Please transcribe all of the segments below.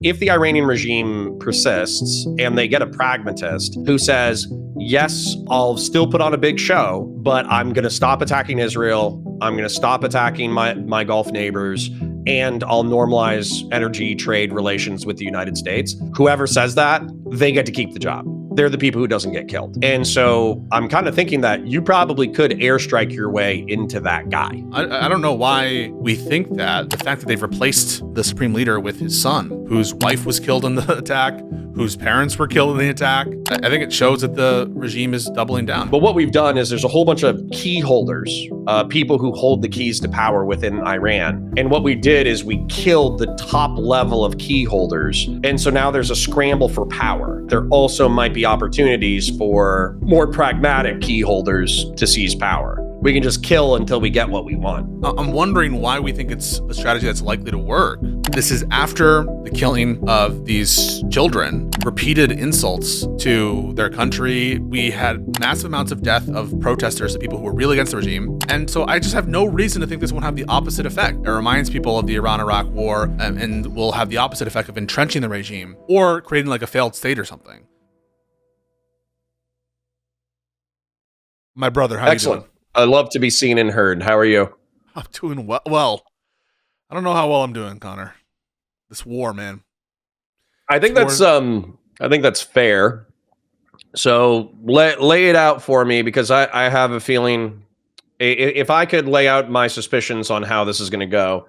If the Iranian regime persists and they get a pragmatist who says, yes, I'll still put on a big show, but I'm going to stop attacking Israel, I'm going to stop attacking my Gulf neighbors, and I'll normalize energy trade relations with the United States, whoever says that, they get to keep the job. They're the people who doesn't get killed. And so I'm kind of thinking that you probably could airstrike your way into that guy. I don't know why we think that. The fact that they've replaced the supreme leader with his son, whose wife was killed in the attack, whose parents were killed in the attack, I think it shows that the regime is doubling down. But what we've done is there's a whole bunch of key holders, people who hold the keys to power within Iran. And what we did is we killed the top level of key holders. And so now there's a scramble for power. There also might be opportunities for more pragmatic key holders to seize power. We can just kill until we get what we want. I'm wondering why we think it's a strategy that's likely to work. This is after the killing of these children, repeated insults to their country. We had massive amounts of death of protesters, the people who were really against the regime. And so I just have no reason to think this won't have the opposite effect. It reminds people of the Iran-Iraq war and will have the opposite effect of entrenching the regime or creating like a failed state or something. My brother, how Excellent. you doing? I love to be seen and heard. How are you? I'm doing well. Well, I don't know how well I'm doing, Connor. This war, man. I think that's fair. So lay it out for me, because I have a feeling, if I could lay out my suspicions on how this is going to go,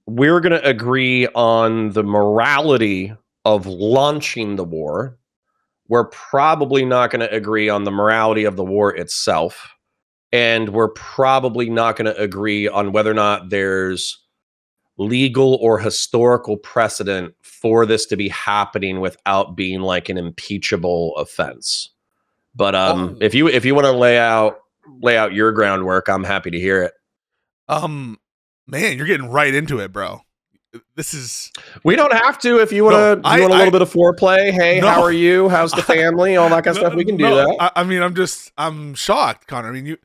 we're going to agree on the morality of launching the war. We're probably not going to agree on the morality of the war itself. And we're probably not going to agree on whether or not there's legal or historical precedent for this to be happening without being like an impeachable offense. But if you want to lay out your groundwork, I'm happy to hear it. Man, you're getting right into it, bro. This is. We don't have to. If you want a little bit of foreplay. Hey, no. How are you? How's the family? All that kind of stuff. We can do that. I mean, I'm shocked, Connor. I mean,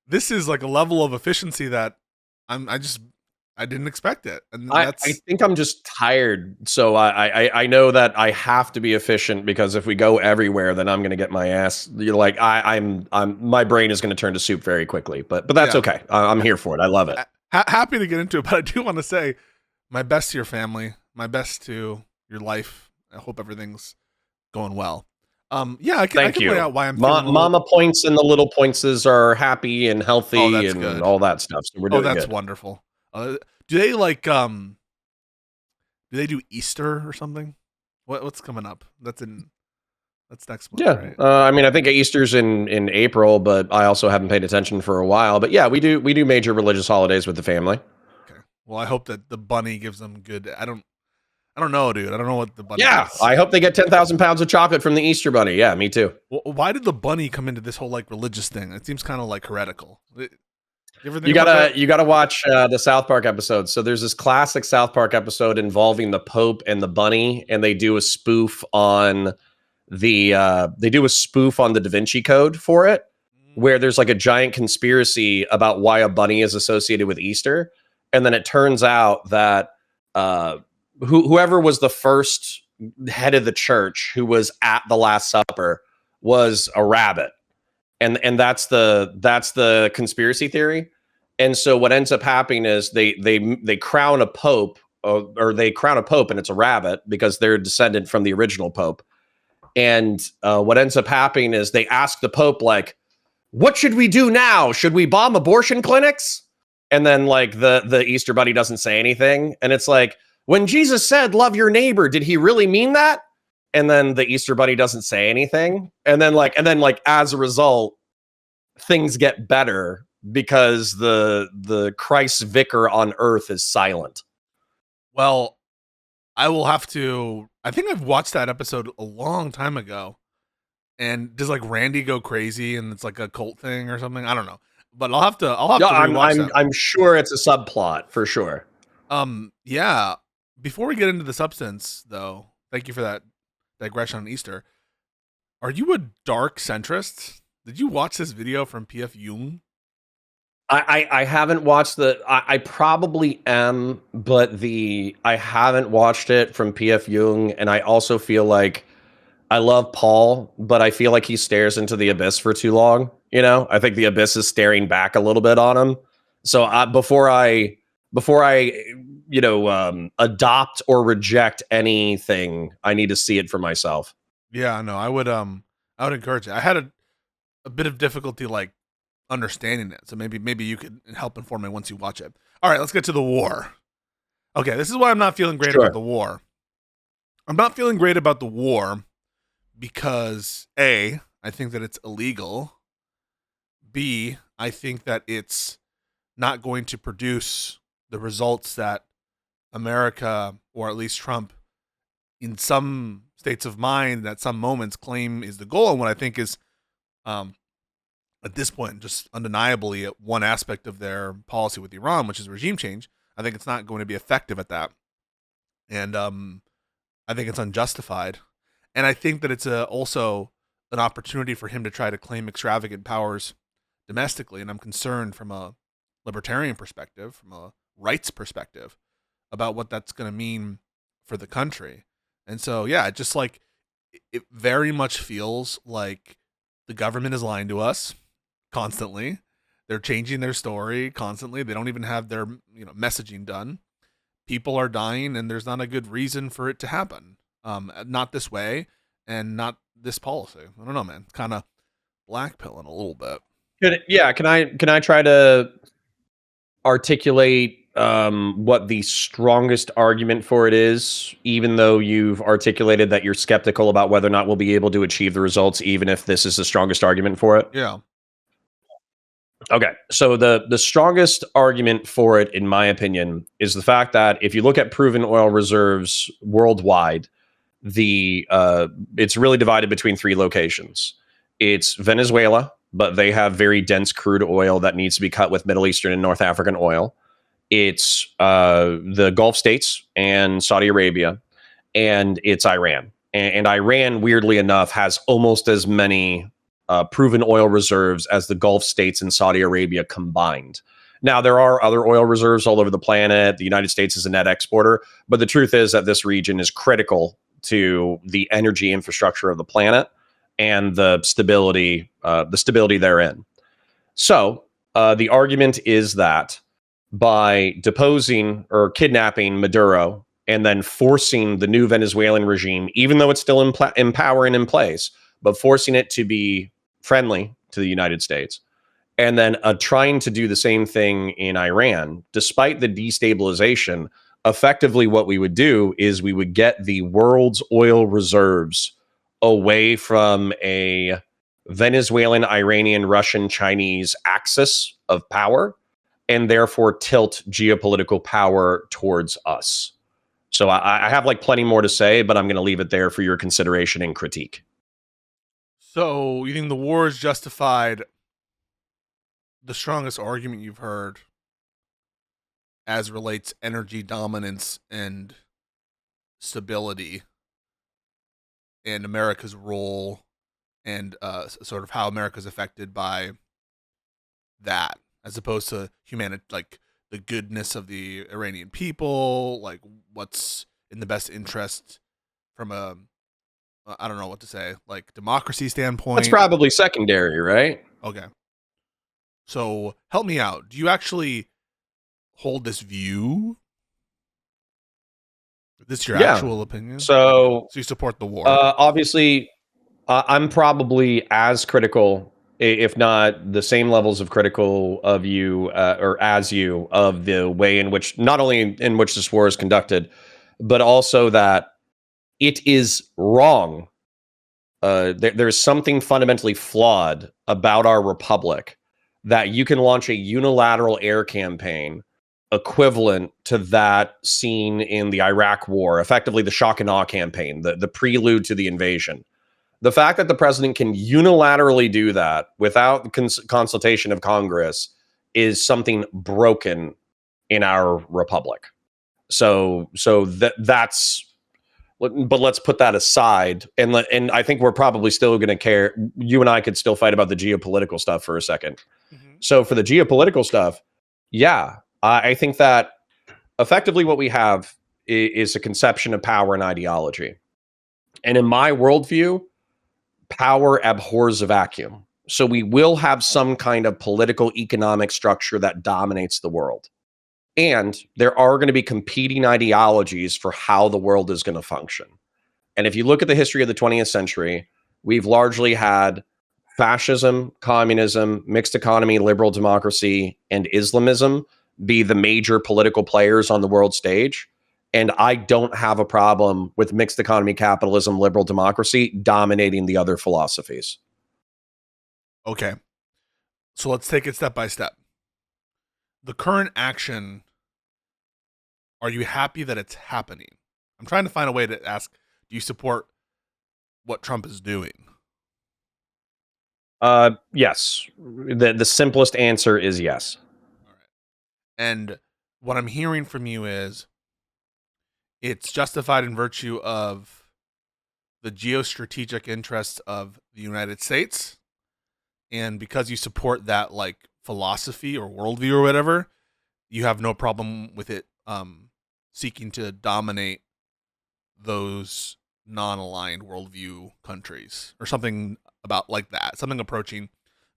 this is like a level of efficiency that I didn't expect it. And I think I'm just tired. So I know that I have to be efficient, because if we go everywhere, then I'm going to get my ass. You're like, I'm my brain is going to turn to soup very quickly. But that's okay. I'm here for it. I love it. Happy to get into it. But I do want to say, my best to your family, my best to your life. I hope everything's going well. I can lay out why I'm Mama points and the little pointses are happy and healthy and good. All that stuff. So we're doing that's good. Wonderful. Do they do they do Easter or something? What's coming up? That's next month. Yeah. Right? I mean, I think Easter's in April, but I also haven't paid attention for a while. But yeah, we do major religious holidays with the family. Okay. Well, I hope that the bunny gives them good. I don't know, dude. I don't know what the bunny. Yeah, does. I hope they get 10,000 pounds of chocolate from the Easter bunny. Yeah, me too. Well, why did the bunny come into this whole like religious thing? It seems kind of like heretical. You gotta watch the South Park episode. So there's this classic South Park episode involving the Pope and the bunny, and they do a spoof on the Da Vinci Code for it, where there's like a giant conspiracy about why a bunny is associated with Easter, and then it turns out that whoever was the first head of the church who was at the Last Supper was a rabbit, and that's the conspiracy theory. And so what ends up happening is they crown a pope, or they crown a pope, and it's a rabbit because they're descendant from the original pope. And what ends up happening is they ask the pope, like, what should we do now? Should we bomb abortion clinics? And then like the Easter bunny doesn't say anything, and it's like, when Jesus said love your neighbor, did he really mean that? And then the Easter bunny doesn't say anything, and then as a result, things get better because the Christ vicar on earth is silent. Well, I will have to. I think I've watched that episode a long time ago. And does like Randy go crazy and it's like a cult thing or something? I don't know, but I'll have to rewatch that. I'm sure it's a subplot for sure. Yeah. Before we get into the substance, though, thank you for that digression on Easter. Are you a dark centrist? Did you watch this video from PF Jung? I haven't watched I probably am, but I haven't watched it from PF Jung, and I also feel like I love Paul, but I feel like he stares into the abyss for too long. You know, I think the abyss is staring back a little bit on him. So before I adopt or reject anything, I need to see it for myself. Yeah, no, I would encourage it. I had a bit of difficulty like understanding it, so maybe you could help inform me once you watch it. All right, let's get to the war. Okay, this is why I'm not feeling great about the war. I'm not feeling great about the war because A, I think that it's illegal. B, I think that it's not going to produce the results that America, or at least Trump, in some states of mind at some moments claim is the goal, and what I think is at this point just undeniably one aspect of their policy with Iran, which is regime change. I think it's not going to be effective at that, and I think it's unjustified, and I think that it's also an opportunity for him to try to claim extravagant powers domestically, and I'm concerned from a libertarian perspective, from a rights perspective, about what that's going to mean for the country. And so, yeah, just like it very much feels like the government is lying to us constantly. They're changing their story constantly. They don't even have their messaging done. People are dying, and there's not a good reason for it to happen. Not this way, and not this policy. I don't know, man. Kind of blackpilling a little bit. Can I try to articulate what the strongest argument for it is, even though you've articulated that you're skeptical about whether or not we'll be able to achieve the results, even if this is the strongest argument for it? Yeah. Okay, so the strongest argument for it, in my opinion, is the fact that if you look at proven oil reserves worldwide, it's really divided between three locations. It's Venezuela, but they have very dense crude oil that needs to be cut with Middle Eastern and North African oil. It's the Gulf states and Saudi Arabia, and it's Iran. And Iran, weirdly enough, has almost as many proven oil reserves as the Gulf states and Saudi Arabia combined. Now, there are other oil reserves all over the planet. The United States is a net exporter, but the truth is that this region is critical to the energy infrastructure of the planet and the stability therein. So the argument is that by deposing or kidnapping Maduro and then forcing the new Venezuelan regime, even though it's still in power and in place, but forcing it to be friendly to the United States, and then trying to do the same thing in Iran, despite the destabilization, effectively what we would do is we would get the world's oil reserves away from a Venezuelan, Iranian, Russian, Chinese axis of power, and therefore tilt geopolitical power towards us. So I have like plenty more to say, but I'm going to leave it there for your consideration and critique. So you think the war is justified? The strongest argument you've heard as relates energy dominance and stability and America's role and sort of how America's affected by that, as opposed to humanity, like the goodness of the Iranian people, like what's in the best interest from a, I don't know what to say, like democracy standpoint. That's probably secondary, right? Okay. So help me out. Do you actually hold this view? Is this your actual opinion? So you support the war? Obviously, I'm probably as critical, if not the same levels of critical of you, or as you, of the way in which, not only in which this war is conducted, but also that it is wrong. There's something fundamentally flawed about our republic, that you can launch a unilateral air campaign equivalent to that seen in the Iraq war, effectively the shock and awe campaign, the prelude to the invasion. The fact that the president can unilaterally do that without consultation of Congress is something broken in our republic. So that's. But let's put that aside, and I think we're probably still going to care. You and I could still fight about the geopolitical stuff for a second. Mm-hmm. So for the geopolitical stuff, yeah, I think that effectively what we have is a conception of power and ideology. And in my worldview, power abhors a vacuum. So we will have some kind of political economic structure that dominates the world. And there are going to be competing ideologies for how the world is going to function. And if you look at the history of the 20th century, we've largely had fascism, communism, mixed economy, liberal democracy, and Islamism be the major political players on the world stage. And I don't have a problem with mixed economy, capitalism, liberal democracy dominating the other philosophies. Okay. So let's take it step by step. The current action, are you happy that it's happening? I'm trying to find a way to ask, do you support what Trump is doing? Yes. The simplest answer is yes. All right. And what I'm hearing from you is it's justified in virtue of the geostrategic interests of the United States. And because you support that like philosophy or worldview or whatever, you have no problem with it seeking to dominate those non-aligned worldview countries or something about like that, something approaching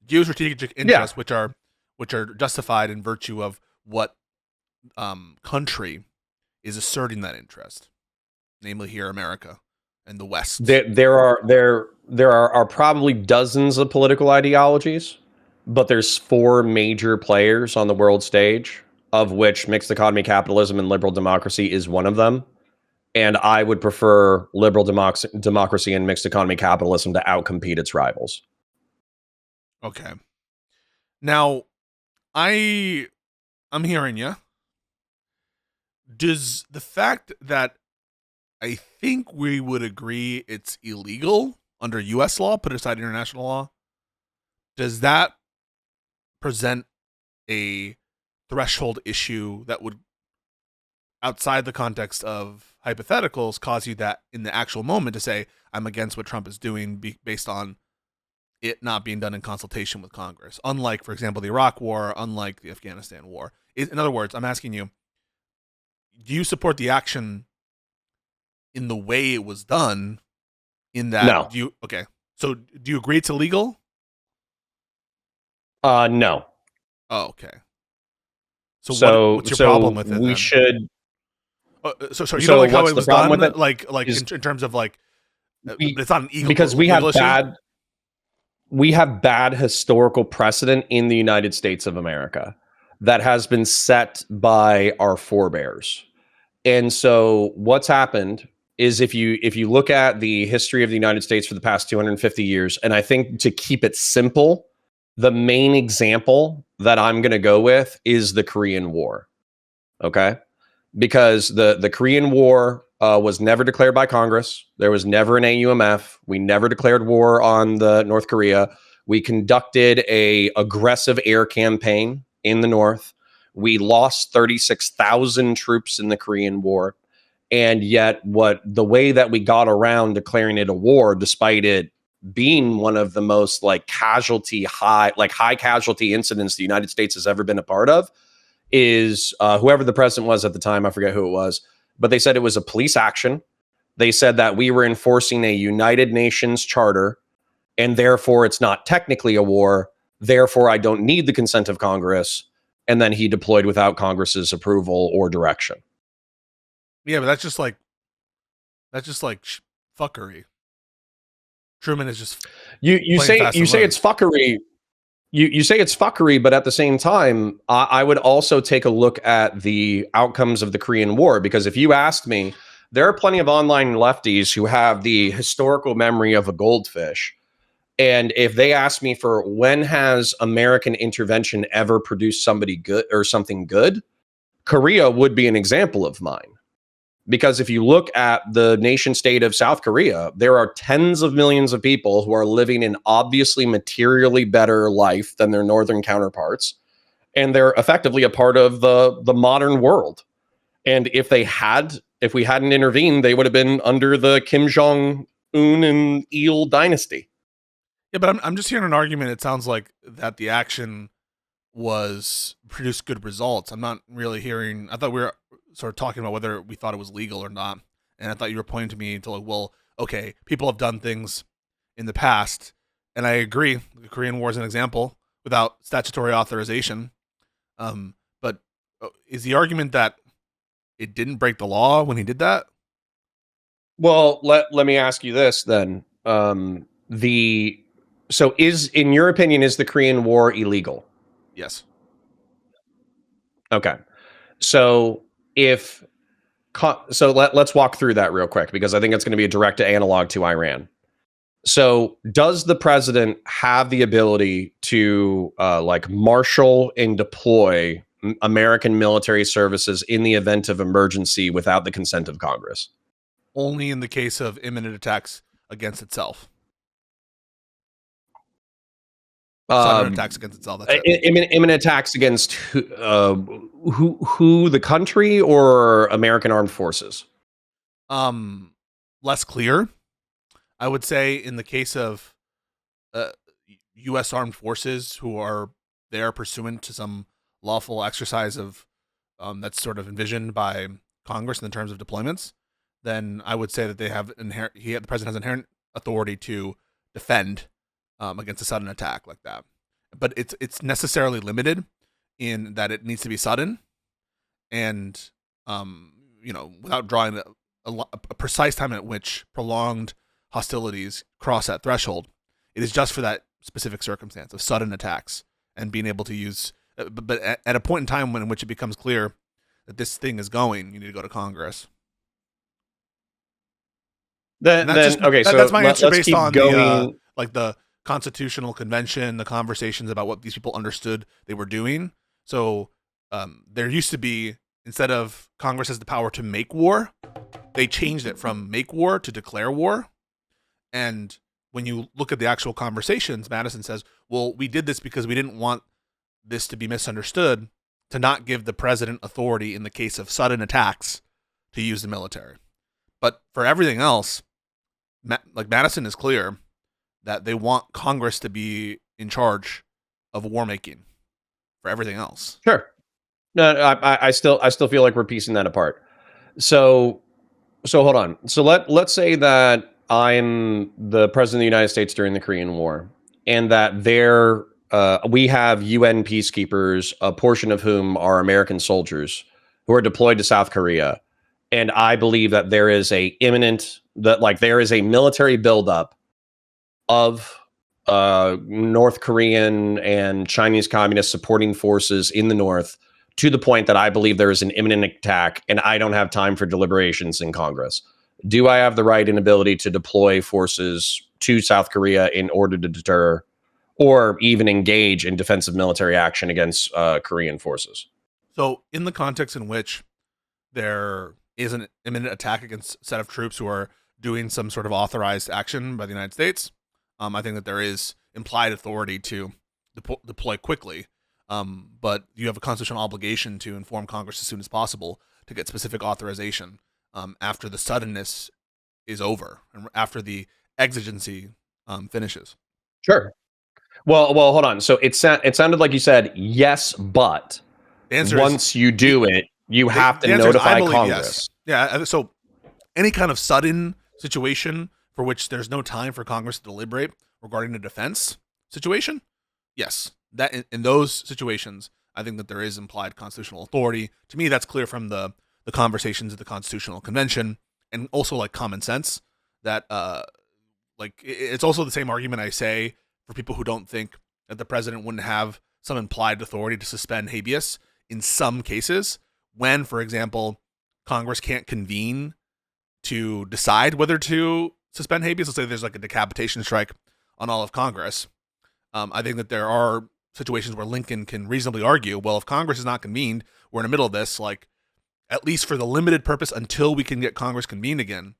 geostrategic interests, which are justified in virtue of what country is asserting that interest, namely here America and the West. There are probably dozens of political ideologies, but there's four major players on the world stage, of which mixed economy, capitalism, and liberal democracy is one of them. And I would prefer liberal democracy and mixed economy capitalism to outcompete its rivals. Okay. Now, I'm hearing you. Does the fact that I think we would agree it's illegal under U.S. law, put aside international law, does that present a threshold issue that would, outside the context of hypotheticals, cause you that in the actual moment to say, I'm against what Trump is doing based on it not being done in consultation with Congress? Unlike, for example, the Iraq War, unlike the Afghanistan War. In other words, I'm asking you, do you support the action in the way it was done? In that, No. Okay. So, do you agree it's illegal? No. Oh, okay. So, what's your problem with it? We then? should. So you don't like how it was done, like is, in terms of like, it's not an illegal because we have issue? we have bad historical precedent in the United States of America that has been set by our forebears. And so what's happened is if you look at the history of the United States for the past 250 years, and I think to keep it simple, the main example that I'm going to go with is the Korean War. Okay? Because the Korean War was never declared by Congress. There was never an AUMF. We never declared war on the North Korea. We conducted a aggressive air campaign in the North. We lost 36,000 troops in the Korean War. And yet the way that we got around declaring it a war, despite it being one of the most high casualty incidents the United States has ever been a part of, is whoever the president was at the time, I forget who it was, but they said it was a police action. They said that we were enforcing a United Nations charter, and therefore it's not technically a war. Therefore, I don't need the consent of Congress. And then he deployed without Congress's approval or direction. Yeah, but that's just like fuckery. Truman is just you say it's fuckery. You say it's fuckery, but at the same time, I would also take a look at the outcomes of the Korean War, because if you asked me, there are plenty of online lefties who have the historical memory of a goldfish. And if they ask me for when has American intervention ever produced somebody good or something good, Korea would be an example of mine. Because if you look at the nation state of South Korea, there are tens of millions of people who are living an obviously materially better life than their northern counterparts. And they're effectively a part of the modern world. And if we hadn't intervened, they would have been under the Kim Jong-un and Il dynasty. Yeah, but I'm just hearing an argument. It sounds like that the action produced good results. I'm not really hearing. I thought we were sort of talking about whether we thought it was legal or not, and I thought you were pointing to me to like, well, okay, people have done things in the past, and I agree. The Korean War is an example without statutory authorization. But is the argument that it didn't break the law when he did that? Well, let me ask you this then. So in your opinion, is the Korean War illegal? Yes. Okay. So if let's walk through that real quick because I think it's going to be a direct analog to Iran. So does the president have the ability to like marshal and deploy American military services in the event of emergency without the consent of Congress? Only in the case of imminent attacks against itself. Sudden attacks against itself. That's it. Imminent attacks against who, the country or American armed forces? Less clear. I would say in the case of U.S. armed forces who are there pursuant to some lawful exercise of that's sort of envisioned by Congress in the terms of deployments, then I would say that they have the president has inherent authority to defend against a sudden attack like that. But it's necessarily limited in that it needs to be sudden, and without drawing a precise time at which prolonged hostilities cross that threshold. It is just for that specific circumstance of sudden attacks and being able to use. But at a point in time in which it becomes clear that this thing is going, you need to go to Congress. That's my answer based on the Constitutional Convention, the conversations about what these people understood they were doing. So there used to be, instead of Congress has the power to make war, they changed it from make war to declare war. And when you look at the actual conversations, Madison says, well, we did this because we didn't want this to be misunderstood, to not give the president authority in the case of sudden attacks to use the military. But for everything else, like Madison is clear that they want Congress to be in charge of war making for everything else. Sure. No, I still feel like we're piecing that apart. So hold on. So let's say that I'm the president of the United States during the Korean War, and that we have UN peacekeepers, a portion of whom are American soldiers who are deployed to South Korea. And I believe that there is a military buildup of North Korean and Chinese communist supporting forces in the North, to the point that I believe there is an imminent attack, and I don't have time for deliberations in Congress. Do I have the right and ability to deploy forces to South Korea in order to deter or even engage in defensive military action against Korean forces? So in the context in which there is an imminent attack against a set of troops who are doing some sort of authorized action by the United States, I think that there is implied authority to deploy quickly. But you have a constitutional obligation to inform Congress as soon as possible to get specific authorization after the suddenness is over and after the exigency finishes. Sure. Well, hold on. So it sounded like you said yes, but once you do it, you have to notify Congress. Yes. Yeah. So any kind of sudden situation for which there's no time for Congress to deliberate regarding a defense situation, yes. That in those situations, I think that there is implied constitutional authority. To me, that's clear from the conversations of the Constitutional Convention, and also like common sense that it's also the same argument I say for people who don't think that the president wouldn't have some implied authority to suspend habeas in some cases when, for example, Congress can't convene to decide whether to suspend habeas. Let's say there's like a decapitation strike on all of Congress. I think that there are situations where Lincoln can reasonably argue, well, if Congress is not convened, we're in the middle of this, like, at least for the limited purpose until we can get Congress convened again,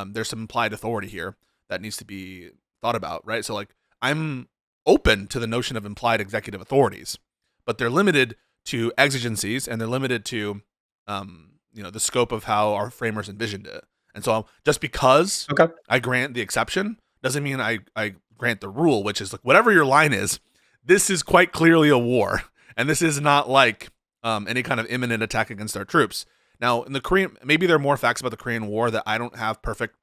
there's some implied authority here that needs to be thought about, right? So, like, I'm open to the notion of implied executive authorities, but they're limited to exigencies and they're limited to, the scope of how our framers envisioned it. And so just because I grant the exception doesn't mean I grant the rule, which is like, whatever your line is, this is quite clearly a war. And this is not like any kind of imminent attack against our troops. Now, in the Korean, maybe there are more facts about the Korean War that I don't have perfect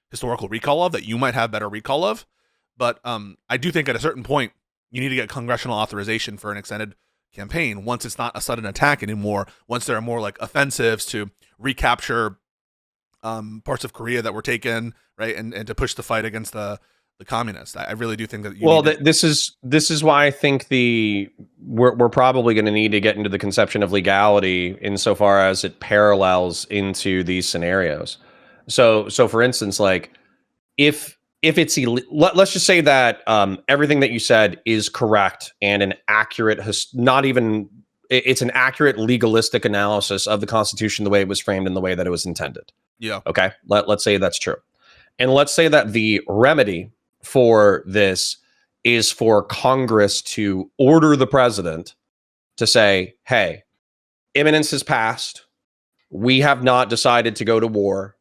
historical recall of, that you might have better recall of. But I do think at a certain point, you need to get congressional authorization for an extended campaign once it's not a sudden attack anymore, once there are more like offensives to recapture parts of Korea that were taken, right, and to push the fight against the communists. I really do think that this is why I think we're probably going to need to get into the conception of legality insofar as it parallels into these scenarios. So for instance, like if it's let's just say that everything that you said is correct and an accurate, it's an accurate legalistic analysis of the Constitution the way it was framed and the way that it was intended. Yeah. Okay. Let's say that's true. And let's say that the remedy for this is for Congress to order the president to say, hey, imminence has passed. We have not decided to go to war.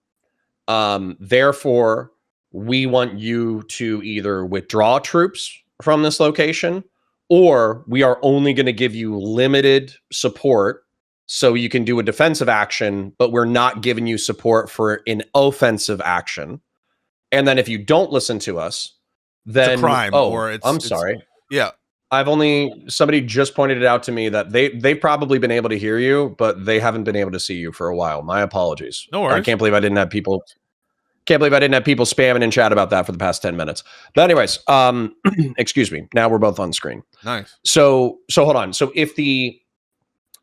Therefore, we want you to either withdraw troops from this location, or we are only going to give you limited support so you can do a defensive action, but we're not giving you support for an offensive action. And then if you don't listen to us, then it's a crime, or I'm sorry. Yeah. Somebody just pointed it out to me that they've probably been able to hear you, but they haven't been able to see you for a while. My apologies. No worries. I can't believe I didn't have people spamming in chat about that for the past 10 minutes. But anyways, excuse me. Now we're both on screen. Nice. So hold on. So if the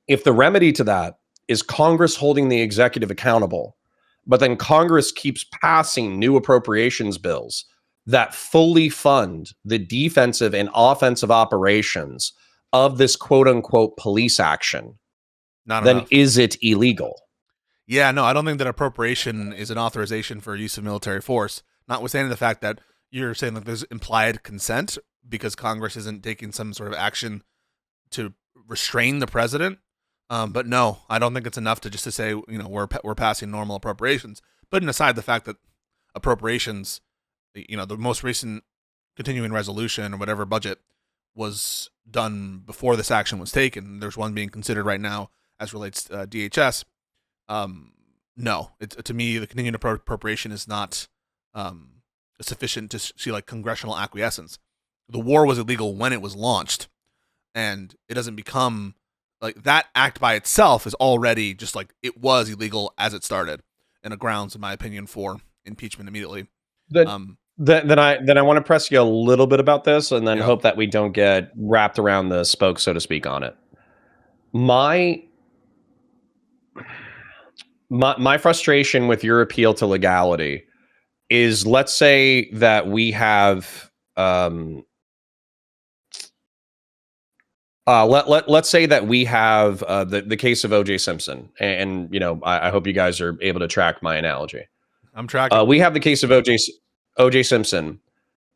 remedy to that is Congress holding the executive accountable, but then Congress keeps passing new appropriations bills that fully fund the defensive and offensive operations of this quote unquote police action, then is it illegal? Yeah, no, I don't think that appropriation is an authorization for use of military force, notwithstanding the fact that you're saying that there's implied consent because Congress isn't taking some sort of action to restrain the president. But no, I don't think it's enough to just to say, we're passing normal appropriations. Putting aside the fact that appropriations, the most recent continuing resolution or whatever budget was done before this action was taken. There's one being considered right now as relates to DHS. No, to me, the continuing appropriation is not sufficient to see like congressional acquiescence. The war was illegal when it was launched, and it doesn't become like that act by itself is already just like it was illegal as it started, and a grounds, in my opinion, for impeachment immediately. Then I want to press you a little bit about this, and then hope that we don't get wrapped around the spoke, so to speak, on it. My frustration with your appeal to legality is, let's say that we have let's say that we have the case of O.J. Simpson, and I hope you guys are able to track my analogy. I'm tracking. We have the case of O.J. Simpson,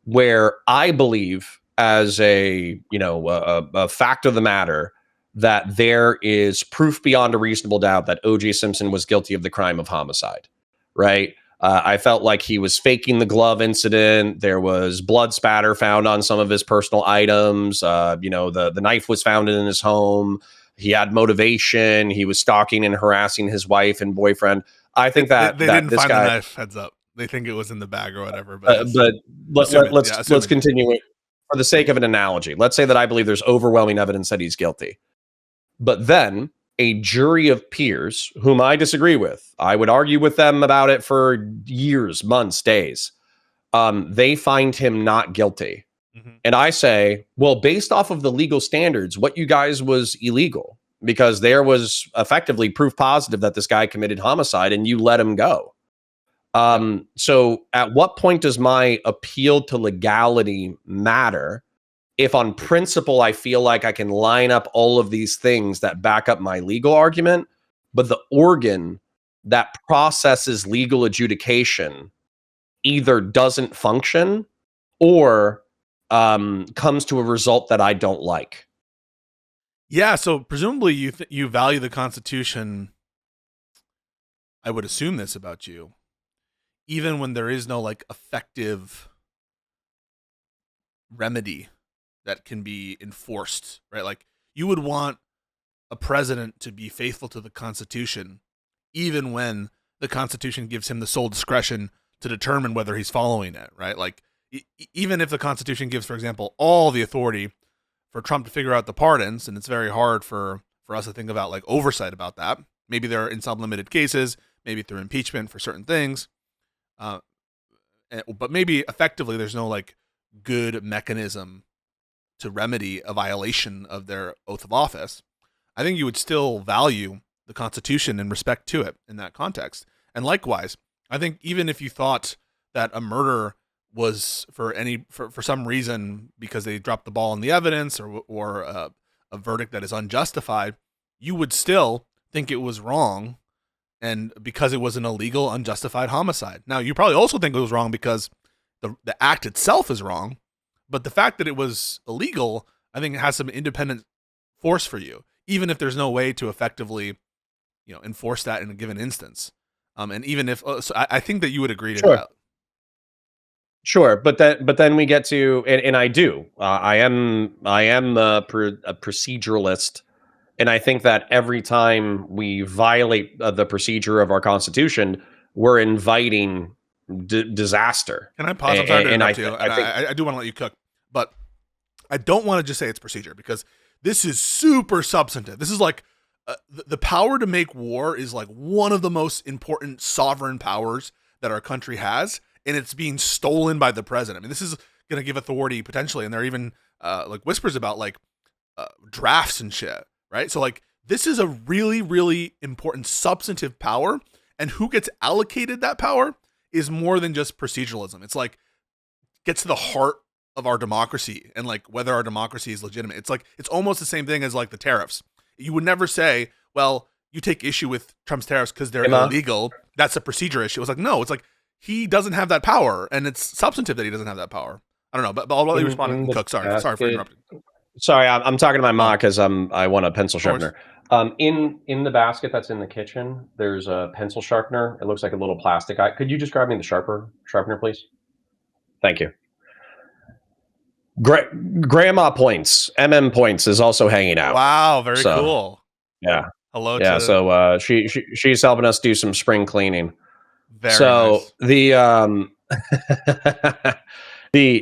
where I believe, as a fact of the matter, that there is proof beyond a reasonable doubt that O.J. Simpson was guilty of the crime of homicide, right? I felt like he was faking the glove incident. There was blood spatter found on some of his personal items. The knife was found in his home. He had motivation. He was stalking and harassing his wife and boyfriend. I think they didn't find the knife. Heads up, they think it was in the bag or whatever. But let's continue it for the sake of an analogy. Let's say that I believe there's overwhelming evidence that he's guilty. But then a jury of peers whom I disagree with, I would argue with them about it for years, months, days. They find him not guilty. Mm-hmm. And I say, well, based off of the legal standards, what you guys was illegal, because there was effectively proof positive that this guy committed homicide and you let him go. So at what point does my appeal to legality matter? If on principle, I feel like I can line up all of these things that back up my legal argument, but the organ that processes legal adjudication either doesn't function or comes to a result that I don't like. Yeah, so presumably you value the Constitution. I would assume this about you, even when there is no like effective remedy that can be enforced, right? Like you would want a president to be faithful to the Constitution, even when the Constitution gives him the sole discretion to determine whether he's following it, right? Like, even if the Constitution gives, for example, all the authority for Trump to figure out the pardons, and it's very hard for us to think about like oversight about that. Maybe there are in some limited cases, maybe through impeachment for certain things, but maybe effectively there's no like good mechanism to remedy a violation of their oath of office. I think you would still value the Constitution and respect to it in that context. And likewise, I think even if you thought that a murder was for some reason because they dropped the ball on the evidence or a verdict that is unjustified, you would still think it was wrong, and because it was an illegal, unjustified homicide. Now, you probably also think it was wrong because the act itself is wrong, but the fact that it was illegal, I think it has some independent force for you, even if there's no way to effectively, enforce that in a given instance. And even if, so I think that you would agree to that. Sure, but then we get to, and I do. I am a proceduralist, and I think that every time we violate the procedure of our Constitution, we're inviting disaster. Can I pause? I'm sorry to interrupt you. I do want to let you cook, but I don't want to just say it's procedure, because this is super substantive. This is like the power to make war is like one of the most important sovereign powers that our country has. And it's being stolen by the president. I mean, this is going to give authority potentially. And there are even like whispers about like drafts and shit, right? So like this is a really, really important substantive power. And who gets allocated that power is more than just proceduralism. It's like gets to the heart of our democracy and like whether our democracy is legitimate. It's like it's almost the same thing as like the tariffs. You would never say, well, you take issue with Trump's tariffs because they're illegal. That's a procedure issue. It's like, no, it's like, he doesn't have that power, and it's substantive that he doesn't have that power. I don't know, but I'll let you respond and cook. Sorry for interrupting. Sorry, I'm talking to my mom because I want a pencil sharpener. In the basket that's in the kitchen, there's a pencil sharpener. It looks like a little plastic. Could you just grab me the sharpener, please? Thank you. Grandma Points, Points is also hanging out. Wow, very cool. Yeah. Hello. Yeah. So she's helping us do some spring cleaning. Very nice.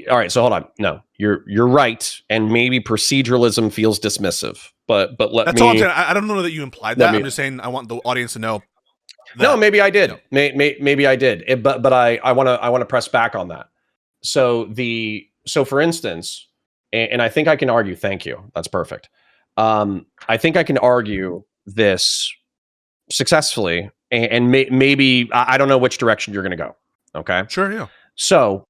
All right, so hold on. No, you're right, and maybe proceduralism feels dismissive, but that's all I'm saying. I don't know that you implied that. I'm just saying I want the audience to know. No, maybe I did. Maybe I did. But I want to press back on that. So for instance, and I think I can argue. Thank you. That's perfect. I think I can argue this successfully. And maybe I don't know which direction you're going to go. Okay. Sure. Yeah. So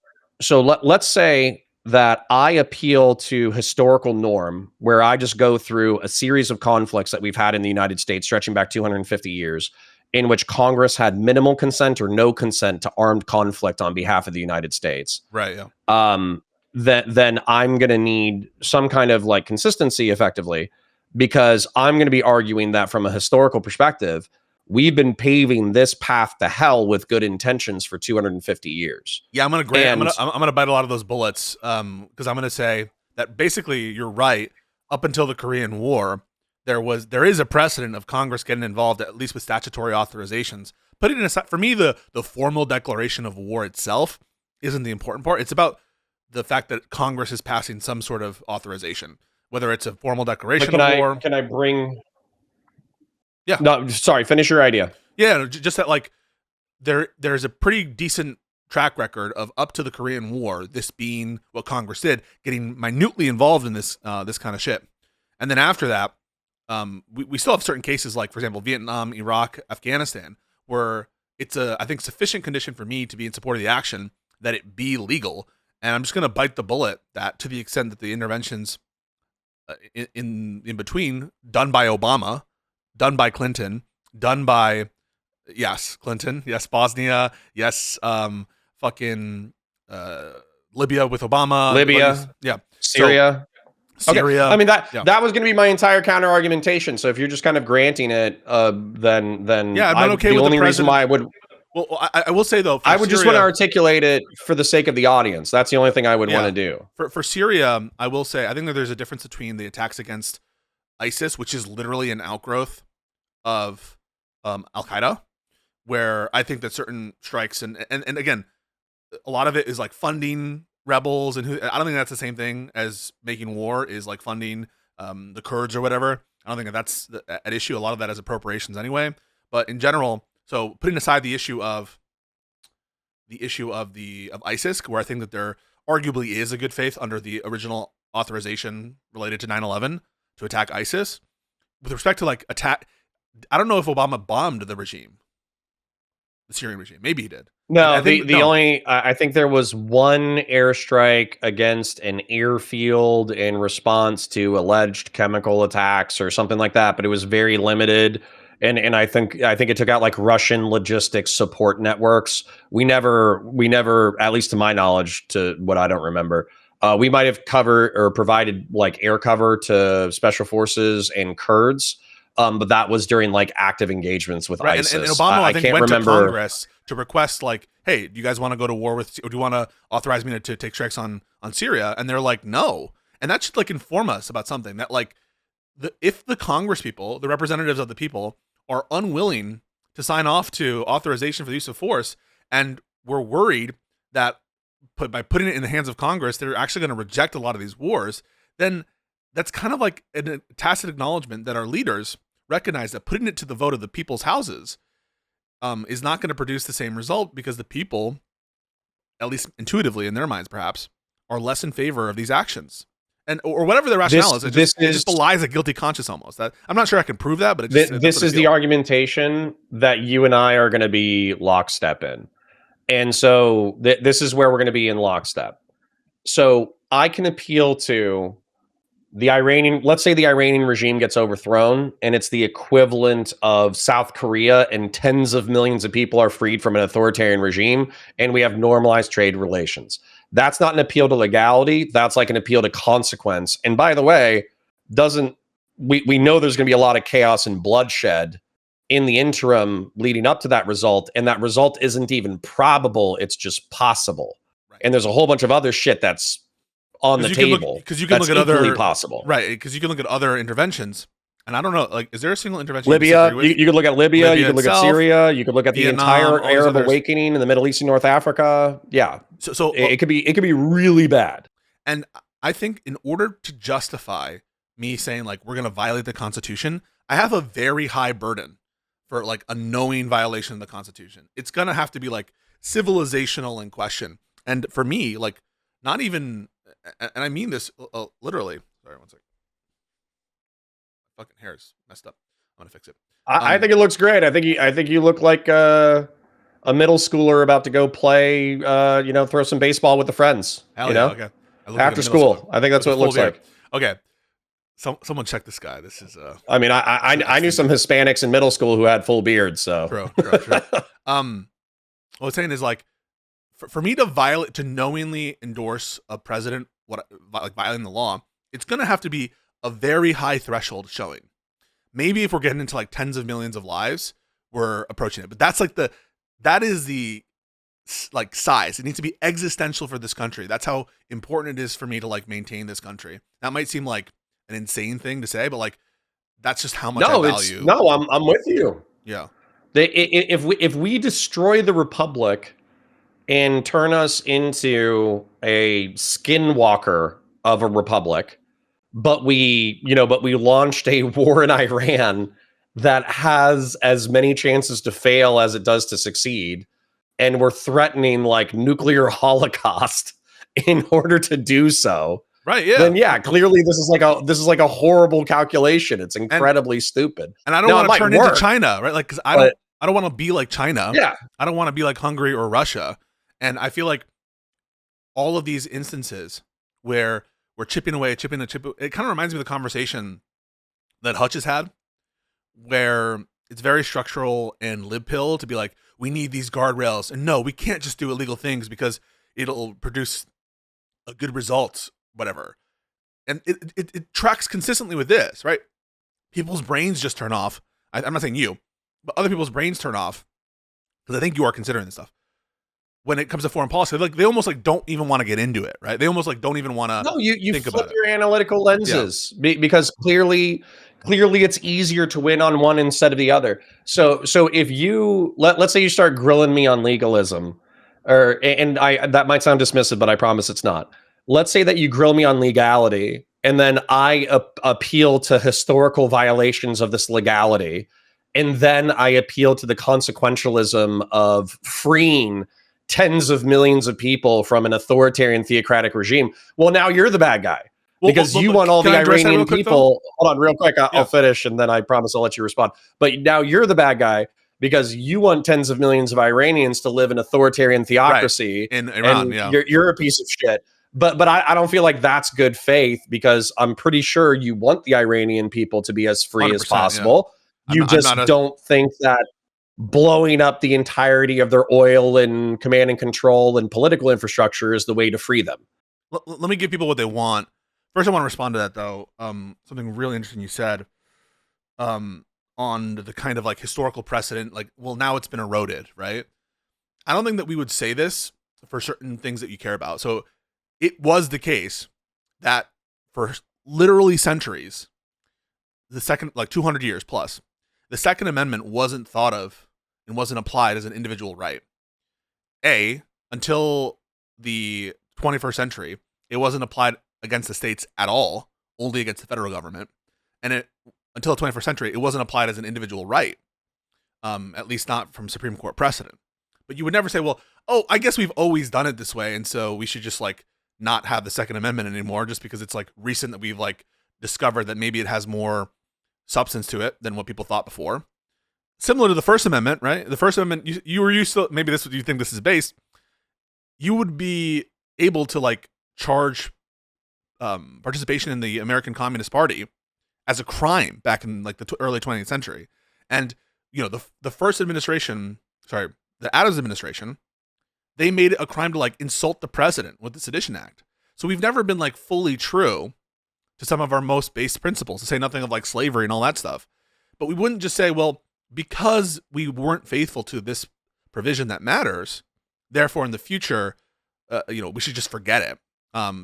let's say that I appeal to historical norm, where I just go through a series of conflicts that we've had in the United States stretching back 250 years, in which Congress had minimal consent or no consent to armed conflict on behalf of the United States. Right. Yeah. Then I'm going to need some kind of like consistency, effectively, because I'm going to be arguing that from a historical perspective, we've been paving this path to hell with good intentions for 250 years. Yeah, I'm gonna bite a lot of those bullets because I'm gonna say that basically you're right. Up until the Korean War, there is a precedent of Congress getting involved, at least with statutory authorizations. Putting it aside, for me, the formal declaration of war itself isn't the important part. It's about the fact that Congress is passing some sort of authorization, whether it's a formal declaration of war. Can I bring? Yeah. No, sorry. Finish your idea. Yeah, just that like there's a pretty decent track record of up to the Korean War, this being what Congress did, getting minutely involved in this this kind of shit. And then after that, we still have certain cases like, for example, Vietnam, Iraq, Afghanistan, where it's I think sufficient condition for me to be in support of the action that it be legal. And I'm just going to bite the bullet that to the extent that the interventions in between done by Obama, done by Clinton, done by, yes, Clinton, yes, Bosnia, yes, fucking Libya with Obama. Libya. Yeah. Syria. Syria. Okay. I mean, that was going to be my entire counter argumentation. So if you're just kind of granting it, then yeah, I'm okay with the only reason why I would. Well, I will say though, I would just want to articulate it for the sake of the audience. That's the only thing I would want to do. For Syria, I will say I think that there's a difference between the attacks against ISIS, which is literally an outgrowth of Al-Qaeda, where I think that certain strikes and again, a lot of it is like funding rebels, and I don't think that's the same thing as making war is like funding the Kurds or whatever. I don't think that's at issue. A lot of that is appropriations anyway. But in general, so putting aside the issue of ISIS, where I think that there arguably is a good faith under the original authorization related to 9/11 to attack ISIS. With respect to like attack, I don't know if Obama bombed the regime, the Syrian regime. Maybe he did. No, I I think there was one airstrike against an airfield in response to alleged chemical attacks or something like that, but it was very limited. And I think it took out like Russian logistics support networks. We never, at least to my knowledge, to what I don't remember, we might have covered or provided like air cover to special forces and Kurds. But that was during like active engagements with ISIS. And Obama, I think, went to Congress to request like, hey, do you guys want to go to war with, or do you want to authorize me to take strikes on Syria? And they're like, no. And that should like inform us about something that like, if the Congress people, the representatives of the people, are unwilling to sign off to authorization for the use of force, and we're worried that by putting it in the hands of Congress, they're actually going to reject a lot of these wars, then that's kind of like a tacit acknowledgement that our leaders recognize that putting it to the vote of the people's houses is not going to produce the same result, because the people, at least intuitively in their minds perhaps, are less in favor of these actions. And or whatever the rationale is, it just belies a guilty conscience almost. That I'm not sure I can prove that, but this is the argumentation that you and I are going to be lockstep in. And so this is where we're going to be in lockstep. So I can appeal to the Iranian, let's say the Iranian regime gets overthrown and it's the equivalent of South Korea and tens of millions of people are freed from an authoritarian regime and we have normalized trade relations. That's not an appeal to legality. That's like an appeal to consequence. And by the way, we know there's going to be a lot of chaos and bloodshed in the interim leading up to that result. And that result isn't even probable. It's just possible. Right. And there's a whole bunch of other shit that's on the table, because you can look at other possible, right? Because you can look at other interventions, and I don't know, like, is there a single intervention? Libya, you could look at Libya, you could look at Syria, you could look at Vietnam, the entire Arab awakening in the Middle East and North Africa. Yeah, so it could be really bad. And I think in order to justify me saying like we're going to violate the Constitution, I have a very high burden for like a knowing violation of the Constitution. It's going to have to be like civilizational in question, and for me, like not even. And I mean this literally. Sorry, one second. Fucking hair is messed up. I'm gonna fix it. I think it looks great. I think you look like a middle schooler about to go play. Throw some baseball with the friends. Hell yeah, okay. After school. I think that's what it looks like. Okay. Someone check this guy. This is. I mean, I knew some Hispanics in middle school who had full beards. So. True. What I'm saying is like, for me to knowingly endorse a president, like violating the law, it's going to have to be a very high threshold showing. Maybe if we're getting into like tens of millions of lives, we're approaching it. But that's like that is the like size. It needs to be existential for this country. That's how important it is for me to like maintain this country. That might seem like an insane thing to say, but like that's just how much I value. I'm with you. Yeah. If we destroy the republic and turn us into a skinwalker of a republic, but we launched a war in Iran that has as many chances to fail as it does to succeed, and we're threatening like nuclear holocaust in order to do so. Right, yeah. Then yeah, clearly this is like a horrible calculation. It's incredibly stupid. And I don't want to turn into China, right? Like, cuz I don't want to be like China. Yeah. I don't want to be like Hungary or Russia. And I feel like all of these instances where we're chipping away, it kind of reminds me of the conversation that Hutch has had, where it's very structural and lib-pill to be like, we need these guardrails. And no, we can't just do illegal things because it'll produce a good result, whatever. And it tracks consistently with this, right? People's brains just turn off. I'm not saying you, but other people's brains turn off, because I think you are considering this stuff. when it comes to foreign policy, like they almost like don't even want to get into it, right? They almost like don't even want to. No, you think flip about it. your analytical lenses because clearly it's easier to win on one instead of the other. So if you let's say you start grilling me on legalism, and that might sound dismissive, but I promise it's not. Let's say that you grill me on legality, and then I appeal to historical violations of this legality, and then I appeal to the consequentialism of freeing tens of millions of people from an authoritarian theocratic regime. Well, now you're the bad guy because you want all the Iranian people. Hold on, real quick. I'll finish, and then I promise I'll let you respond. But now you're the bad guy because you want tens of millions of Iranians to live in authoritarian theocracy in Iran. You're a piece of shit. But I don't feel like that's good faith because I'm pretty sure you want the Iranian people to be as free as possible. You just don't think that blowing up the entirety of their oil and command and control and political infrastructure is the way to free them. Let me give people what they want. First, I want to respond to that, though. Something really interesting you said on the kind of like historical precedent, like, well, now it's been eroded, right? I don't think that we would say this for certain things that you care about. So it was the case that for literally centuries, the second, like 200 years plus, the Second Amendment wasn't thought of and wasn't applied as an individual right. Until the 21st century, it wasn't applied against the states at all, only against the federal government. And until the 21st century, it wasn't applied as an individual right, at least not from Supreme Court precedent. But you would never say, well, I guess we've always done it this way, and so we should just like not have the Second Amendment anymore just because it's like recent that we've like discovered that maybe it has more substance to it than what people thought before. Similar to the First Amendment, right? The First Amendment, you were used to, maybe this you think this is based, you would be able to like charge participation in the American Communist Party as a crime back in like the early 20th century. And, you know, the first administration, the Adams administration, they made it a crime to like insult the president with the Sedition Act. So we've never been like fully true to some of our most base principles, to say nothing of like slavery and all that stuff. But we wouldn't just say, well, because we weren't faithful to this provision that matters, therefore in the future, we should just forget it.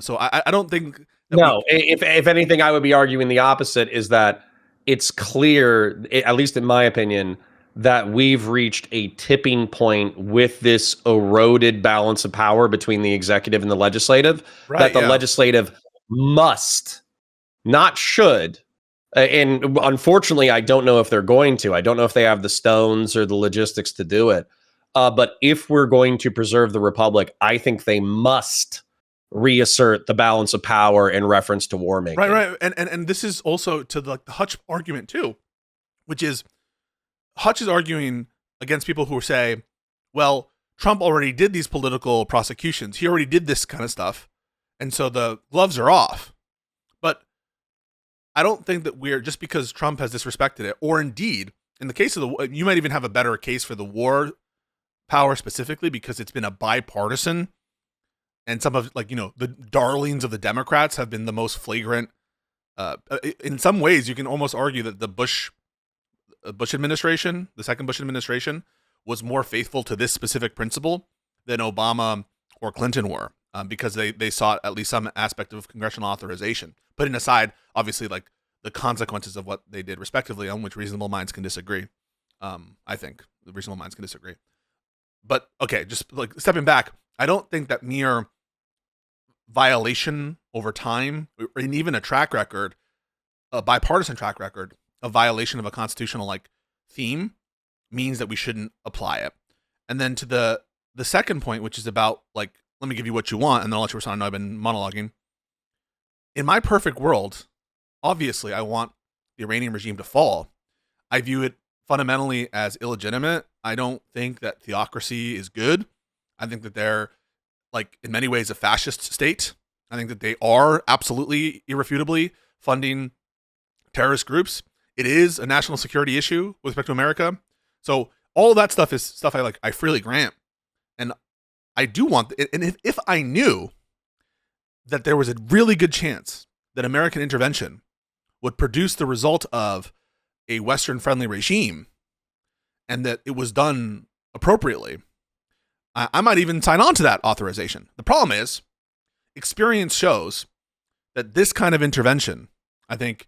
So I don't think. If anything, I would be arguing the opposite, is that it's clear, at least in my opinion, that we've reached a tipping point with this eroded balance of power between the executive and the legislative, that the legislative must, not should, and unfortunately, I don't know if they're going to. I don't know if they have the stones or the logistics to do it. But if we're going to preserve the republic, I think they must reassert the balance of power in reference to war making. Right. And this is also to the Hutch argument too, which is Hutch is arguing against people who say, well, Trump already did these political prosecutions. He already did this kind of stuff. And so the gloves are off. But I don't think that we're, just because Trump has disrespected it, or indeed, in the case of you might even have a better case for the war power specifically because it's been a bipartisan, and some of the darlings of the Democrats have been the most flagrant. In some ways, you can almost argue that the Bush administration, the second Bush administration, was more faithful to this specific principle than Obama or Clinton were, because they sought at least some aspect of congressional authorization, putting aside obviously like the consequences of what they did respectively, on which reasonable minds can disagree. I think the reasonable minds can disagree. But okay, just like stepping back, I don't think that mere violation over time, and even a track record, a bipartisan track record of violation of a constitutional like theme, means that we shouldn't apply it. And then to the second point, which is about like, let me give you what you want, and then I'll let you respond. I know I've been monologuing. In my perfect world, obviously I want the Iranian regime to fall. I view it fundamentally as illegitimate. I don't think that theocracy is good. I think that they're, like, in many ways a fascist state. I think that they are absolutely, irrefutably funding terrorist groups. It is a national security issue with respect to America. So all that stuff is stuff I freely grant. And I do want, and if I knew that there was a really good chance that American intervention would produce the result of a Western-friendly regime, and that it was done appropriately, I might even sign on to that authorization. The problem is, experience shows that this kind of intervention, I think,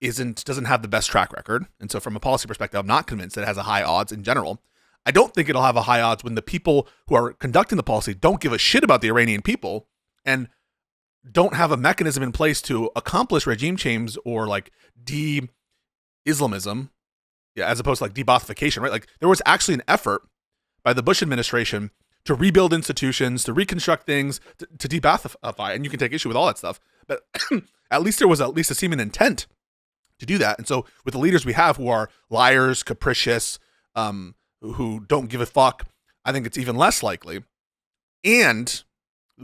doesn't have the best track record. And so from a policy perspective, I'm not convinced that it has a high odds in general. I don't think it'll have a high odds when the people who are conducting the policy don't give a shit about the Iranian people and don't have a mechanism in place to accomplish regime change or like de-Islamism, as opposed to like de-Baathification, right? Like there was actually an effort by the Bush administration to rebuild institutions, to reconstruct things, to de-Baathify, and you can take issue with all that stuff. But at least there was at least a seeming intent to do that. And so with the leaders we have who are liars, capricious, who don't give a fuck, I think it's even less likely. And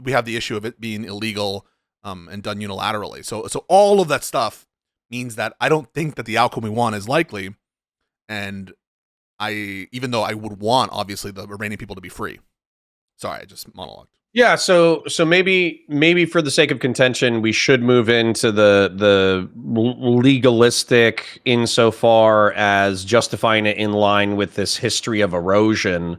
we have the issue of it being illegal and done unilaterally. So all of that stuff means that I don't think that the outcome we want is likely. And even though I would want, obviously, the Iranian people to be free. Sorry, I just monologued. Yeah, so maybe for the sake of contention, we should move into the legalistic insofar as justifying it in line with this history of erosion.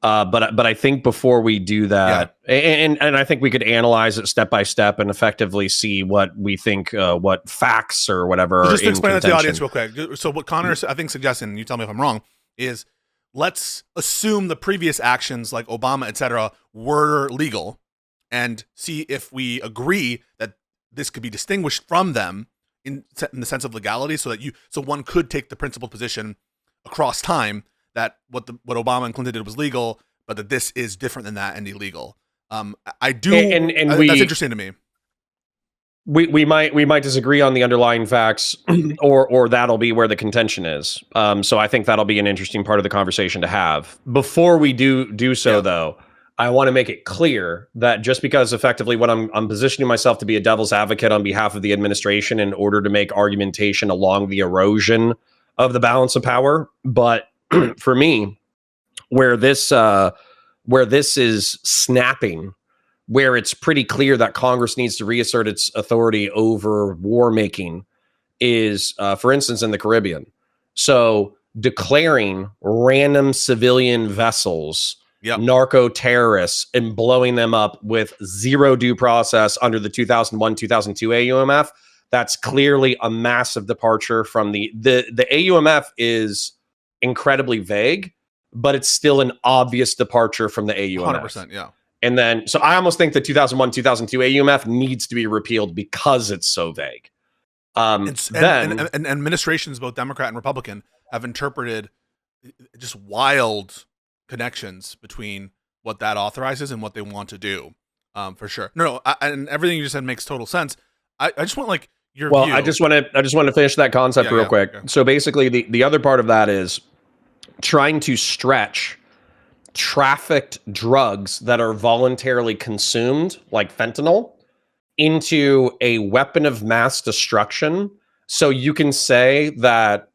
But I think before we do that, and I think we could analyze it step by step and effectively see what we think, what facts or whatever. Just to explain that to the audience real quick. So what Conor, I think, suggesting, and you tell me if I'm wrong, is let's assume the previous actions like Obama, etc., were legal, and see if we agree that this could be distinguished from them in the sense of legality, so one could take the principled position across time that what Obama and Clinton did was legal, but that this is different than that and illegal. I do, and that's interesting to me. We might disagree on the underlying facts, or that'll be where the contention is. So I think that'll be an interesting part of the conversation to have. Before we do so, though, I want to make it clear that just because effectively what I'm positioning myself to be a devil's advocate on behalf of the administration in order to make argumentation along the erosion of the balance of power, but for me, where this is snapping, where it's pretty clear that Congress needs to reassert its authority over war making is, for instance, in the Caribbean. So declaring random civilian vessels, narco terrorists, and blowing them up with zero due process under the 2001-2002 AUMF, that's clearly a massive departure from the AUMF is incredibly vague, but it's still an obvious departure from the AUMF. 100%, yeah. And then, so I almost think the 2001-2002 AUMF needs to be repealed because it's so vague. And administrations, both Democrat and Republican, have interpreted just wild connections between what that authorizes and what they want to do, for sure. And everything you just said makes total sense. I just want like your view. I just want to finish that concept real quick. Okay. So basically, the other part of that is trying to stretch trafficked drugs that are voluntarily consumed, like fentanyl, into a weapon of mass destruction. So you can say that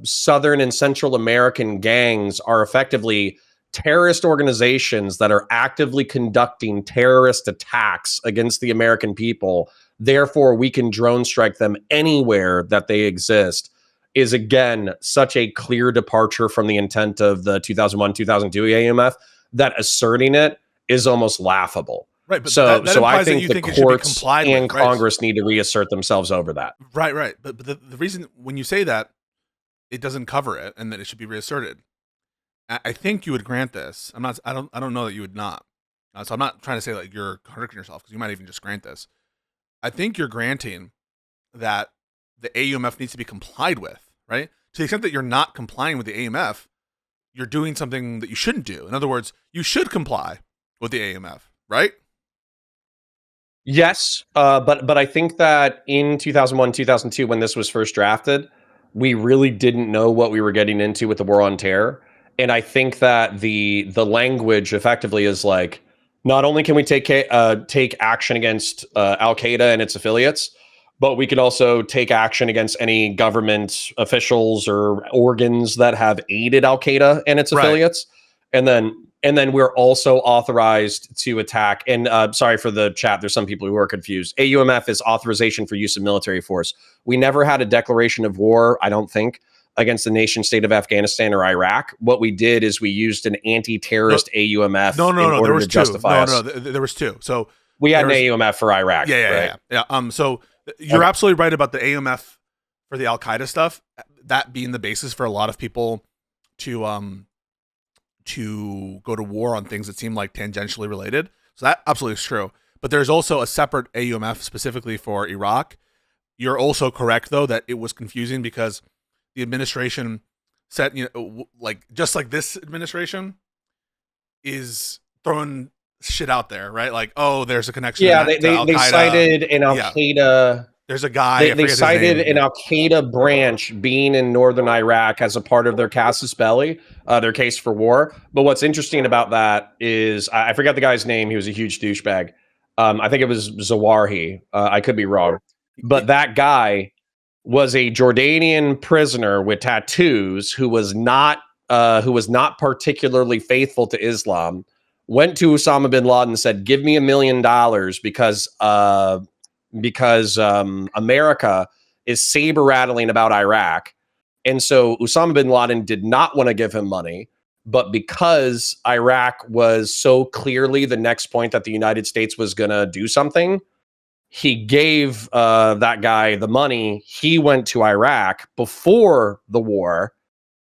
Southern and Central American gangs are effectively terrorist organizations that are actively conducting terrorist attacks against the American people. Therefore, we can drone strike them anywhere that they exist, is again such a clear departure from the intent of the 2001-2002 AUMF that asserting it is almost laughable. Right, but so I think the courts and Congress need to reassert themselves over that. Right. But the reason when you say that it doesn't cover it and that it should be reasserted, I think you would grant this. I don't know that you would not. So I'm not trying to say like you're contradicting yourself, because you might even just grant this. I think you're granting that the AUMF needs to be complied with, right? To the extent that you're not complying with the AUMF, you're doing something that you shouldn't do. In other words, you should comply with the AUMF, right? Yes, but I think that in 2001, 2002, when this was first drafted, we really didn't know what we were getting into with the war on terror. And I think that the language effectively is like, not only can we take action against Al-Qaeda and its affiliates, but we could also take action against any government officials or organs that have aided Al-Qaeda and its affiliates. And then we're also authorized to attack. And sorry for the chat, there's some people who are confused. AUMF is authorization for use of military force. We never had a declaration of war, I don't think, against the nation state of Afghanistan or Iraq. What we did is we used an anti-terrorist AUMF in order to justify us. There was two. So we had an AUMF for Iraq. Yeah. So you're absolutely right about the AUMF for the Al Qaeda stuff. That being the basis for a lot of people to go to war on things that seem like tangentially related. So that absolutely is true. But there's also a separate AUMF specifically for Iraq. You're also correct, though, that it was confusing because the administration said, just like this administration is throwing shit out there, right? Like, oh, there's a connection. Yeah, they cited an Al Qaeda. There's a guy. They cited an Al Qaeda branch being in northern Iraq as a part of their casus belli, their case for war. But what's interesting about that is I forget the guy's name. He was a huge douchebag. I think it was Zawahi. I could be wrong, but that guy was a Jordanian prisoner with tattoos who was not particularly faithful to Islam. Went to Osama bin Laden and said, "Give me $1 million because America is saber rattling about Iraq." And so Osama bin Laden did not want to give him money. But because Iraq was so clearly the next point that the United States was going to do something, he gave that guy the money. He went to Iraq before the war.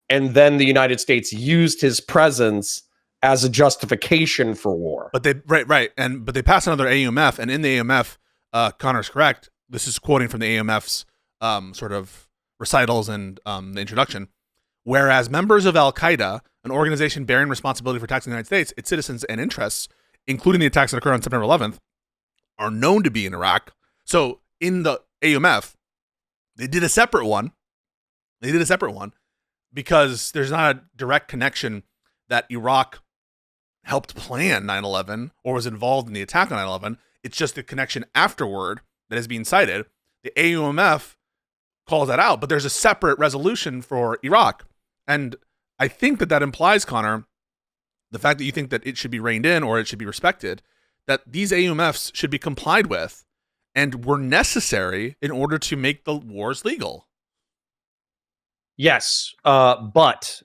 And then the United States used his presence as a justification for war. But they but they passed another AUMF, and in the AUMF, Conor's correct. This is quoting from the AUMF's sort of recitals and the introduction. Whereas members of Al Qaeda, an organization bearing responsibility for attacks in the United States, its citizens and interests, including the attacks that occurred on September 11th, are known to be in Iraq. So in the AUMF, they did a separate one. Because there's not a direct connection that Iraq helped plan 9/11 or was involved in the attack on 9/11. It's just the connection afterward that is being cited. The AUMF calls that out, but there's a separate resolution for Iraq. And I think that implies, Conor, the fact that you think that it should be reined in or it should be respected, that these AUMFs should be complied with and were necessary in order to make the wars legal. Yes, but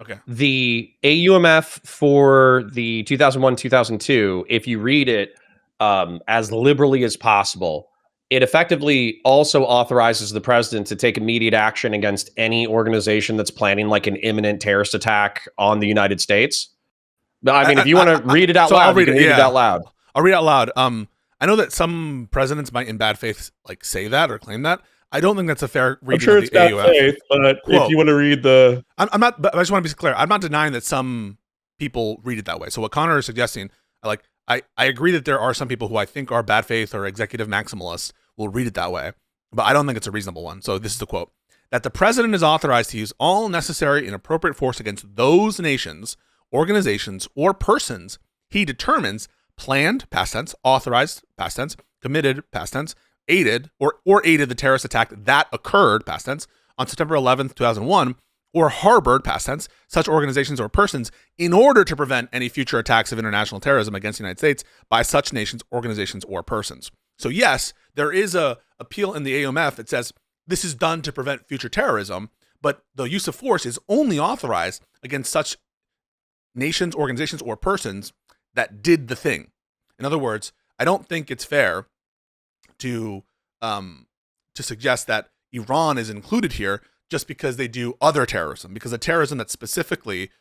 okay. The AUMF for the 2001-2002, if you read it as liberally as possible, it effectively also authorizes the president to take immediate action against any organization that's planning like an imminent terrorist attack on the United States. I mean, if you want to read it out loud, you can read it out loud. I'll read it out loud. I know that some presidents might, in bad faith, like say that or claim that. I don't think that's a fair reading. I'm sure of it's the bad AUF. faith, but quote, if you want to read the, I'm not. But I just want to be clear. I'm not denying that some people read it that way. So what Conor is suggesting, I agree that there are some people who I think are bad faith or executive maximalists will read it that way, but I don't think it's a reasonable one. So this is the quote: that the president is authorized to use all necessary and appropriate force against those nations, organizations, or persons he determines planned, past tense, authorized, past tense, committed, past tense, aided or aided the terrorist attack that occurred, past tense, on September 11th, 2001, or harbored, past tense, such organizations or persons in order to prevent any future attacks of international terrorism against the United States by such nations, organizations, or persons. So yes, there is a appeal in the AUMF that says this is done to prevent future terrorism, but the use of force is only authorized against such nations, organizations, or persons that did the thing. In other words, I don't think it's fair to suggest that Iran is included here just because they do other terrorism, because the terrorism that's specifically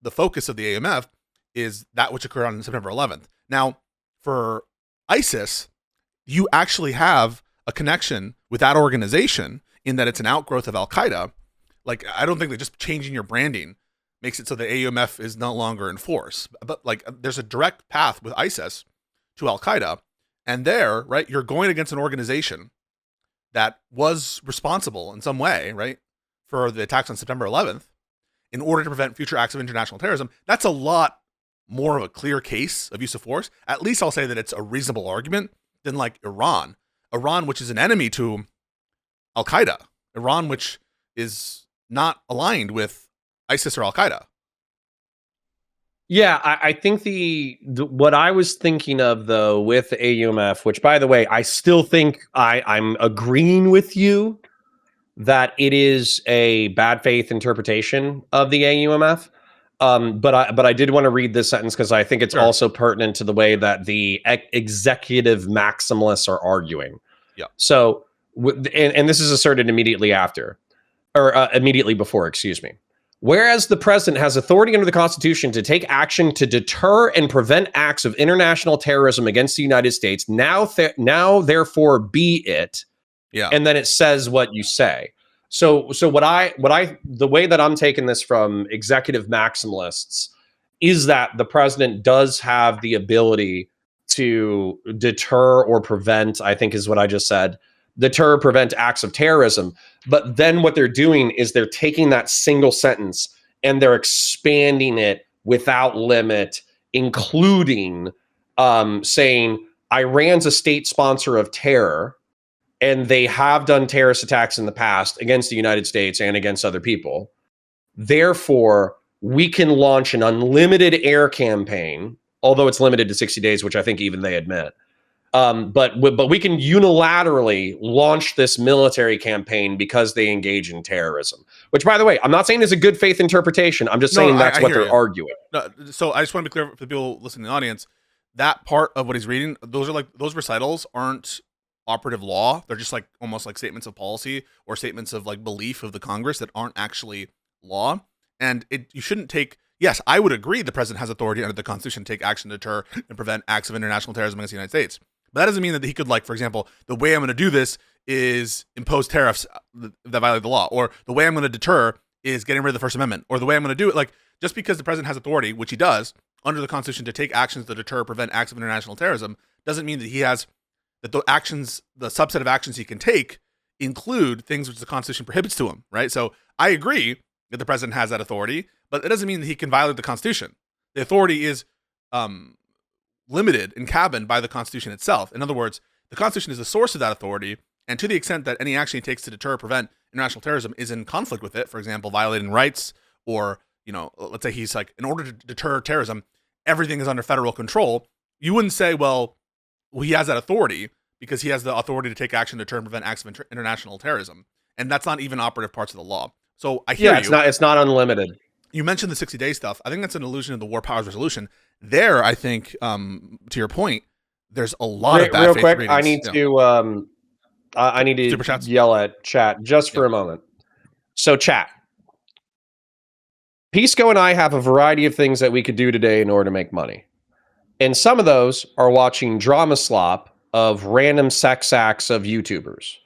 the focus of the AUMF is that which occurred on September 11th. Now, for ISIS, you actually have a connection with that organization in that it's an outgrowth of Al Qaeda. Like, I don't think that just changing your branding makes it so the AUMF is no longer in force. But like, there's a direct path with ISIS to Al Qaeda, and there, right, you're going against an organization that was responsible in some way, right, for the attacks on September 11th in order to prevent future acts of international terrorism. That's a lot more of a clear case of use of force. At least I'll say that it's a reasonable argument than like Iran, which is an enemy to Al Qaeda, Iran, which is not aligned with ISIS or Al Qaeda. Yeah, I think the what I was thinking of though with the AUMF, which by the way, I still think I'm agreeing with you that it is a bad faith interpretation of the AUMF. But I did want to read this sentence because I think it's also pertinent to the way that the executive maximalists are arguing. Yeah. So, and this is asserted immediately after, or immediately before, excuse me. Whereas the president has authority under the Constitution to take action to deter and prevent acts of international terrorism against the United States, now therefore be it. Yeah. And then it says what you say. So the way that I'm taking this from executive maximalists is that the president does have the ability to deter or prevent, I think is what I just said, deter, prevent acts of terrorism. But then what they're doing is they're taking that single sentence and they're expanding it without limit, including saying Iran's a state sponsor of terror, and they have done terrorist attacks in the past against the United States and against other people. Therefore, we can launch an unlimited air campaign, although it's limited to 60 days, which I think even they admit. But we can unilaterally launch this military campaign because they engage in terrorism. Which, by the way, I'm not saying is a good faith interpretation. I'm just saying that's what they're arguing. No, so I just want to be clear for the people listening in the audience. That part of what he's reading, those recitals aren't operative law. They're just like almost like statements of policy or statements of like belief of the Congress that aren't actually law. And you shouldn't take. Yes, I would agree the president has authority under the Constitution to take action to deter and prevent acts of international terrorism against the United States. But that doesn't mean that he could, like, for example, the way I'm going to do this is impose tariffs that violate the law, or the way I'm going to deter is getting rid of the First Amendment, or the way I'm going to do it, like, just because the president has authority, which he does, under the Constitution to take actions to deter or prevent acts of international terrorism, doesn't mean that he has, that the actions, the subset of actions he can take include things which the Constitution prohibits to him, right? So I agree that the president has that authority, but it doesn't mean that he can violate the Constitution. The authority is limited and cabined by the Constitution itself. In other words, the Constitution is the source of that authority, and to the extent that any action he takes to deter or prevent international terrorism is in conflict with it, for example, violating rights, or, you know, let's say he's like, in order to deter terrorism, everything is under federal control, you wouldn't say, well, he has that authority because he has the authority to take action to deter and prevent acts of international terrorism. And that's not even operative parts of the law. So I hear you. It's not unlimited. You mentioned the 60-day stuff. I think that's an allusion to the War Powers Resolution. There, I think, to your point, there's a lot of bad real faith quick. readings. I need to yell at chat just for a moment. So, chat. Pisco and I have a variety of things that we could do today in order to make money, and some of those are watching drama slop of random sex acts of YouTubers.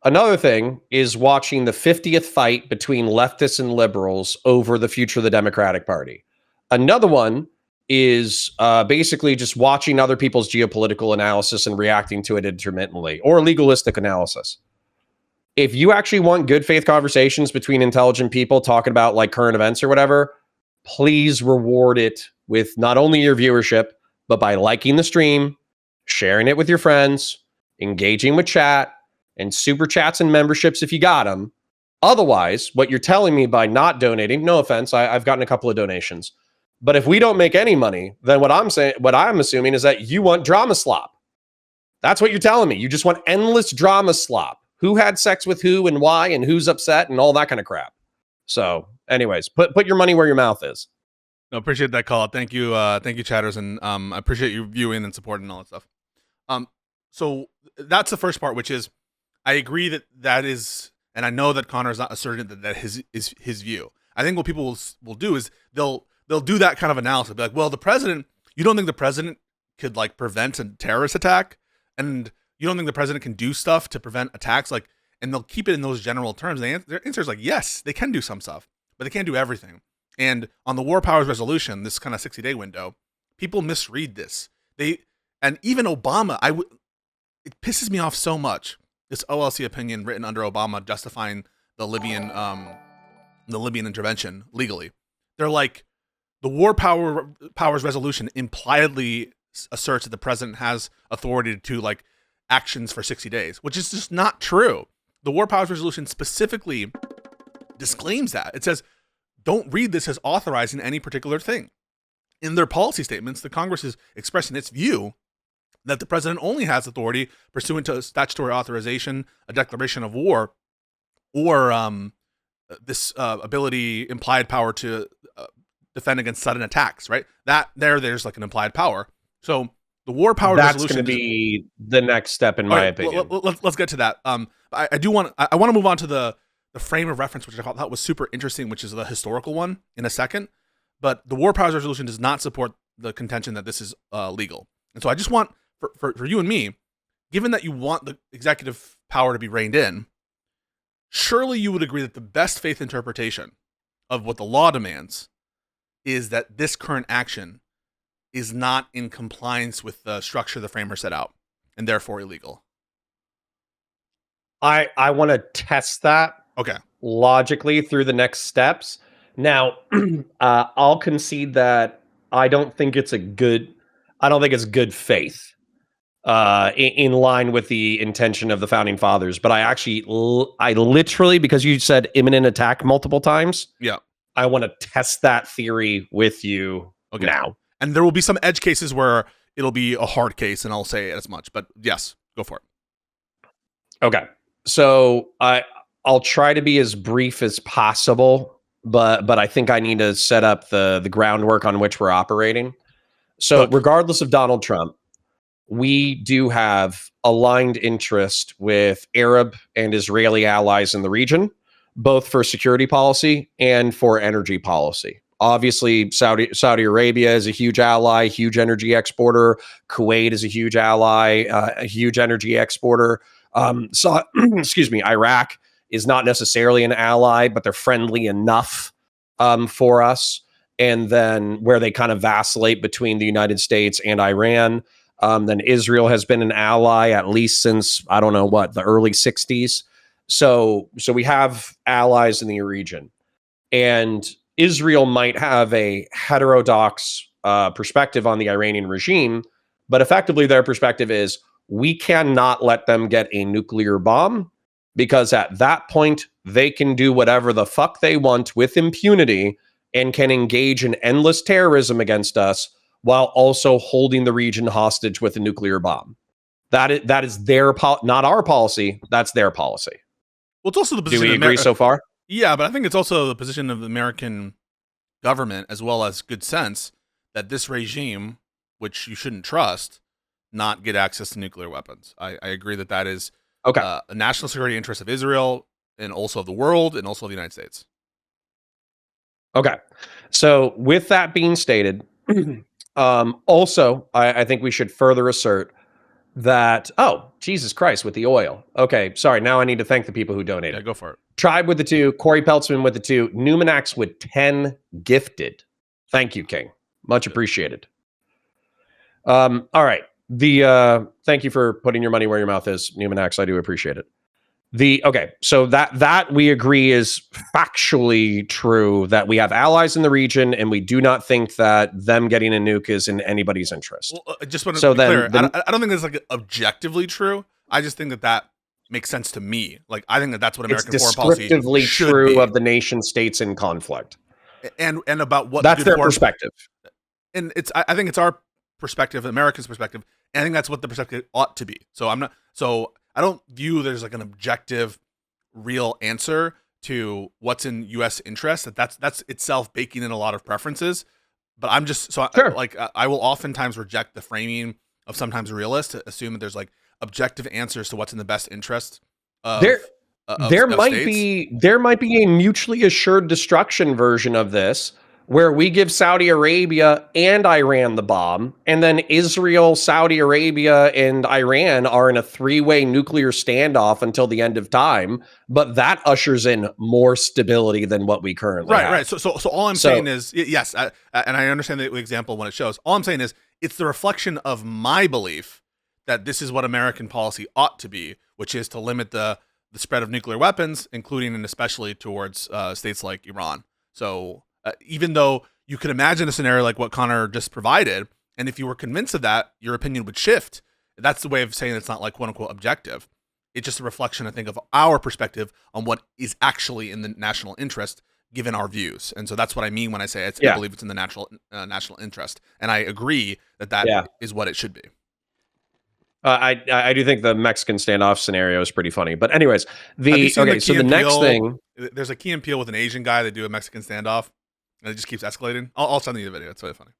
Another thing is watching the 50th fight between leftists and liberals over the future of the Democratic Party. Another one is basically just watching other people's geopolitical analysis and reacting to it intermittently, or legalistic analysis. If you actually want good faith conversations between intelligent people talking about like current events or whatever, please reward it with not only your viewership, but by liking the stream, sharing it with your friends, engaging with chat, and super chats and memberships if you got them. Otherwise, what you're telling me by not donating, no offense, I've gotten a couple of donations, but if we don't make any money, then what I'm assuming is that you want drama slop. That's what you're telling me. You just want endless drama slop. Who had sex with who and why and who's upset and all that kind of crap. So anyways, put your money where your mouth is. No, appreciate that call. Thank you, chatters, and I appreciate you viewing and supporting all that stuff. So that's the first part, which is I agree that is, and I know that Conor is not asserting that is his view. I think what people will do is they'll do that kind of analysis, be like, well, the president, you don't think the president could like prevent a terrorist attack, and you don't think the president can do stuff to prevent attacks, like, and they'll keep it in those general terms. Their answer is like, yes, they can do some stuff, but they can't do everything. And on the War Powers Resolution, this kind of 60-day window, people misread this. And even Obama, it pisses me off so much. This OLC opinion written under Obama justifying the Libyan intervention legally. They're like, the War Powers Resolution impliedly asserts that the president has authority to like actions for 60 days, which is just not true. The War Powers Resolution specifically disclaims that. It says, don't read this as authorizing any particular thing. In their policy statements, the Congress is expressing its view that the president only has authority pursuant to statutory authorization, a declaration of war, or this ability, implied power to defend against sudden attacks, right? There's like an implied power. So the war power That's resolution going to be the next step, in my opinion. Let's get to that. I want to move on to the frame of reference, which I thought was super interesting, which is the historical one in a second. But the war powers resolution does not support the contention that this is legal. And so I just want for you and me, given that you want the executive power to be reined in, surely you would agree that the best faith interpretation of what the law demands is that this current action is not in compliance with the structure the framer set out, and therefore illegal. I want to test that logically through the next steps. Now, I'll concede that I don't think it's good faith in line with the intention of the founding fathers. But I literally, because you said imminent attack multiple times, I want to test that theory with you now. And there will be some edge cases where it'll be a hard case, and I'll say it as much. But yes, go for it. Okay. So I'll try to be as brief as possible, but I think I need to set up the groundwork on which we're operating. So regardless of Donald Trump, we do have aligned interest with Arab and Israeli allies in the region, both for security policy and for energy policy. Obviously, Saudi Arabia is a huge ally, huge energy exporter. Kuwait is a huge ally, a huge energy exporter. Iraq is not necessarily an ally, but they're friendly enough for us. And then where they kind of vacillate between the United States and Iran. Then Israel has been an ally at least since, I don't know what, the early 60s. So we have allies in the region. And Israel might have a heterodox perspective on the Iranian regime, but effectively their perspective is we cannot let them get a nuclear bomb, because at that point they can do whatever the fuck they want with impunity and can engage in endless terrorism against us while also holding the region hostage with a nuclear bomb. That is their not our policy. That's their policy. Well, it's also the position. Do we agree so far? Yeah, but I think it's also the position of the American government, as well as good sense, that this regime, which you shouldn't trust, not get access to nuclear weapons. I agree that is a national security interest of Israel and also of the world and also of the United States. Okay. So with that being stated, also, I think we should further assert that, Jesus Christ, with the oil. Okay, sorry, now I need to thank the people who donated. Yeah, go for it. Tribe with the 2, Corey Peltzman with the 2, Numinax with 10 gifted. Thank you, King. Much appreciated. All right. Thank you for putting your money where your mouth is, Numinax. I do appreciate it. So that we agree is factually true, that we have allies in the region and we do not think that them getting a nuke is in anybody's interest. Well, I just want to be clear. I don't think that's like objectively true. I just think that makes sense to me. Like, I think that's what American foreign policy should be. It's descriptively true of the nation states in conflict. And about what that's their perspective. And I think it's our perspective, America's perspective, and I think that's what the perspective ought to be. I don't view there's like an objective, real answer to what's in U.S. interest. That's itself baking in a lot of preferences. But I'm just sure. I will oftentimes reject the framing of sometimes realists to assume that there's like objective answers to what's in the best interest. There might be a mutually assured destruction version of this, where we give Saudi Arabia and Iran the bomb, and then Israel, Saudi Arabia, and Iran are in a 3-way nuclear standoff until the end of time. But that ushers in more stability than what we currently have. Right. So all I'm saying is, yes, and I understand the example when it shows. All I'm saying is it's the reflection of my belief that this is what American policy ought to be, which is to limit the spread of nuclear weapons, including and especially towards states like Iran. So even though you could imagine a scenario like what Conor just provided, and if you were convinced of that, your opinion would shift. That's the way of saying it's not like quote unquote objective. It's just a reflection, I think, of our perspective on what is actually in the national interest given our views. And so that's what I mean when I say I believe it's in the national interest. And I agree that is what it should be. I do think the Mexican standoff scenario is pretty funny. But anyways, so the next thing, there's a Key and Peele with an Asian guy. They do a Mexican standoff, and it just keeps escalating. I'll send you the video. It's really funny.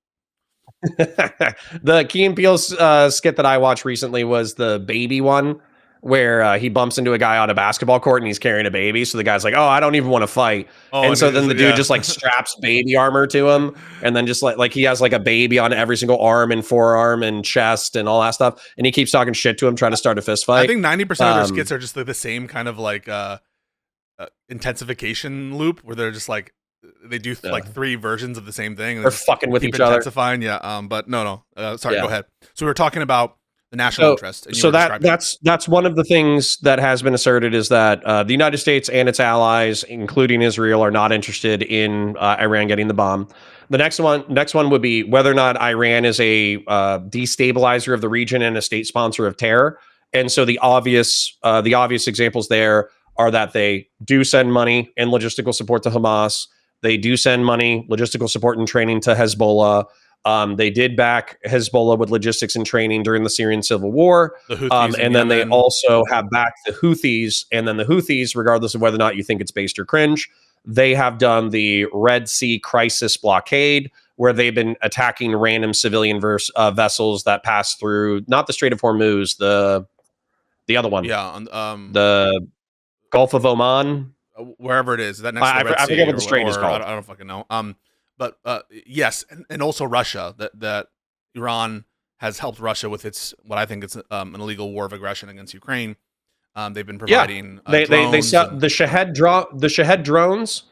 the Key and Peele skit that I watched recently was the baby one, where he bumps into a guy on a basketball court and he's carrying a baby. So the guy's like, "Oh, I don't even want to fight." And so then the dude just like straps baby armor to him, and then just like he has like a baby on every single arm and forearm and chest and all that stuff. And he keeps talking shit to him, trying to start a fist fight. I think 90% of their skits are just like the same kind of like intensification loop, where they're just like they do like 3 versions of the same thing. They're fucking with each other. Yeah. But no. Sorry. Go ahead. So we were talking about the national interest. And so that's one of the things that has been asserted is that the United States and its allies, including Israel, are not interested in Iran getting the bomb. The next one would be whether or not Iran is a destabilizer of the region and a state sponsor of terror. And so the obvious examples there are that they do send money and logistical support to Hamas. They do send money, logistical support and training to Hezbollah. They did back Hezbollah with logistics and training during the Syrian civil war. The Houthis and then they also have backed the Houthis. And then the Houthis, regardless of whether or not you think it's based or cringe, they have done the Red Sea crisis blockade, where they've been attacking random civilian vessels that pass through, not the Strait of Hormuz, the other one. Yeah. The Gulf of Oman. Wherever it is. Is that next to the Red I Sea forget what the strait is called. I don't fucking know. But yes, and also Russia, that Iran has helped Russia with its, what I think is an illegal war of aggression against Ukraine. They've been providing they sell the Shahed drones.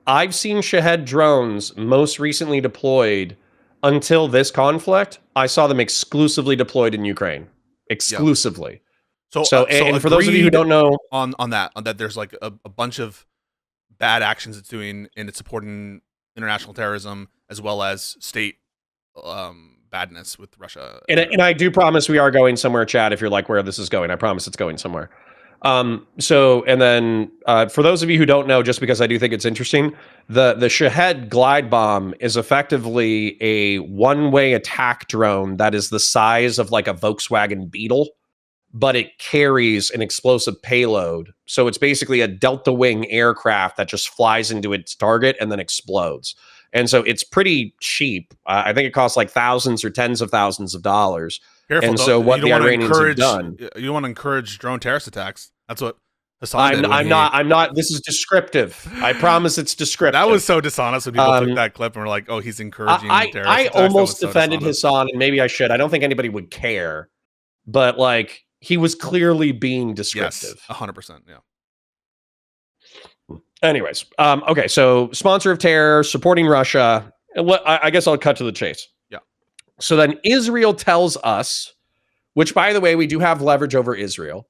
I've seen Shahed drones most recently deployed until this conflict. I saw them exclusively deployed in Ukraine. Exclusively. Yep. So and for those of you who don't know on that there's like a bunch of bad actions it's doing, and it's supporting international terrorism as well as state badness with Russia. And I do promise we are going somewhere, Chad, if you're like where this is going. I promise it's going somewhere. And then for those of you who don't know, just because I do think it's interesting, the Shahed glide bomb is effectively a one-way attack drone that is the size of like a Volkswagen Beetle, but it carries an explosive payload. So it's basically a delta wing aircraft that just flies into its target and then explodes. And so it's pretty cheap. I think it costs like thousands or tens of thousands of dollars. Careful, and so what the Iranians have done, you don't want to encourage drone terrororist attacks. That's what Hassan did. I'm not. This is descriptive. I promise it's descriptive. That was so dishonest when people took that clip and were like, "Oh, he's encouraging terrorist attacks." I almost defended Hassan, and maybe I should. I don't think anybody would care, but like he was clearly being descriptive. Yes, 100%. Yeah. Anyways, okay. So sponsor of terror, supporting Russia. I guess I'll cut to the chase. Yeah. So then Israel tells us, which by the way, we do have leverage over Israel.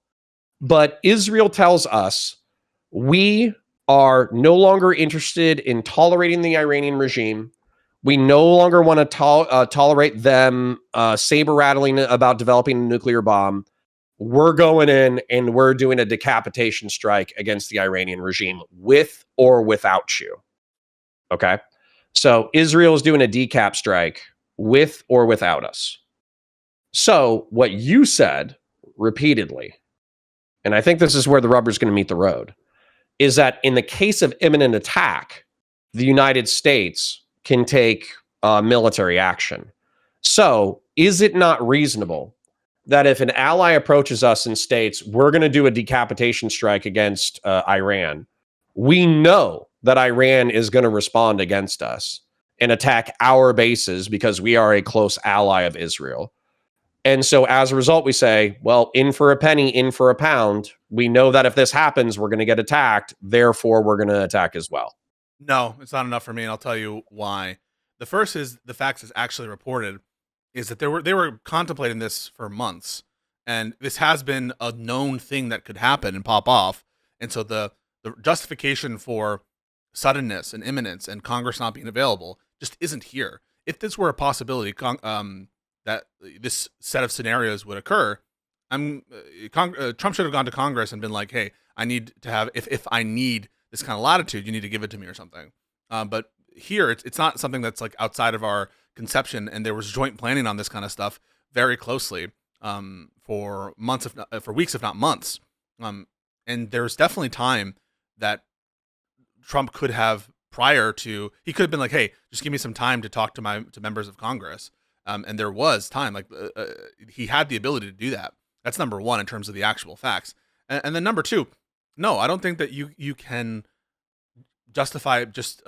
But Israel tells us we are no longer interested in tolerating the Iranian regime. We no longer want to tolerate them saber rattling about developing a nuclear bomb. We're going in and we're doing a decapitation strike against the Iranian regime with or without you. Okay. So Israel is doing a decap strike with or without us. So what you said repeatedly, and I think this is where the rubber's going to meet the road, is that in the case of imminent attack, the United States can take military action. So is it not reasonable that if an ally approaches us and states, we're going to do a decapitation strike against Iran, we know that Iran is going to respond against us and attack our bases because we are a close ally of Israel. And so as a result, we say, well, in for a penny, in for a pound. We know that if this happens, we're going to get attacked. Therefore, we're going to attack as well. No, it's not enough for me, and I'll tell you why. The first is the facts is actually reported is that they were contemplating this for months, and this has been a known thing that could happen and pop off. And so the justification for suddenness and imminence and Congress not being available just isn't here. If this were a possibility, that this set of scenarios would occur, Trump should have gone to Congress and been like, "Hey, I need to have if I need this kind of latitude, you need to give it to me or something." But here, it's not something that's like outside of our conception, and there was joint planning on this kind of stuff very closely. for months, for weeks, if not months. And there's definitely time that Trump could have he could have been like, hey, just give me some time to talk to members of Congress. And there was time, like he had the ability to do that. That's number one in terms of the actual facts. And then number two, no, I don't think that you can justify just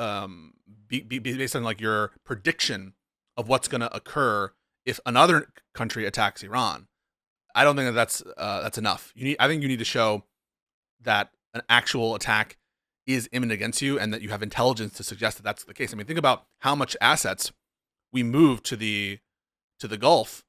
be based on like your prediction of what's going to occur if another country attacks Iran. I don't think that's enough. I think you need to show that an actual attack is imminent against you, and that you have intelligence to suggest that that's the case. I mean, think about how much assets we moved to the Gulf.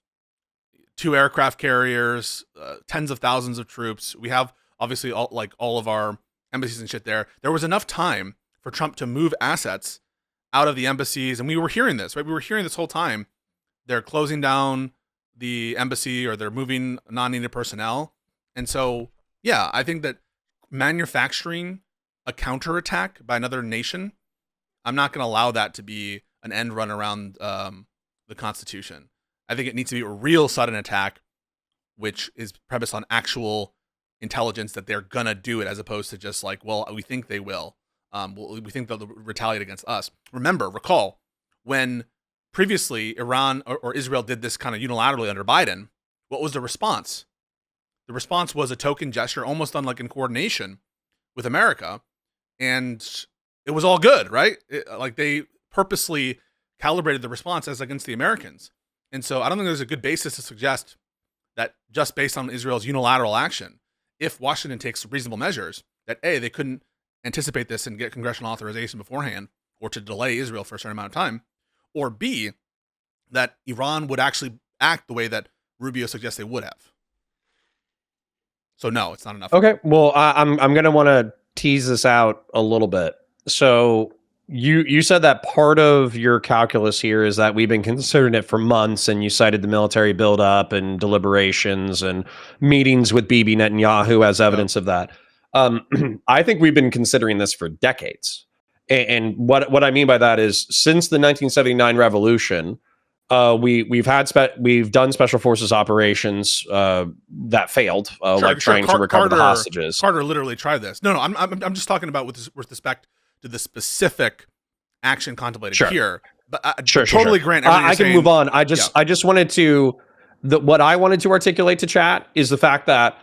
2 aircraft carriers, tens of thousands of troops. We have obviously all of our embassies and shit there. There was enough time for Trump to move assets out of the embassies, and we were hearing this, right? We were hearing this whole time. They're closing down the embassy, or they're moving non-needed personnel. And so, yeah, I think that manufacturing a counterattack by another nation, I'm not going to allow that to be an end run around the Constitution. I think it needs to be a real sudden attack, which is premised on actual intelligence that they're going to do it, as opposed to just like, well, we think they will. We think they'll retaliate against us. Recall, when previously Iran or Israel did this kind of unilaterally under Biden, what was the response? The response was a token gesture, almost done like in coordination with America. And it was all good, right? Like they purposely calibrated the response as against the Americans. And so I don't think there's a good basis to suggest that just based on Israel's unilateral action, if Washington takes reasonable measures, that A, they couldn't anticipate this and get congressional authorization beforehand, or to delay Israel for a certain amount of time, or B, that Iran would actually act the way that Rubio suggests they would have. So no, it's not enough. Okay, well, I'm going to want to tease this out a little bit. So you said that part of your calculus here is that we've been considering it for months, and you cited the military buildup and deliberations and meetings with Bibi Netanyahu as evidence of that. I think we've been considering this for decades. And what I mean by that is, since the 1979 revolution, we've done special forces operations that failed, like trying to recover the hostages. Carter literally tried this. No, I'm just talking about with respect to the specific action contemplated here. But I totally grant. I can move on. I just wanted to. What I wanted to articulate to chat is the fact that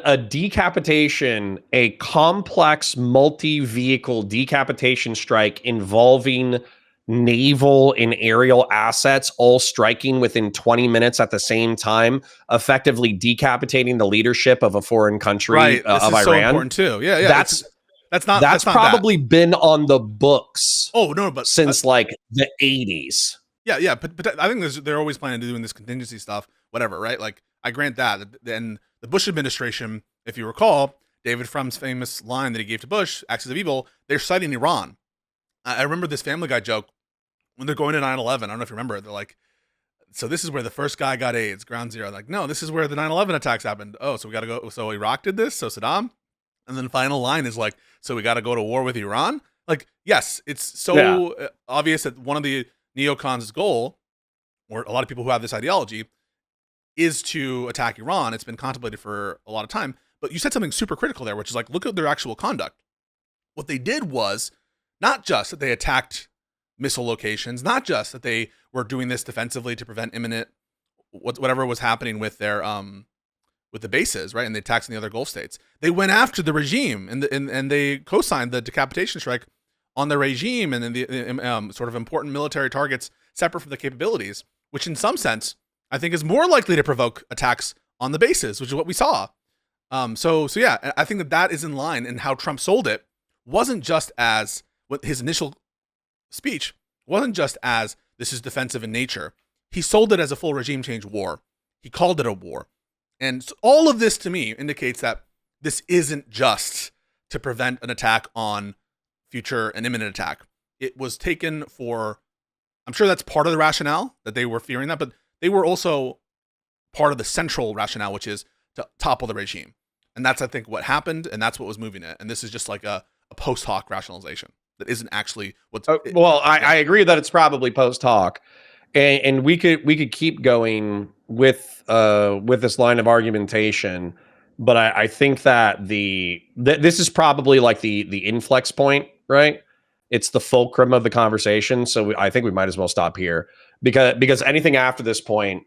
a decapitation, a complex multi-vehicle decapitation strike involving naval and aerial assets all striking within 20 minutes at the same time, effectively decapitating the leadership of a foreign country, of Iran. So important too. Yeah. That's probably been on the books. Oh no, but since like the 80s. Yeah, but I think they're always planning to doing this contingency stuff, whatever, right? Like I grant that. Then the Bush administration, if you recall, David Frum's famous line that he gave to Bush, "Axis of evil," they're citing Iran. I remember this Family Guy joke when they're going to 9/11. I don't know if you remember it. They're like, so this is where the first guy got AIDS, ground zero. Like, no, this is where the 9/11 attacks happened. Oh, so we got to go. So Iraq did this. So Saddam. And then the final line is like, so we got to go to war with Iran. Like, yes, it's so obvious that one of the neocons' goal, or a lot of people who have this ideology, is to attack Iran. It's been contemplated for a lot of time. But you said something super critical there, which is like, look at their actual conduct. What they did was not just that they attacked missile locations, not just that they were doing this defensively to prevent imminent whatever was happening with their with the bases, right, and the attacks in the other Gulf states. They went after the regime, and they co-signed the decapitation strike on the regime and then the sort of important military targets separate from the capabilities, which in some sense I think is more likely to provoke attacks on the bases, which is what we saw. So yeah, I think that is in line, and how Trump sold it wasn't just as what his initial speech wasn't just as this is defensive in nature. He sold it as a full regime change war. He called it a war. And so all of this to me indicates that this isn't just to prevent an attack on an imminent attack. It was taken for, I'm sure that's part of the rationale that they were fearing that, but they were also part of the central rationale, which is to topple the regime. And that's, I think, what happened, and that's what was moving it. And this is just like a post hoc rationalization that isn't actually what's. I agree that it's probably post hoc, and we could keep going with this line of argumentation, but I think that this is probably like the inflex point, right? It's the fulcrum of the conversation. So I think we might as well stop here because anything after this point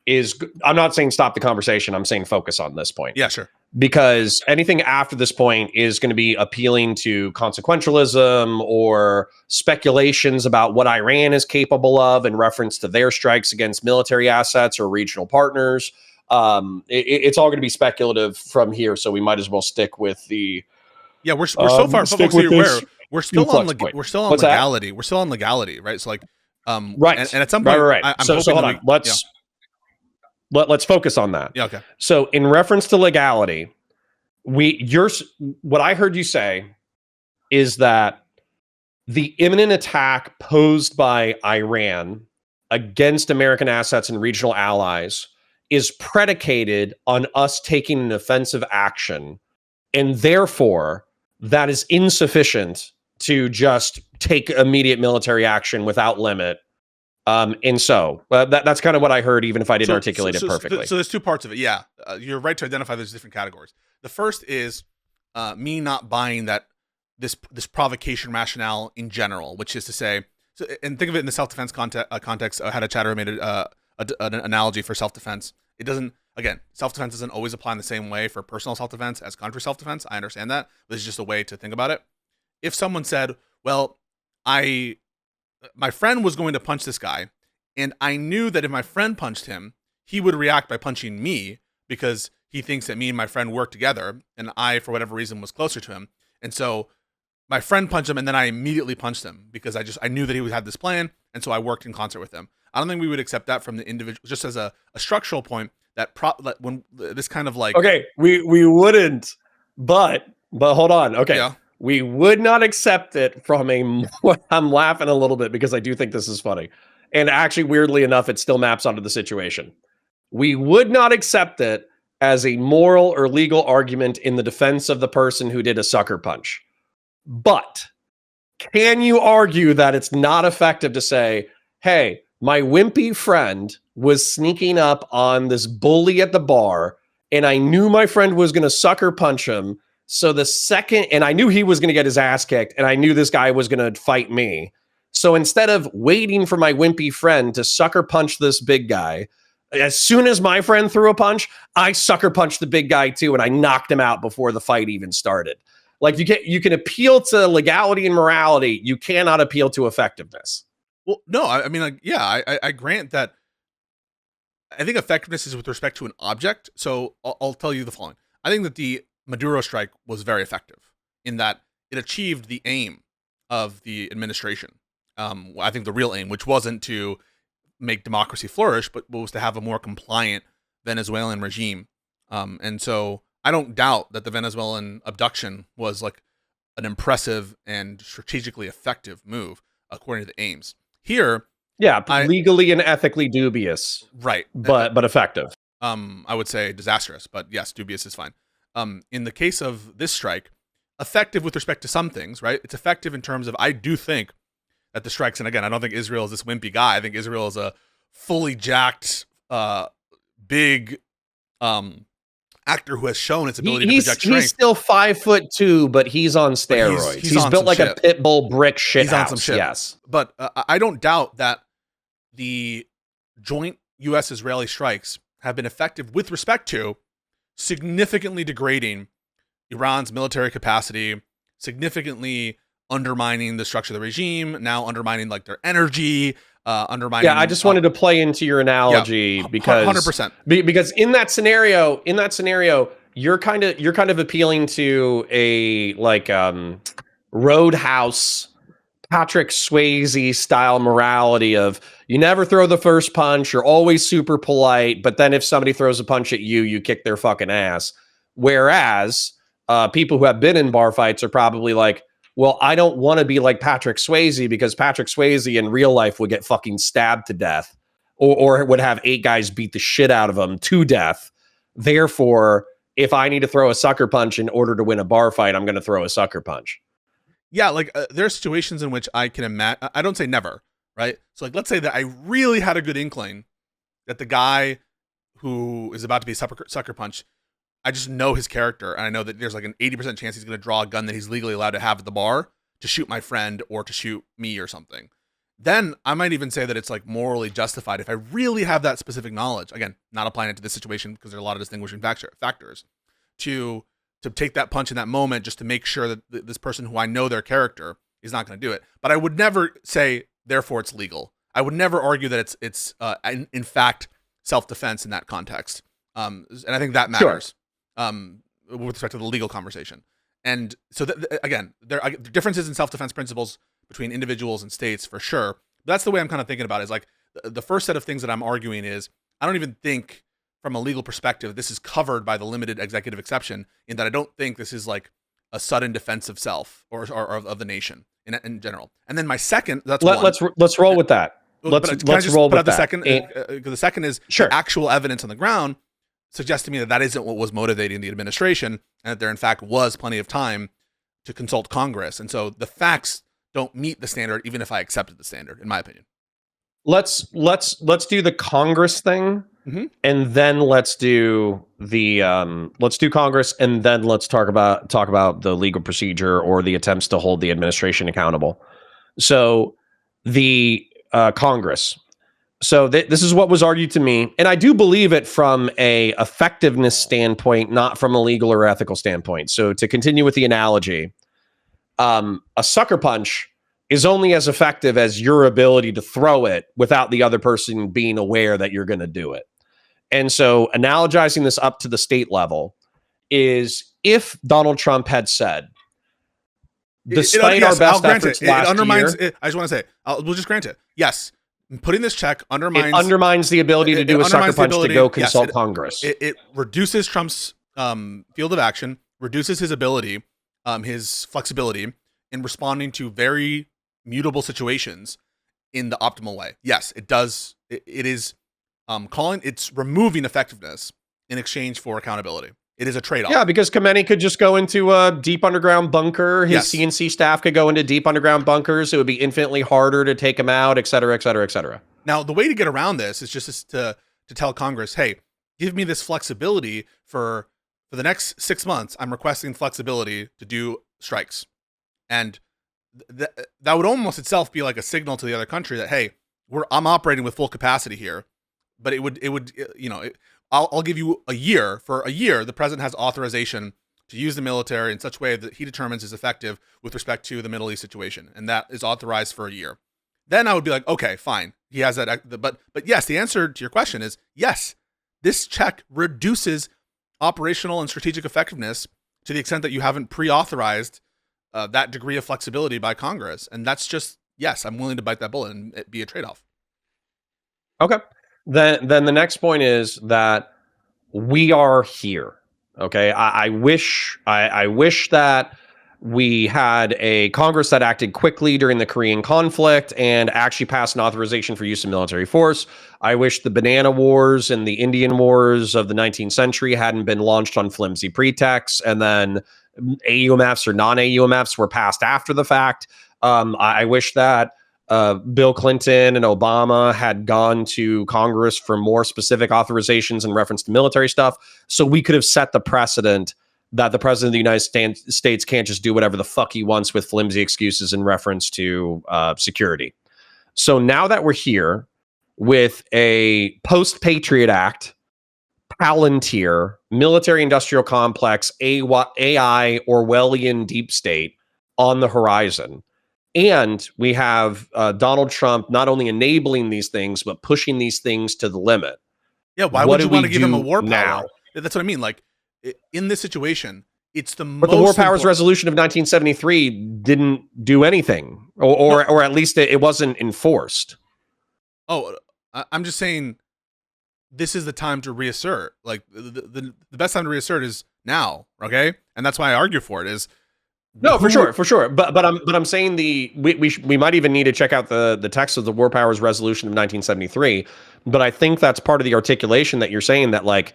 is, I'm not saying stop the conversation. I'm saying focus on this point. Yeah, sure. Because anything after this point is going to be appealing to consequentialism or speculations about what Iran is capable of in reference to their strikes against military assets or regional partners. It's all going to be speculative from here, so we might as well stick with the. Yeah, we're so far. Folks, so you're aware, we're still on point. we're still on What's legality. that? We're still on legality, right? So like, right, and at some point, right. I'm so hold on. Let's focus on that. Yeah, okay. So in reference to legality, what I heard you say is that the imminent attack posed by Iran against American assets and regional allies is predicated on us taking an offensive action, and therefore that is insufficient to just take immediate military action without limit. And so that's kind of what I heard, even if I didn't articulate it perfectly. So there's two parts of it. Yeah, you're right to identify there's different categories. The first is me not buying that this provocation rationale in general, which is to say, and think of it in the self-defense context. I had a chatter who made an analogy for self-defense. It doesn't, again, self-defense doesn't always apply in the same way for personal self-defense as country self-defense. I understand that. But this is just a way to think about it. If someone said, well, my friend was going to punch this guy, and I knew that if my friend punched him, he would react by punching me because he thinks that me and my friend work together, and I, for whatever reason, was closer to him. And so my friend punched him, and then I immediately punched him because I knew that he would have this plan, and so I worked in concert with him. I don't think we would accept that from the individual, just as a structural point that when this kind of like... Okay, we wouldn't, but hold on. Okay. Yeah. We would not accept it from I'm laughing a little bit because I do think this is funny. And actually, weirdly enough, it still maps onto the situation. We would not accept it as a moral or legal argument in the defense of the person who did a sucker punch. But can you argue that it's not effective to say, hey, my wimpy friend was sneaking up on this bully at the bar, and I knew my friend was going to sucker punch him. So and I knew he was going to get his ass kicked, and I knew this guy was going to fight me. So instead of waiting for my wimpy friend to sucker punch this big guy, as soon as my friend threw a punch, I sucker punched the big guy too, and I knocked him out before the fight even started. Like you can appeal to legality and morality. You cannot appeal to effectiveness. Well, no, I mean, like, yeah, I grant that. I think effectiveness is with respect to an object. So I'll tell you the following. I think that the Maduro strike was very effective in that it achieved the aim of the administration. I think the real aim, which wasn't to make democracy flourish, but was to have a more compliant Venezuelan regime. And so I don't doubt that the Venezuelan abduction was like an impressive and strategically effective move according to the aims. Here, yeah, legally and ethically dubious, right? But effective. I would say disastrous, but yes, dubious is fine. In the case of this strike, effective with respect to some things, right? It's effective in terms of, I do think that the strikes, and again, I don't think Israel is this wimpy guy. I think Israel is a fully jacked, big actor who has shown its ability to project strength. He's still 5'2", but he's on steroids. He's built like a pit bull brick shit he's house. On some shit. Yes. But I don't doubt that the joint U.S.-Israeli strikes have been effective with respect to significantly degrading Iran's military capacity, significantly undermining the structure of the regime, now undermining like their energy, undermining. Yeah, I just wanted to play into your analogy because 100%. Because in that scenario, you're kind of appealing to a like Roadhouse Patrick Swayze style morality of you never throw the first punch, you're always super polite, but then if somebody throws a punch at you, you kick their fucking ass. Whereas people who have been in bar fights are probably like, well, I don't want to be like Patrick Swayze because Patrick Swayze in real life would get fucking stabbed to death or would have 8 guys beat the shit out of him to death. Therefore, if I need to throw a sucker punch in order to win a bar fight, I'm going to throw a sucker punch. Yeah, like there are situations in which I can imagine, I don't say never, right? So like, let's say that I really had a good inkling that the guy who is about to be sucker punch, I just know his character, and I know that there's like an 80% chance he's going to draw a gun that he's legally allowed to have at the bar to shoot my friend or to shoot me or something. Then I might even say that it's like morally justified if I really have that specific knowledge. Again, not applying it to this situation because there are a lot of distinguishing factors to take that punch in that moment just to make sure that this person who I know their character is not going to do it. But I would never say, therefore, it's legal. I would never argue that it's in fact self-defense in that context. And I think that matters with respect to the legal conversation. And so again, there are differences in self-defense principles between individuals and states for sure. But that's the way I'm kind of thinking about it, is like the first set of things that I'm arguing is I don't even think from a legal perspective this is covered by the limited executive exception, in that I don't think this is like a sudden defense of self or of the nation in general. And then my second, let's roll with that. Let's roll with that. The second is the actual evidence on the ground suggests to me that isn't what was motivating the administration, and that there in fact was plenty of time to consult Congress. And so the facts don't meet the standard, even if I accepted the standard, in my opinion. Let's do the Congress thing, and then let's do Congress, and then let's talk about the legal procedure or the attempts to hold the administration accountable. So the Congress. So this is what was argued to me, and I do believe it from a effectiveness standpoint, not from a legal or ethical standpoint. So to continue with the analogy, a sucker punch is only as effective as your ability to throw it without the other person being aware that you're going to do it. And so analogizing this up to the state level is, if Donald Trump had said, despite our best efforts last year, I just want to say, we'll just grant it. Yes. Putting this check undermines the ability to do a sucker punch to go consult Congress. It reduces Trump's field of action, reduces his ability, his flexibility in responding to very mutable situations in the optimal way. Yes, it does. It is it's removing effectiveness in exchange for accountability. It is a trade-off. Yeah, because Khomeini could just go into a deep underground bunker. His CNC staff could go into deep underground bunkers. It would be infinitely harder to take him out, et cetera, et cetera, et cetera. Now, the way to get around this is just to tell Congress, hey, give me this flexibility for the next 6 months. I'm requesting flexibility to do strikes. And that would almost itself be like a signal to the other country that, hey, I'm operating with full capacity here. But it would I'll give you a year. For a year, the president has authorization to use the military in such a way that he determines is effective with respect to the Middle East situation, and that is authorized for a year. Then I would be like, okay, fine. He has that. But yes, the answer to your question is yes. This check reduces operational and strategic effectiveness to the extent that you haven't pre-authorized that degree of flexibility by Congress, and that's just, yes, I'm willing to bite that bullet and it be a trade-off. Okay. Then the next point is that we are here. Okay. I wish that we had a Congress that acted quickly during the Korean conflict and actually passed an authorization for use of military force. I wish the banana wars and the Indian wars of the 19th century hadn't been launched on flimsy pretexts, and then AUMFs or non-AUMFs were passed after the fact. I wish that Bill Clinton and Obama had gone to Congress for more specific authorizations in reference to military stuff, so we could have set the precedent that the president of the United States can't just do whatever the fuck he wants with flimsy excuses in reference to security. So now that we're here with a post-Patriot Act, Palantir, military-industrial complex, AI, Orwellian deep state on the horizon, and we have Donald Trump not only enabling these things, but pushing these things to the limit. Yeah, why would you want to give him a war power? Now? That's what I mean. Like, in this situation, it's the most. But the War Powers Resolution of 1973 didn't do anything, or at least it wasn't enforced. Oh, I'm just saying, this is the time to reassert. Like, the best time to reassert is now, okay? And that's why I argue for it. Is no, for sure. But I'm saying we might even need to check out the text of the War Powers Resolution of 1973. But I think that's part of the articulation that you're saying, that like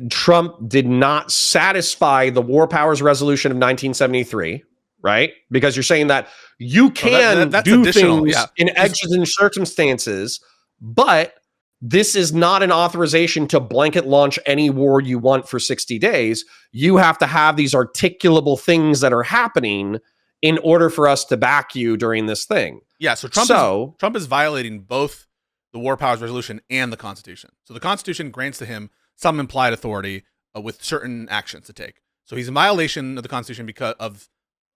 Trump did not satisfy the War Powers Resolution of 1973, right? Because you're saying that you can do things in exigent circumstances, but this is not an authorization to blanket launch any war you want for 60 days. You have to have these articulable things that are happening in order for us to back you during this thing. Yeah, so Trump is violating both the War Powers Resolution and the Constitution. So the Constitution grants to him some implied authority with certain actions to take. So he's in violation of the Constitution because of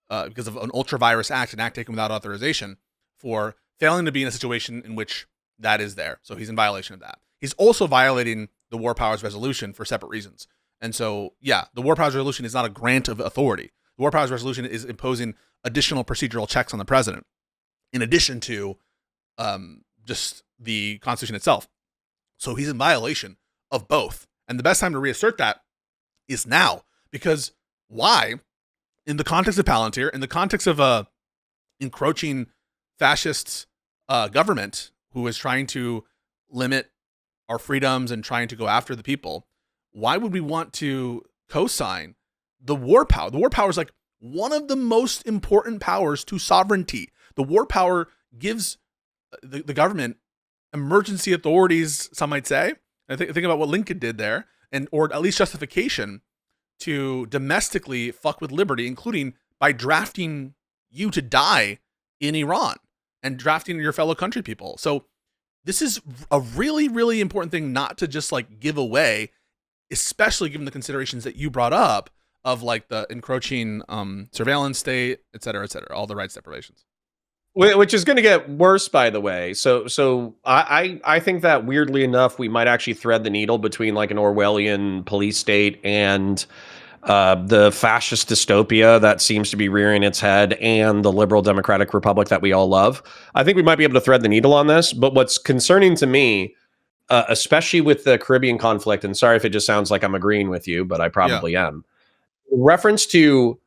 an ultra-virus act, an act taken without authorization, for failing to be in a situation in which that is there. So he's in violation of that. He's also violating the War Powers Resolution for separate reasons. And so, yeah, the War Powers Resolution is not a grant of authority. The War Powers Resolution is imposing additional procedural checks on the president, in addition to just the Constitution itself. So he's in violation of both. And the best time to reassert that is now. Because why? In the context of Palantir, in the context of a encroaching fascist government who is trying to limit our freedoms and trying to go after the people, why would we want to co-sign the war power? The war power is like one of the most important powers to sovereignty. The war power gives the government emergency authorities, some might say. I think about what Lincoln did there, or at least justification to domestically fuck with liberty, including by drafting you to die in Iran and drafting your fellow country people. So this is a really, really important thing not to just like give away, especially given the considerations that you brought up of like the encroaching surveillance state, et cetera, all the rights deprivations. Which is going to get worse, by the way. So I think that weirdly enough, we might actually thread the needle between like an Orwellian police state and the fascist dystopia that seems to be rearing its head and the liberal democratic republic that we all love. I think we might be able to thread the needle on this. But what's concerning to me, especially with the Caribbean conflict, and sorry if it just sounds like I'm agreeing with you, but I probably am. Reference to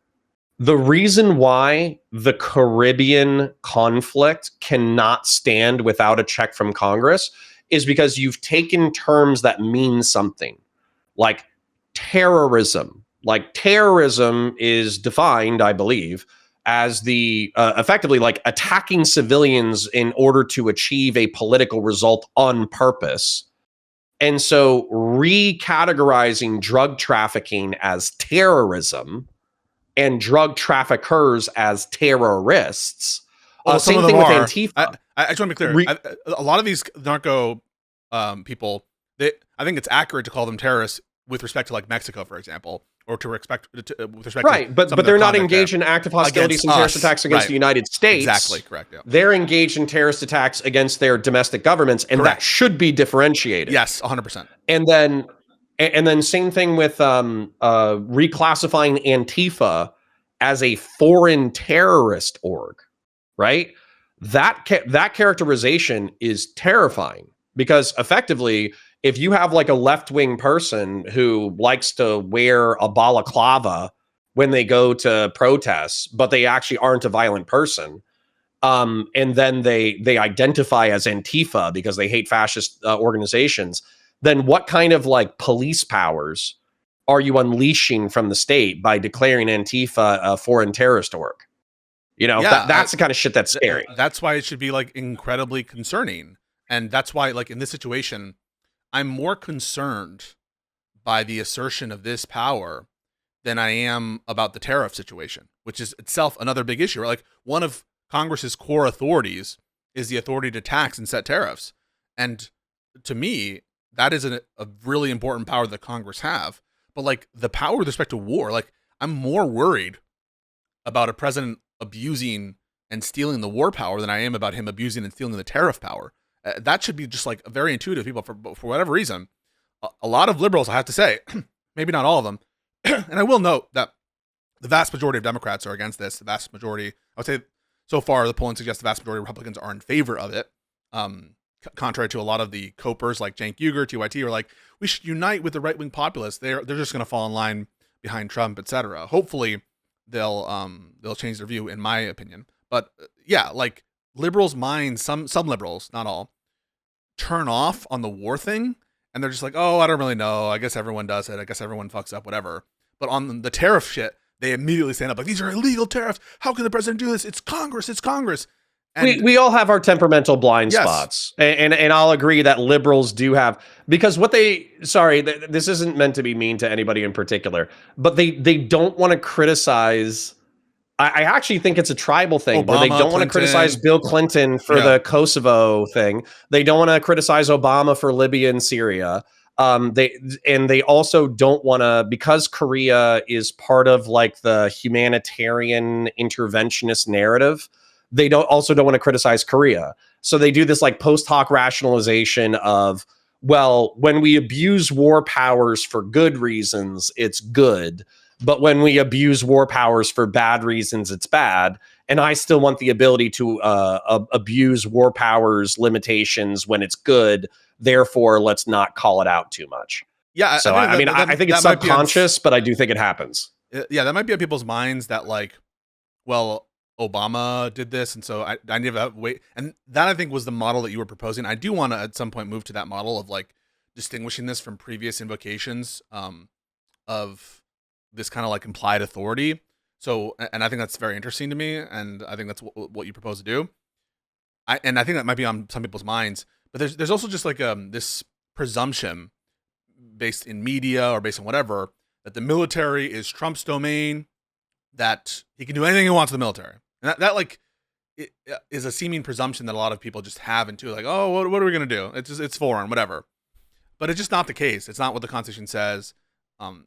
the reason why the Caribbean conflict cannot stand without a check from Congress is because you've taken terms that mean something, like terrorism. Like terrorism is defined, I believe, as the effectively like attacking civilians in order to achieve a political result on purpose. And so recategorizing drug trafficking as terrorism and drug traffickers as terrorists. Same thing with Antifa. I just want to be clear. A lot of these narco people, I think it's accurate to call them terrorists with respect to like Mexico, for example, or with respect right, but they're not engaged in active hostilities and terrorist attacks against the United States. Exactly, correct. Yeah. They're engaged in terrorist attacks against their domestic governments, and that should be differentiated. Yes, 100%. And then same thing with reclassifying Antifa as a foreign terrorist org, right? That characterization is terrifying because effectively, if you have like a left-wing person who likes to wear a balaclava when they go to protests, but they actually aren't a violent person, and then they identify as Antifa because they hate fascist organizations, then what kind of like police powers are you unleashing from the state by declaring Antifa a foreign terrorist org? You know, that's the kind of shit that's scary. That's why it should be like incredibly concerning. And that's why like in this situation, I'm more concerned by the assertion of this power than I am about the tariff situation, which is itself another big issue. Right? Like one of Congress's core authorities is the authority to tax and set tariffs. And to me, that is a really important power that Congress have. But like the power with respect to war, like I'm more worried about a president abusing and stealing the war power than I am about him abusing and stealing the tariff power. That should be just like very intuitive. People, for whatever reason, a lot of liberals, I have to say, maybe not all of them, and I will note that the vast majority of Democrats are against this. The vast majority, I would say, so far, the polling suggests the vast majority of Republicans are in favor of it. Contrary to a lot of the copers like Cenk Uygur, TYT, are like, we should unite with the right-wing populists. They're just going to fall in line behind Trump, etc. Hopefully, they'll change their view, in my opinion. But yeah, like liberals' minds, some liberals, not all, turn off on the war thing, and they're just like, oh, I don't really know. I guess everyone does it. I guess everyone fucks up, whatever. But on the tariff shit, they immediately stand up like, these are illegal tariffs. How can the president do this? It's Congress. And we all have our temperamental blind yes. spots, and I'll agree that liberals do have, because what they this isn't meant to be mean to anybody in particular, but they don't want to criticize. I actually think it's a tribal thing where they Obama, don't want to criticize Clinton. Bill Clinton for the Kosovo thing. They don't want to criticize Obama for Libya and Syria. They also don't want to, because Korea is part of like the humanitarian interventionist narrative. They don't want to criticize Korea. So they do this like post hoc rationalization of, well, when we abuse war powers for good reasons, it's good. But when we abuse war powers for bad reasons, it's bad. And I still want the ability to abuse war powers limitations when it's good. Therefore, let's not call it out too much. Yeah. So I think it's subconscious, but I do think it happens. Yeah, that might be on people's minds that like, well, Obama did this, and so I need to wait. And that I think was the model that you were proposing. I do want to at some point move to that model of like distinguishing this from previous invocations of this kind of like implied authority. So, and I think that's very interesting to me, and I think that's what you propose to do. I think that might be on some people's minds, but there's also just like this presumption based in media or based on whatever that the military is Trump's domain, that he can do anything he wants with the military, and that like it is a seeming presumption that a lot of people just have into like, oh, what are we gonna do? It's foreign, whatever. But it's just not the case. It's not what the Constitution says.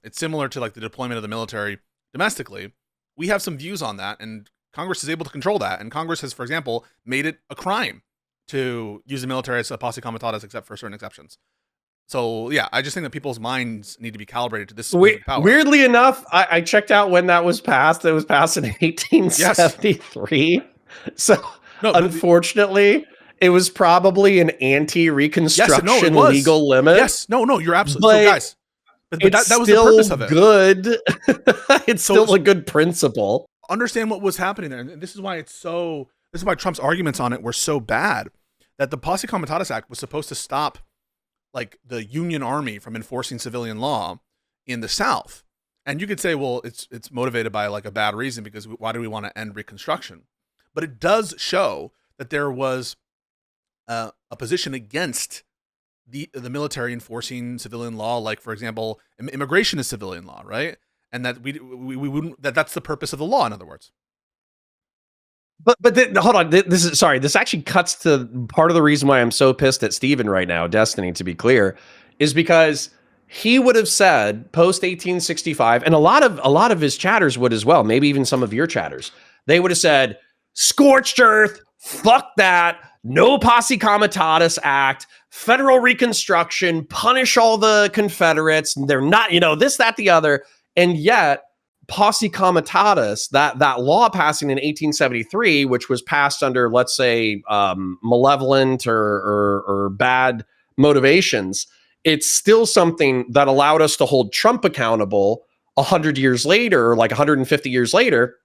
It's similar to like the deployment of the military domestically. We have some views on that, and Congress is able to control that. And Congress has, for example, made it a crime to use the military as a posse comitatus, except for certain exceptions. So yeah, I just think that people's minds need to be calibrated to this power. Weirdly enough, I checked out when that was passed. It was passed in 1873. Yes. So unfortunately, it was probably an anti-Reconstruction legal limit. Yes, no, you're absolutely so, guys. But that was the purpose of it. Good. It's still a good principle. Understand what was happening there. And this is why this is why Trump's arguments on it were so bad. That the Posse Comitatus Act was supposed to stop like the Union Army from enforcing civilian law in the South. And you could say, well, it's motivated by like a bad reason, because why do we want to end Reconstruction? But it does show that there was a position against the military enforcing civilian law, like for example, immigration is civilian law, right? And that we wouldn't, that's the purpose of the law, in other words. But hold on, this actually cuts to part of the reason why I'm so pissed at Steven right now, Destiny, to be clear, is because he would have said post 1865, and a lot of his chatters would as well, maybe even some of your chatters, they would have said, scorched earth, fuck that, no Posse Comitatus Act, federal Reconstruction, punish all the Confederates, they're not, this, that, the other. And yet, Posse Comitatus, that law passing in 1873, which was passed under, let's say, malevolent or bad motivations, it's still something that allowed us to hold Trump accountable 100 years later, or like 150 years later,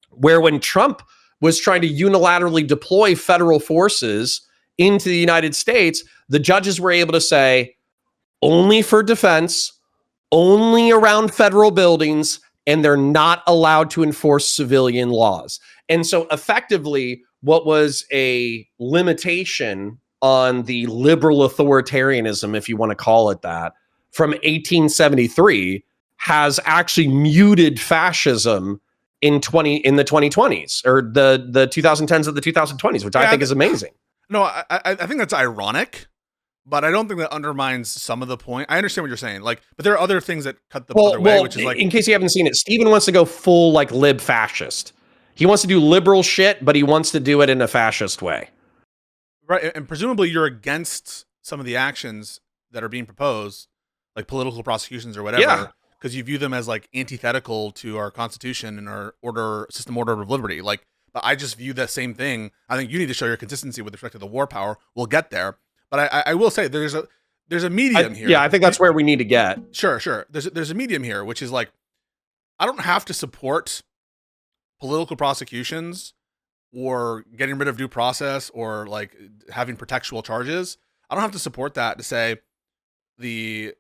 where when Trump was trying to unilaterally deploy federal forces into the United States, the judges were able to say, only for defense, only around federal buildings, and they're not allowed to enforce civilian laws. And so effectively, what was a limitation on the liberal authoritarianism, if you want to call it that, from 1873 has actually muted fascism in the 2020s, or the 2010s of the 2020s, which I think is amazing. No, I think that's ironic, but I don't think that undermines some of the point. I understand what you're saying, like, but there are other things that cut the other way, which is like, in case you haven't seen it, Steven wants to go full like lib fascist. He wants to do liberal shit, but he wants to do it in a fascist way. Right, and presumably you're against some of the actions that are being proposed, like political prosecutions or whatever, because you view them as like antithetical to our Constitution and our system order of liberty. Like, but I just view the same thing. I think you need to show your consistency with respect to the war power. We'll get there. But I will say there's a medium here. Yeah, I think that's where we need to get. Sure. There's a medium here, which is like, I don't have to support political prosecutions or getting rid of due process or like having protectual charges. I don't have to support that to say the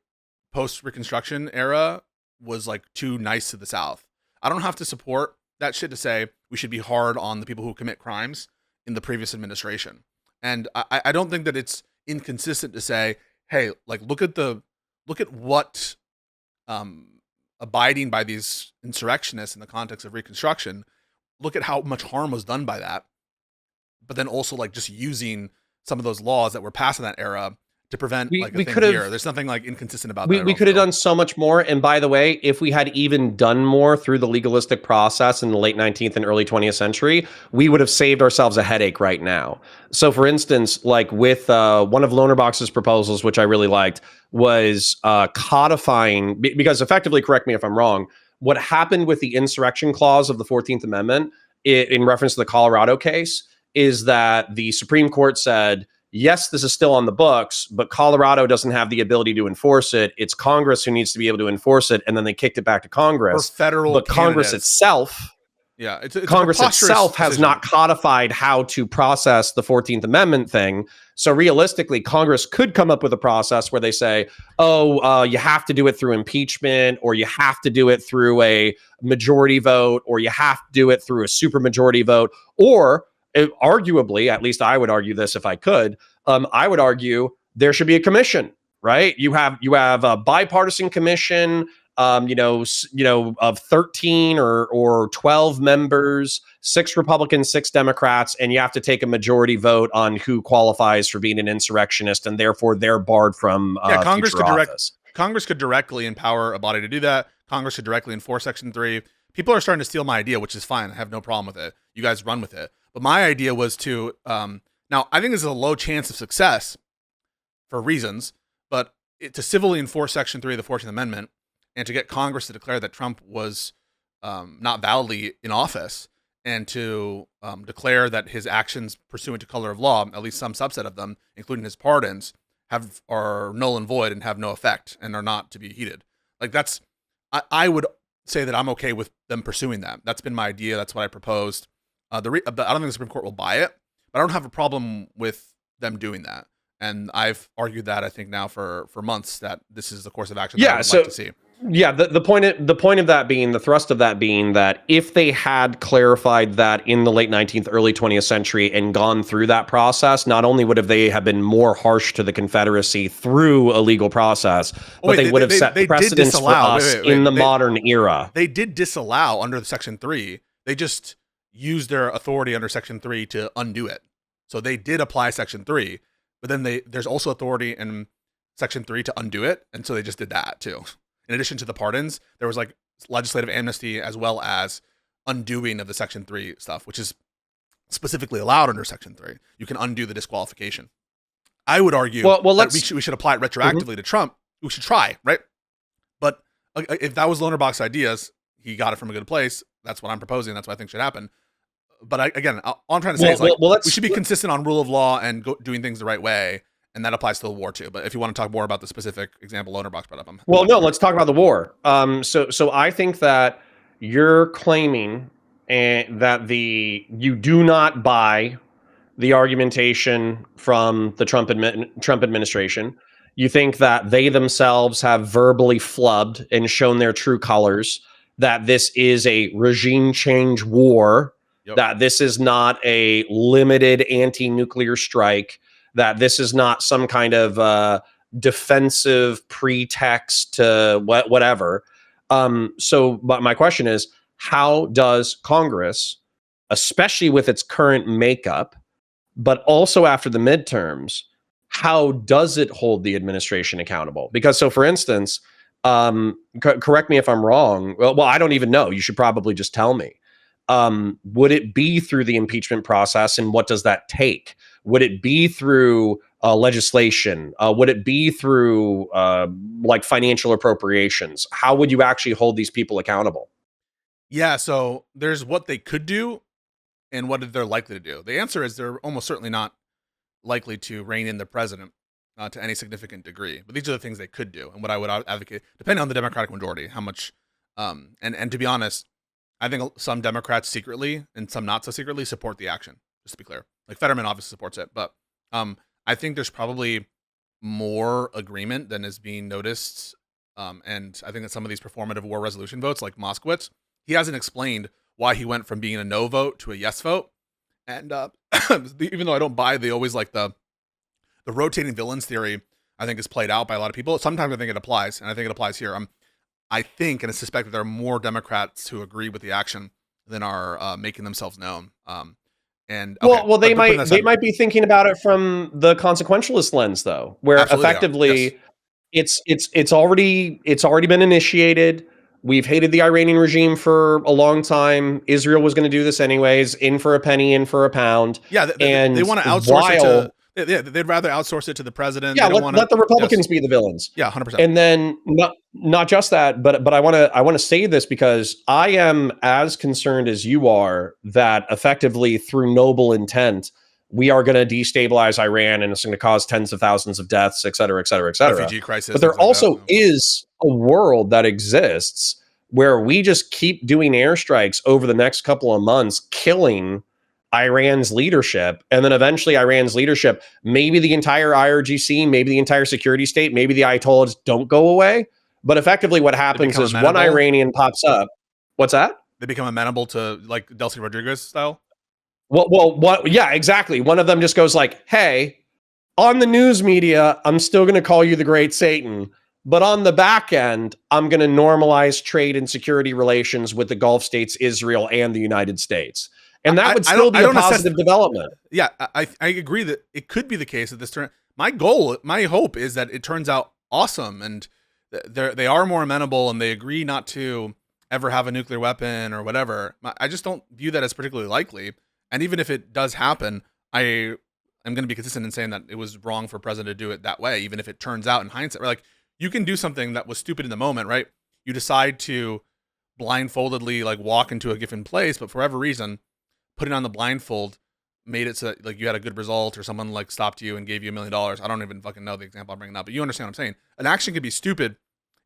post-Reconstruction era was like too nice to the South. I don't have to support that shit to say we should be hard on the people who commit crimes in the previous administration. And I don't think that it's inconsistent to say, hey, like look at what abiding by these insurrectionists in the context of Reconstruction, look at how much harm was done by that. But then also like just using some of those laws that were passed in that era to prevent like a thing here. There's nothing like inconsistent about that. We could have done so much more. And by the way, if we had even done more through the legalistic process in the late 19th and early 20th century, we would have saved ourselves a headache right now. So for instance, like with one of Lonerbox's proposals, which I really liked, was codifying, because effectively, correct me if I'm wrong, what happened with the insurrection clause of the 14th Amendment in reference to the Colorado case is that the Supreme Court said, yes, this is still on the books, but Colorado doesn't have the ability to enforce it. It's Congress who needs to be able to enforce it. And then they kicked it back to Congress. For federal but Congress itself, Congress itself has not codified how to process the 14th Amendment thing. So realistically, Congress could come up with a process where they say, you have to do it through impeachment, or you have to do it through a majority vote, or you have to do it through a supermajority vote, or arguably, at least I would argue this if I could, I would argue there should be a commission, right? You have a bipartisan commission, of 13 or 12 members, 6 Republicans, 6 Democrats, and you have to take a majority vote on who qualifies for being an insurrectionist, and therefore they're barred from Congress could directly empower a body to do that. Congress could directly enforce Section 3. People are starting to steal my idea, which is fine. I have no problem with it. You guys run with it. But my idea was to, now I think this is a low chance of success for reasons, but to civilly enforce Section 3 of the 14th Amendment and to get Congress to declare that Trump was not validly in office, and to declare that his actions pursuant to color of law, at least some subset of them, including his pardons, are null and void and have no effect and are not to be heeded. Like I would say that I'm okay with them pursuing that. That's been my idea. That's what I proposed. I don't think the Supreme Court will buy it, but I don't have a problem with them doing that. And I've argued that, I think now for months, that this is the course of action that I would like to see. Yeah, the point of that being, the thrust of that being that if they had clarified that in the late 19th, early 20th century and gone through that process, not only would they have been more harsh to the Confederacy through a legal process, but they would have set precedents for us in the modern era. They did disallow under Section 3. They just used their authority under Section 3 to undo it. So they did apply Section 3, but then there's also authority in Section 3 to undo it, and so they just did that too. In addition to the pardons, there was like legislative amnesty as well as undoing of the Section 3 stuff, which is specifically allowed under Section 3. You can undo the disqualification. I would argue that we should apply it retroactively to Trump. We should try, right? But if that was Lonerbox's ideas, he got it from a good place. That's what I'm proposing. That's what I think should happen. But again, all I'm trying to say is we should be consistent on rule of law and doing things the right way. And that applies to the war too. But if you want to talk more about the specific example Lonerbox brought up, let's talk about the war. So I think that you're claiming that you do not buy the argumentation from the Trump administration. You think that they themselves have verbally flubbed and shown their true colors, that this is a regime change war, that this is not a limited anti-nuclear strike, that this is not some kind of defensive pretext to whatever. So my question is, how does Congress, especially with its current makeup, but also after the midterms, how does it hold the administration accountable? Because, so for instance, correct me if I'm wrong. Well, I don't even know. You should probably just tell me. Would it be through the impeachment process, and what does that take? Would it be through legislation? Would it be through like financial appropriations? How would you actually hold these people accountable? Yeah, so there's what they could do and what they're likely to do. The answer is they're almost certainly not likely to rein in the president to any significant degree. But these are the things they could do, and what I would advocate, depending on the Democratic majority, how much. And to be honest, I think some Democrats secretly and some not so secretly support the action. Just to be clear, like Fetterman obviously supports it, but I think there's probably more agreement than is being noticed. And I think that some of these performative war resolution votes, like Moskowitz, he hasn't explained why he went from being a no vote to a yes vote. And even though I don't buy the always like the rotating villains theory, I think is played out by a lot of people. Sometimes I think it applies, and I think it applies here. I think and I suspect that there are more Democrats who agree with the action than are making themselves known. And okay, well, they might be thinking about it from the consequentialist lens, though, where Absolutely effectively yes. it's already been initiated. We've hated the Iranian regime for a long time. Israel was going to do this anyways, in for a penny, in for a pound. Yeah, they want to outsource it to. They'd rather outsource it to the president. Yeah, let the Republicans be the villains. Yeah, 100%. And then not just that, but I want to say this because I am as concerned as you are that effectively through noble intent we are going to destabilize Iran and it's going to cause tens of thousands of deaths, et cetera, et cetera, et cetera. Refugee crisis. But there also is a world that exists where we just keep doing airstrikes over the next couple of months, killing Iran's leadership, and then eventually Iran's leadership, maybe the entire IRGC, maybe the entire security state, maybe the Ayatollahs don't go away. But effectively what happens is one Iranian pops up. What's that? They become amenable to like Delcy Rodriguez style? Yeah, exactly. One of them just goes like, hey, on the news media, I'm still going to call you the Great Satan. But on the back end, I'm going to normalize trade and security relations with the Gulf states, Israel, and the United States. And that would still be a positive development. Yeah, I agree that it could be the case at this turn. My hope is that it turns out awesome and they are more amenable and they agree not to ever have a nuclear weapon or whatever. I just don't view that as particularly likely. And even if it does happen, I am going to be consistent in saying that it was wrong for president to do it that way, even if it turns out in hindsight. Like, you can do something that was stupid in the moment, right? You decide to blindfoldedly like walk into a given place, but for whatever reason, putting on the blindfold made it so that like you had a good result or someone like stopped you and gave you $1 million. I don't even fucking know the example I'm bringing up, but you understand what I'm saying. An action could be stupid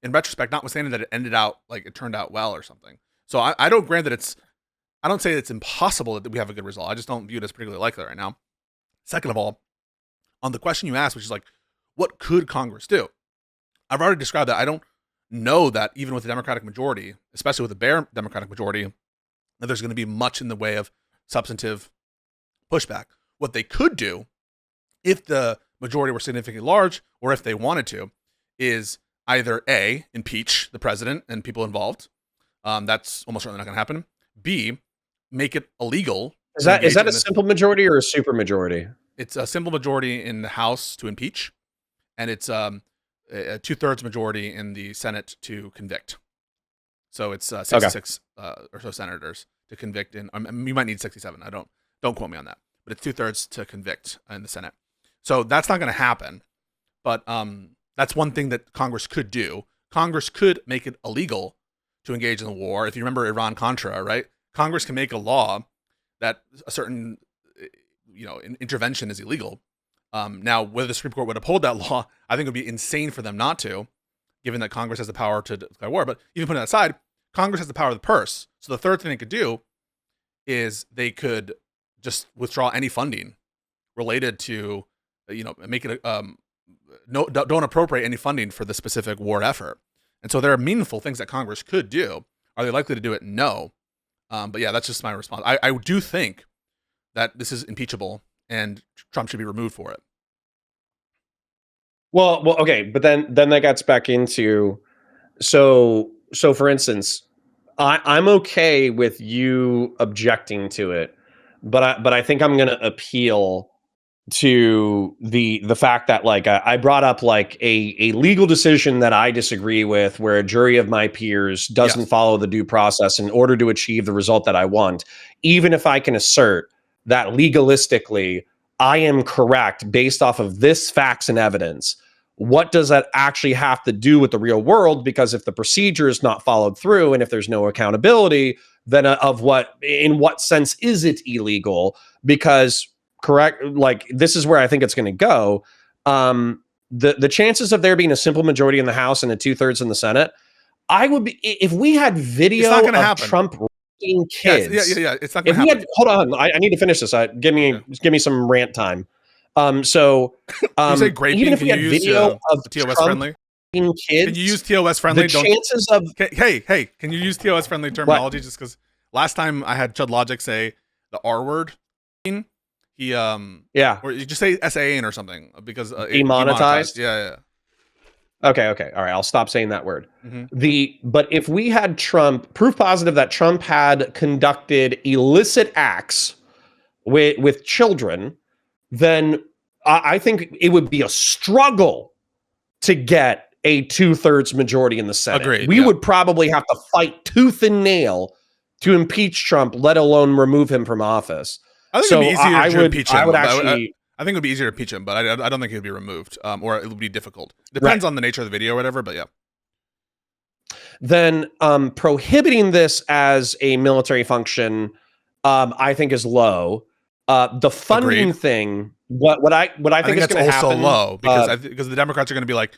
in retrospect, notwithstanding that it ended out like it turned out well or something. So I don't grant that I don't say it's impossible that we have a good result. I just don't view it as particularly likely right now. Second of all, on the question you asked, which is like, what could Congress do? I've already described that. I don't know that even with a Democratic majority, especially with a bare Democratic majority, that there's going to be much in the way of substantive pushback. What they could do, if the majority were significantly large, or if they wanted to, is either A, impeach the president and people involved. That's almost certainly not going to happen. B, make it illegal. Is that a simple majority or a super majority? It's a simple majority in the House to impeach, and it's a 2/3 majority in the Senate to convict. So it's 66 or so senators to convict. You might need 67. Don't quote me on that, but it's 2/3 to convict in the Senate. So that's not going to happen. But that's one thing that Congress could do. Congress could make it illegal to engage in the war. If you remember Iran-Contra, right? Congress can make a law that a certain intervention is illegal. Now, whether the Supreme Court would uphold that law, I think it would be insane for them not to, given that Congress has the power to declare war. But even putting that aside, Congress has the power of the purse. So the third thing they could do is they could just withdraw any funding related to, make it don't appropriate any funding for the specific war effort. And so there are meaningful things that Congress could do. Are they likely to do it? No. But yeah, that's just my response. I do think that this is impeachable and Trump should be removed for it. Well, okay, but then that gets back into so for instance, I'm okay with you objecting to it, but I think I'm going to appeal to the fact that like I brought up like a legal decision that I disagree with, where a jury of my peers doesn't follow the due process in order to achieve the result that I want, even if I can assert that legalistically I am correct based off of this facts and evidence. What does that actually have to do with the real world? Because if the procedure is not followed through and if there's no accountability, then in what sense is it illegal? Because correct, like this is where I think it's going to go. The chances of there being a simple majority in the House and a 2/3 in the Senate, I would be, if we had video of happen. Trump raping kids. Yeah. It's not going to happen. Hold on, I need to finish this. Give me some rant time. You say great, even if we had video of TOS Trump friendly kids, can you use TOS friendly? Chances of hey, can you use TOS friendly terminology? Just because last time I had Chud Logic say the R word, He Yeah. or you just say SAing or something because Demonetized? Yeah. Okay. All right. I'll stop saying that word. Mm-hmm. But if we had Trump, proof positive that Trump had conducted illicit acts with children, then I think it would be a struggle to get a 2/3 majority in the Senate. Agreed, We yeah. would probably have to fight tooth and nail to impeach Trump, let alone remove him from office. I think So it'd be easier to impeach him. I would actually. I think it would be easier to impeach him, but I don't think he would be removed, or it would be difficult. Depends on the nature of the video or whatever, but yeah. Then prohibiting this as a military function, I think is low. The funding thing, what I think is going to happen, also low because the Democrats are going to be like,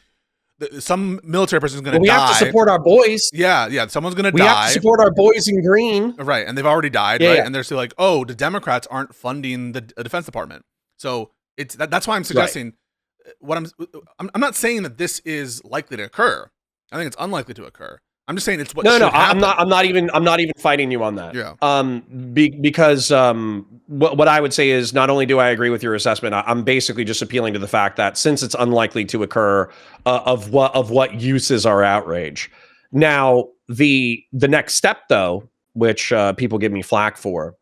some military person is going to die. We have to support our boys. Yeah, someone's going to die. We have to support our boys in green, right? And they've already died, right? Yeah. And they're still like, oh, the Democrats aren't funding the Defense Department, so it's that's why I'm suggesting what I'm not saying that this is likely to occur. I think it's unlikely to occur. I'm just saying it's what. No, I'm not even fighting you on that. Yeah. Because what I would say is not only do I agree with your assessment, I'm basically just appealing to the fact that since it's unlikely to occur, of what uses are outrage. Now the next step though, which people give me flack for,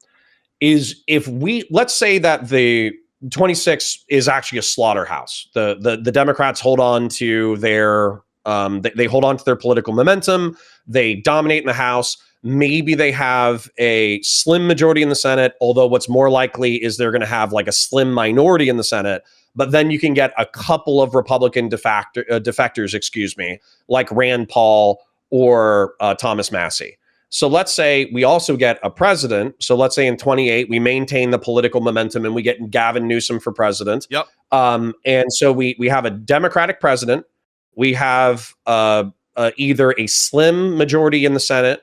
is if let's say that the 26 is actually a slaughterhouse. The Democrats hold on to their. They hold on to their political momentum. They dominate in the House. Maybe they have a slim majority in the Senate, although what's more likely is they're going to have like a slim minority in the Senate. But then you can get a couple of Republican defectors, like Rand Paul or Thomas Massey. So let's say we also get a president. So let's say in 28, we maintain the political momentum and we get Gavin Newsom for president. Yep. And so we have a Democratic president. We have either a slim majority in the Senate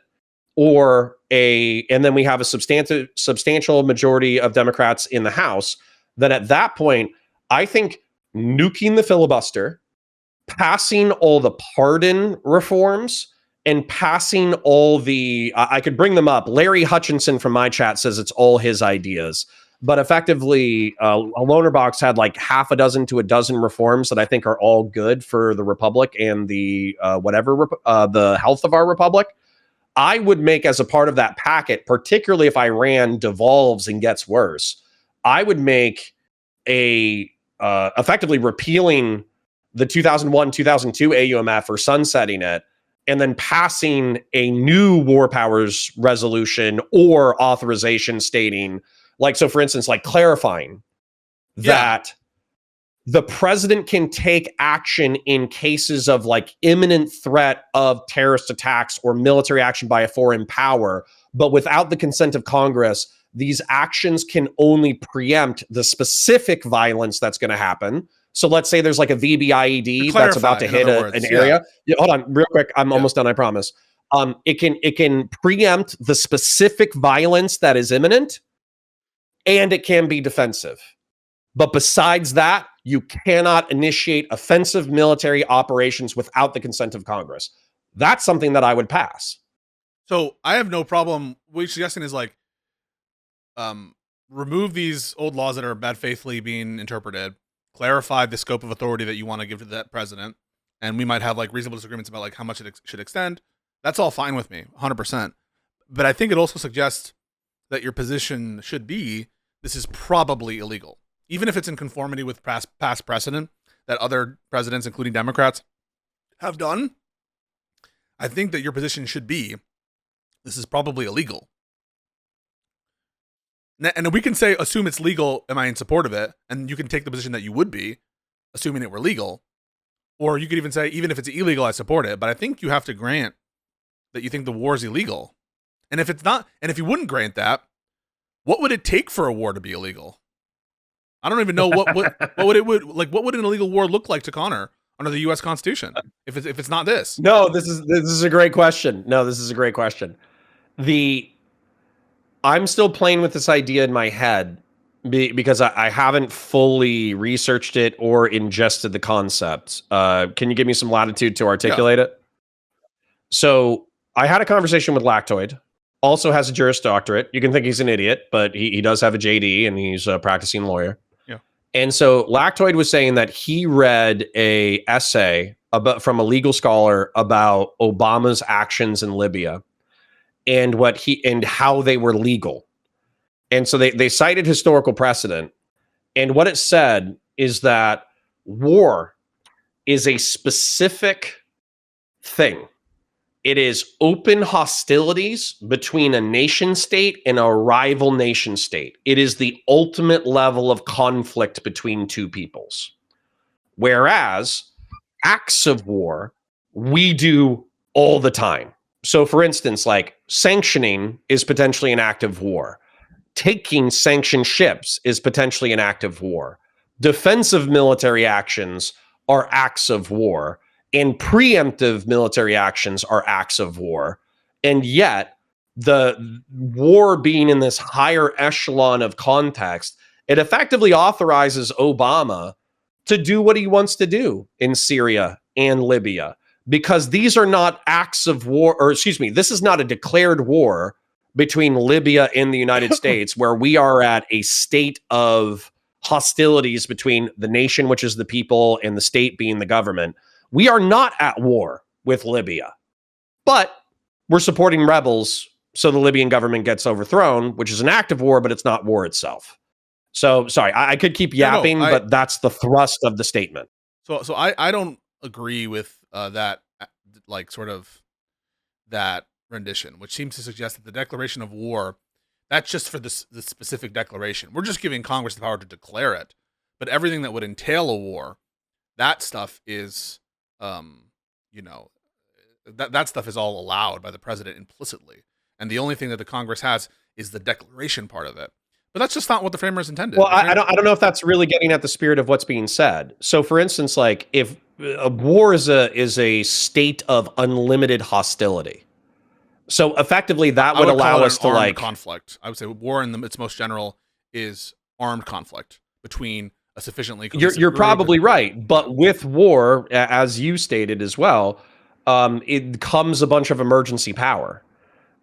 and then we have a substantial majority of Democrats in the House. Then at that point, I think nuking the filibuster, passing all the pardon reforms, and passing all the, I could bring them up. Larry Hutchinson from my chat says it's all his ideas. But effectively, a loaner box had like half a dozen to a dozen reforms that I think are all good for the republic and the the health of our republic. I would make as a part of that packet, particularly if Iran devolves and gets worse, I would make effectively repealing the 2001, 2002 AUMF or sunsetting it, and then passing a new war powers resolution or authorization stating, like, so for instance, like clarifying that the president can take action in cases of like imminent threat of terrorist attacks or military action by a foreign power, but without the consent of Congress, these actions can only preempt the specific violence that's going to happen. So let's say there's like a VBIED that's about to hit an area. Yeah, hold on, real quick. I'm almost done, I promise. It can preempt the specific violence that is imminent, and it can be defensive. But besides that, you cannot initiate offensive military operations without the consent of Congress. That's something that I would pass. So I have no problem. What you're suggesting is like, remove these old laws that are bad faithfully being interpreted, clarify the scope of authority that you want to give to that president, and we might have like reasonable disagreements about like how much it should extend. That's all fine with me, 100%. But I think it also suggests that your position should be, this is probably illegal. Even if it's in conformity with past precedent that other presidents, including Democrats, have done, I think that your position should be, this is probably illegal. And we can say, assume it's legal, am I in support of it? And you can take the position that you would be, assuming it were legal. Or you could even say, even if it's illegal, I support it. But I think you have to grant that you think the war is illegal. And if it's not, and if you wouldn't grant that, what would it take for a war to be illegal? I don't even know what would an illegal war look like to Conor under the U.S. Constitution if it's not this. No, this is a great question. I'm still playing with this idea in my head because I haven't fully researched it or ingested the concept. Can you give me some latitude to articulate it? So I had a conversation with Lactoid, also has a Juris Doctorate. You can think he's an idiot, but he does have a JD and he's a practicing lawyer. Yeah. And so Lactoid was saying that he read a essay from a legal scholar about Obama's actions in Libya and how they were legal. And so they cited historical precedent. And what it said is that war is a specific thing. It is open hostilities between a nation state and a rival nation state. It is the ultimate level of conflict between two peoples. Whereas acts of war, we do all the time. So, for instance, like sanctioning is potentially an act of war. Taking sanctioned ships is potentially an act of war. Defensive military actions are acts of war, and preemptive military actions are acts of war. And yet, the war being in this higher echelon of context, it effectively authorizes Obama to do what he wants to do in Syria and Libya, because these are not acts of war, or excuse me, this is not a declared war between Libya and the United States, where we are at a state of hostilities between the nation, which is the people, and the state being the government. We are not at war with Libya, but we're supporting rebels so the Libyan government gets overthrown, which is an act of war, but it's not war itself. So, sorry, I could keep yapping, but that's the thrust of the statement. So I don't agree with that, like, sort of that rendition, which seems to suggest that the declaration of war, that's just for this specific declaration. We're just giving Congress the power to declare it, but everything that would entail a war, that stuff is, that stuff is all allowed by the president implicitly, and the only thing that the Congress has is the declaration part of it. But that's just not what the framers intended. Well, I don't know if that's really getting at the spirit of what's being said. So, for instance, like if a war is a state of unlimited hostility, so effectively that would allow us to like conflict. I would say war in its most general is armed conflict between a sufficiently. You're probably right, but with war, as you stated as well, it comes a bunch of emergency power.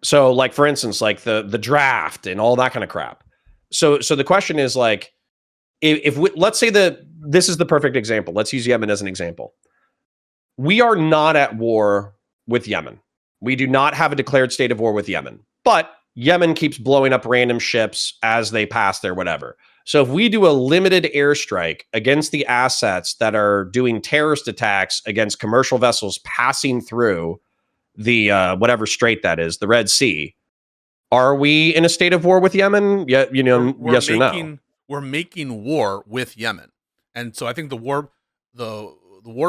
So, like for instance, like the draft and all that kind of crap. So the question is like, if let's say this is the perfect example. Let's use Yemen as an example. We are not at war with Yemen. We do not have a declared state of war with Yemen, but Yemen keeps blowing up random ships as they pass there, whatever. So if we do a limited airstrike against the assets that are doing terrorist attacks against commercial vessels passing through the whatever strait that is, the Red Sea, are we in a state of war with Yemen? Yeah, yes or no? We're making war with Yemen, and so I think the war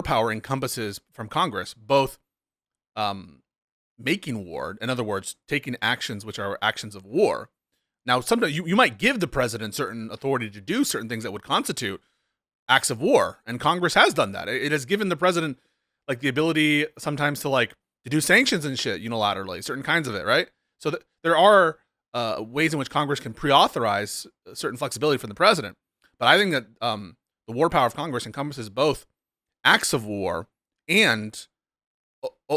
power encompasses from Congress both making war, in other words, taking actions which are actions of war. Now, sometimes you might give the president certain authority to do certain things that would constitute acts of war, and Congress has done that. It has given the president like the ability sometimes to do sanctions and shit unilaterally, certain kinds of it, right? So there are ways in which Congress can pre-authorize certain flexibility from the president. But I think that the war power of Congress encompasses both acts of war and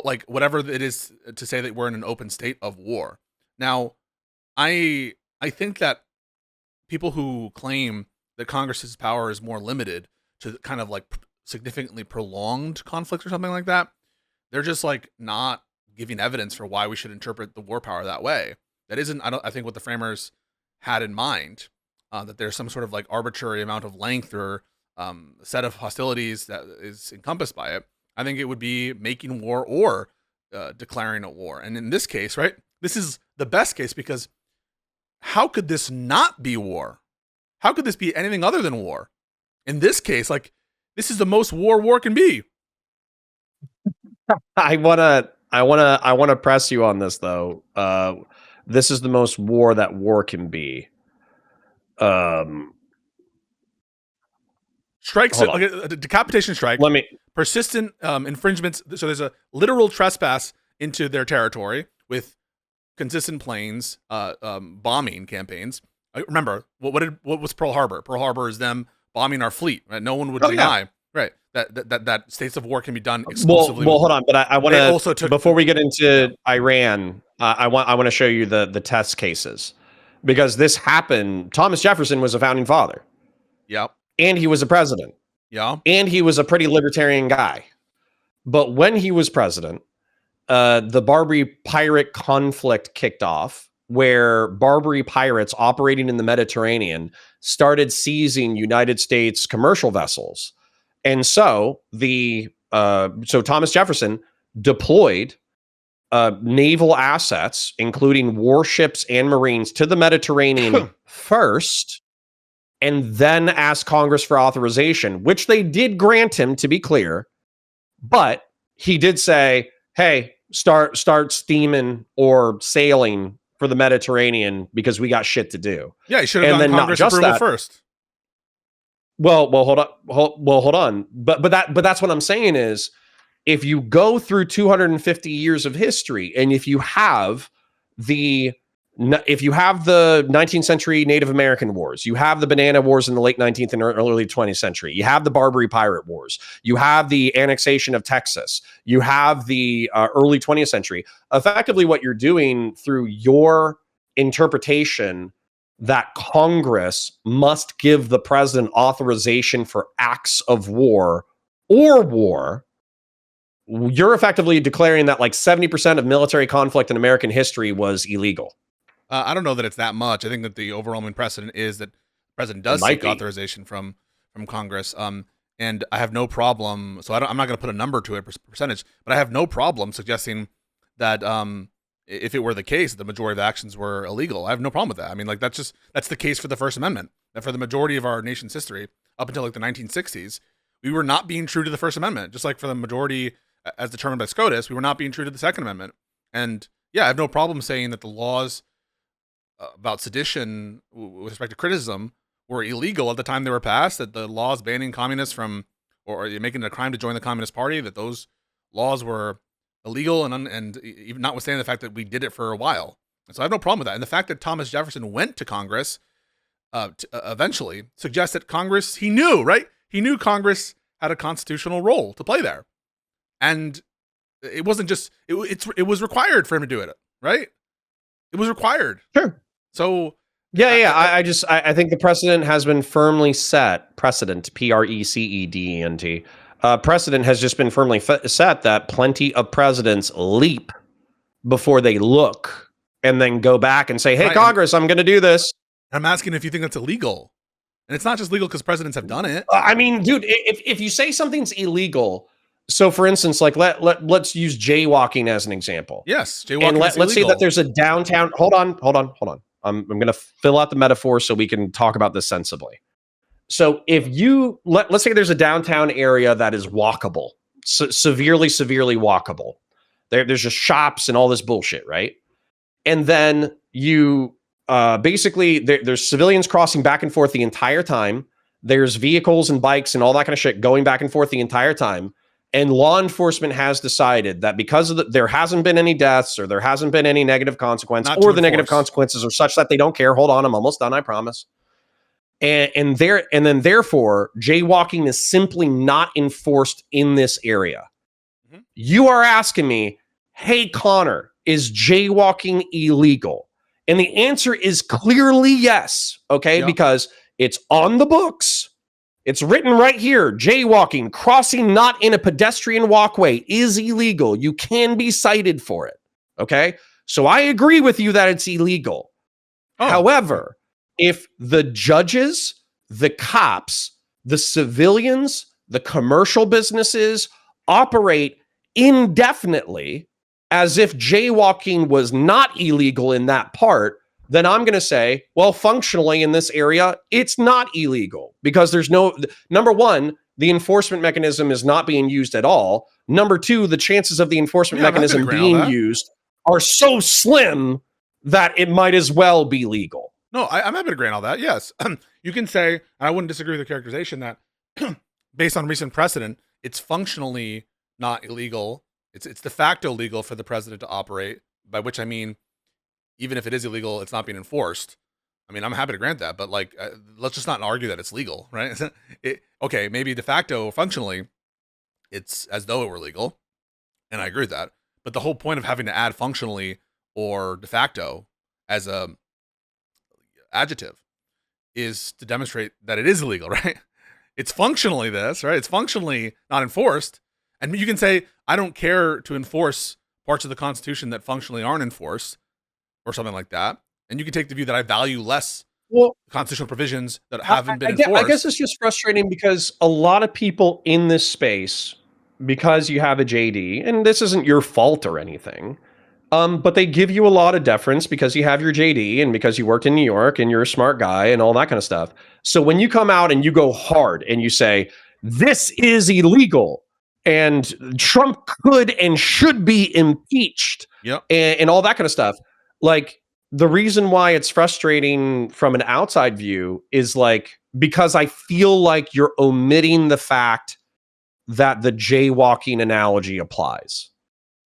like whatever it is to say that we're in an open state of war. Now, I think that people who claim that Congress's power is more limited to kind of like significantly prolonged conflict or something like that, they're just like not giving evidence for why we should interpret the war power that way. That isn't, I think, what the framers had in mind, that there's some sort of like arbitrary amount of length or set of hostilities that is encompassed by it. I think it would be making war or declaring a war. And in this case, right, this is the best case, because how could this not be war? How could this be anything other than war? In this case, like, this is the most war can be. I wanna press you on this though. This is the most war that war can be. Strikes, okay, a decapitation strike. Let me persistent infringements. So there's a literal trespass into their territory with consistent planes, bombing campaigns. Remember what was Pearl Harbor? Pearl Harbor is them bombing our fleet. Right? No one would deny. Yeah. Right. That states of war can be done exclusively. Well, hold on, but I want to also before we get into Iran, I want to show you the test cases, because this happened. Thomas Jefferson was a founding father. Yep. And he was a president. Yeah. And he was a pretty libertarian guy. But when he was president, the Barbary pirate conflict kicked off, where Barbary pirates operating in the Mediterranean started seizing United States commercial vessels. And so Thomas Jefferson deployed naval assets, including warships and Marines, to the Mediterranean first, and then asked Congress for authorization, which they did grant him, to be clear. But he did say, hey, start steaming or sailing for the Mediterranean because we got shit to do. Yeah, he should have done Congress approval first. Well, hold on. But that's what I'm saying is, if you go through 250 years of history, and if you have the 19th century Native American wars, you have the banana wars in the late 19th and early 20th century, you have the Barbary pirate wars, you have the annexation of Texas, you have the early 20th century. Effectively, what you're doing through your interpretation that Congress must give the president authorization for acts of war or war, you're effectively declaring that like 70% of military conflict in American history was illegal. I don't know that it's that much. I think that the overwhelming precedent is that the president does seek authorization from Congress. And I have no problem. So I'm not going to put a number to it, percentage, but I have no problem suggesting that if it were the case that the majority of the actions were illegal, I have no problem with that. I mean, like that's the case for the First Amendment. That for the majority of our nation's history, up until like the 1960s, we were not being true to the First Amendment. Just like for the majority, as determined by SCOTUS, we were not being true to the Second Amendment. And yeah, I have no problem saying that the laws about sedition with respect to criticism were illegal at the time they were passed, that the laws banning communists from, or making it a crime to join the Communist Party, that those laws were illegal, and even notwithstanding the fact that we did it for a while. And so I have no problem with that. And the fact that Thomas Jefferson went to Congress eventually suggests that Congress, he knew, right? He knew Congress had a constitutional role to play there. And it wasn't just, it was required for him to do it, right? It was required. Sure. So I think the precedent has been firmly set. Precedent, Precedent. Precedent has just been firmly set that plenty of presidents leap before they look and then go back and say, hey, right, Congress, I'm going to do this. I'm asking if you think that's illegal. And it's not just legal because presidents have done it. I mean, dude, if you say something's illegal, so for instance, like let's use jaywalking as an example. Yes, jaywalking and let's say that there's a downtown. Hold on. I'm going to fill out the metaphor so we can talk about this sensibly. So if you let's say there's a downtown area that is walkable, severely walkable. There's just shops and all this bullshit, right? And then you basically there's civilians crossing back and forth the entire time. There's vehicles and bikes and all that kind of shit going back and forth the entire time. And law enforcement has decided that because of there hasn't been any deaths or there hasn't been any negative consequence, or the negative consequences are such that they don't care. Hold on, I'm almost done, I promise. And then therefore, jaywalking is simply not enforced in this area. Mm-hmm. You are asking me, hey, Conor, is jaywalking illegal? And the answer is clearly yes, okay? Yeah. Because it's on the books. It's written right here. Jaywalking, crossing not in a pedestrian walkway, is illegal. You can be cited for it, okay? So I agree with you that it's illegal. Oh. However, if the judges, the cops, the civilians, the commercial businesses operate indefinitely as if jaywalking was not illegal in that part, then I'm going to say, well, functionally in this area, it's not illegal because there's number one, the enforcement mechanism is not being used at all. Number two, the chances of the enforcement mechanism being used are so slim that it might as well be legal. No, I'm happy to grant all that. Yes. You can say, and I wouldn't disagree with the characterization that based on recent precedent, it's functionally not illegal. It's de facto legal for the president to operate, by which I mean, even if it is illegal, it's not being enforced. I mean, I'm happy to grant that, but like, let's just not argue that it's legal, right? Okay, maybe de facto, functionally, it's as though it were legal, and I agree with that. But the whole point of having to add functionally or de facto as a adjective is to demonstrate that it is illegal, right? It's functionally this, right? It's functionally not enforced. And you can say, I don't care to enforce parts of the Constitution that functionally aren't enforced or something like that. And you can take the view that I value less constitutional provisions that haven't been enforced. I guess it's just frustrating because a lot of people in this space, because you have a JD, and this isn't your fault or anything, but they give you a lot of deference because you have your JD and because you worked in New York and you're a smart guy and all that kind of stuff. So when you come out and you go hard and you say, this is illegal and Trump could and should be impeached, and all that kind of stuff, like, the reason why it's frustrating from an outside view is like, because I feel like you're omitting the fact that the jaywalking analogy applies.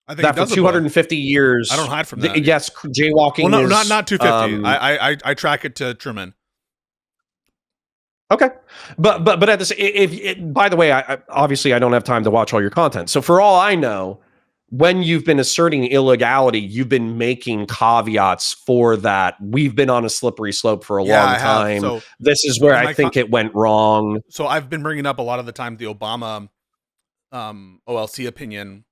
I think that for 250 years, I don't hide from that. Yes, jaywalking. Well, no, not 250. I track it to Truman. Okay, but at this, by the way, I obviously I don't have time to watch all your content. So for all I know, when you've been asserting illegality, you've been making caveats for that. We've been on a slippery slope for a long time. So this is where I think it went wrong. So I've been bringing up a lot of the time the Obama OLC opinion,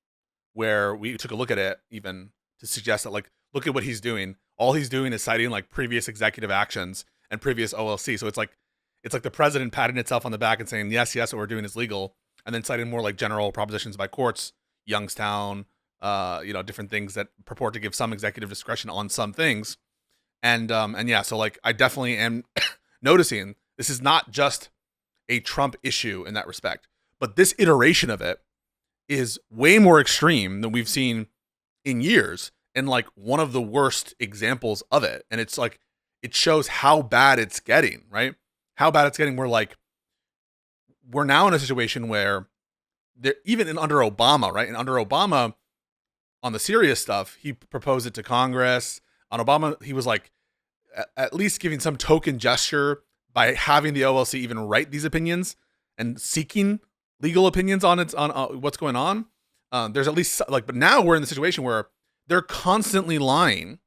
where we took a look at it even to suggest that, like, look at what he's doing. All he's doing is citing like previous executive actions and previous OLC. So it's like the president patting itself on the back and saying, yes, what we're doing is legal. And then citing more like general propositions by courts, Youngstown, different things that purport to give some executive discretion on some things. And yeah, so like, I definitely am noticing this is not just a Trump issue in that respect, but this iteration of it is way more extreme than we've seen in years, and like one of the worst examples of it. And it's like, it shows how bad it's getting, right? How bad it's getting. We're now in a situation where even under Obama, right? And under Obama, on the serious stuff, he proposed it to Congress. On Obama, he was like at least giving some token gesture by having the OLC even write these opinions and seeking legal opinions on what's going on. There's at least like, but now we're in the situation where they're constantly lying.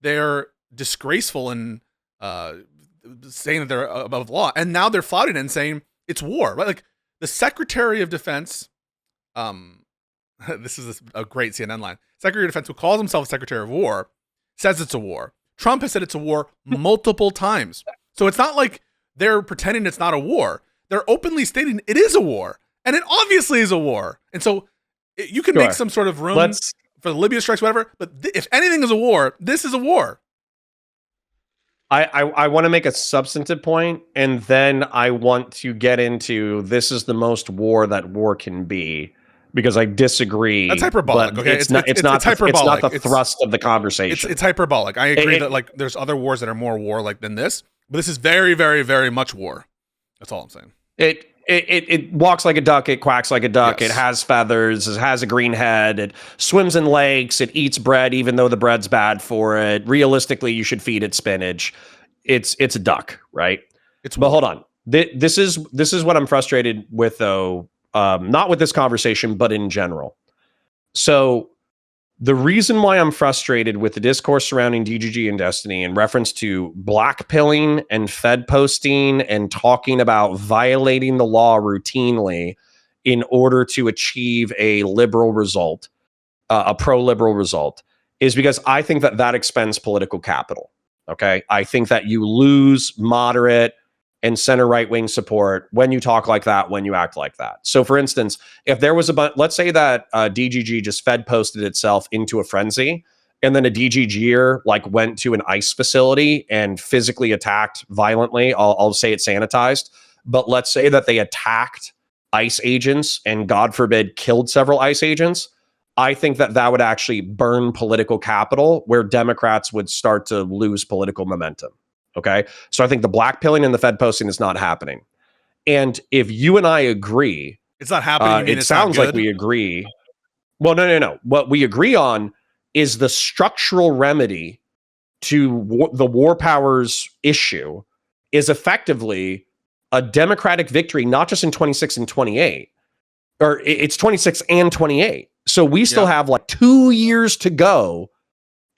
They're disgraceful and saying that they're above the law, and now they're flouting it and saying it's war, right? Like the Secretary of Defense, this is a great CNN line. Secretary of Defense, who calls himself Secretary of War, says it's a war. Trump has said it's a war multiple times. So it's not like they're pretending it's not a war. They're openly stating it is a war, and it obviously is a war. And so you can make some sort of room for the Libya strikes, whatever. But if anything is a war, this is a war. I want to make a substantive point, and then I want to get into this is the most war that war can be, because I disagree. That's hyperbolic. Okay, it's not hyperbolic. It's not the thrust of the conversation. It's hyperbolic. I agree that like there's other wars that are more war-like than this, but this is very, very, very much war. That's all I'm saying. It walks like a duck, it quacks like a duck, It has feathers, it has a green head, it swims in lakes, it eats bread even though the bread's bad for it. Realistically, you should feed it spinach. It's a duck, right? But hold on. This is what I'm frustrated with, though, not with this conversation, but in general. So the reason why I'm frustrated with the discourse surrounding DGG and Destiny in reference to blackpilling and Fed posting and talking about violating the law routinely in order to achieve a liberal result, a pro-liberal result, is because I think that expends political capital. Okay. I think that you lose moderate and center right-wing support when you talk like that, when you act like that. So for instance, if there was let's say that DGG just Fed posted itself into a frenzy, and then a DGGer like went to an ICE facility and physically attacked violently, I'll say it's sanitized, but let's say that they attacked ICE agents and God forbid killed several ICE agents, I think that would actually burn political capital where Democrats would start to lose political momentum. Okay. So I think the blackpilling and the Fed posting is not happening. And if you and I agree, it's not happening. It sounds like we agree. Well, no. What we agree on is the structural remedy to the war powers issue is effectively a Democratic victory, not just in 26 and 28, or it's 26 and 28. So we still have like 2 years to go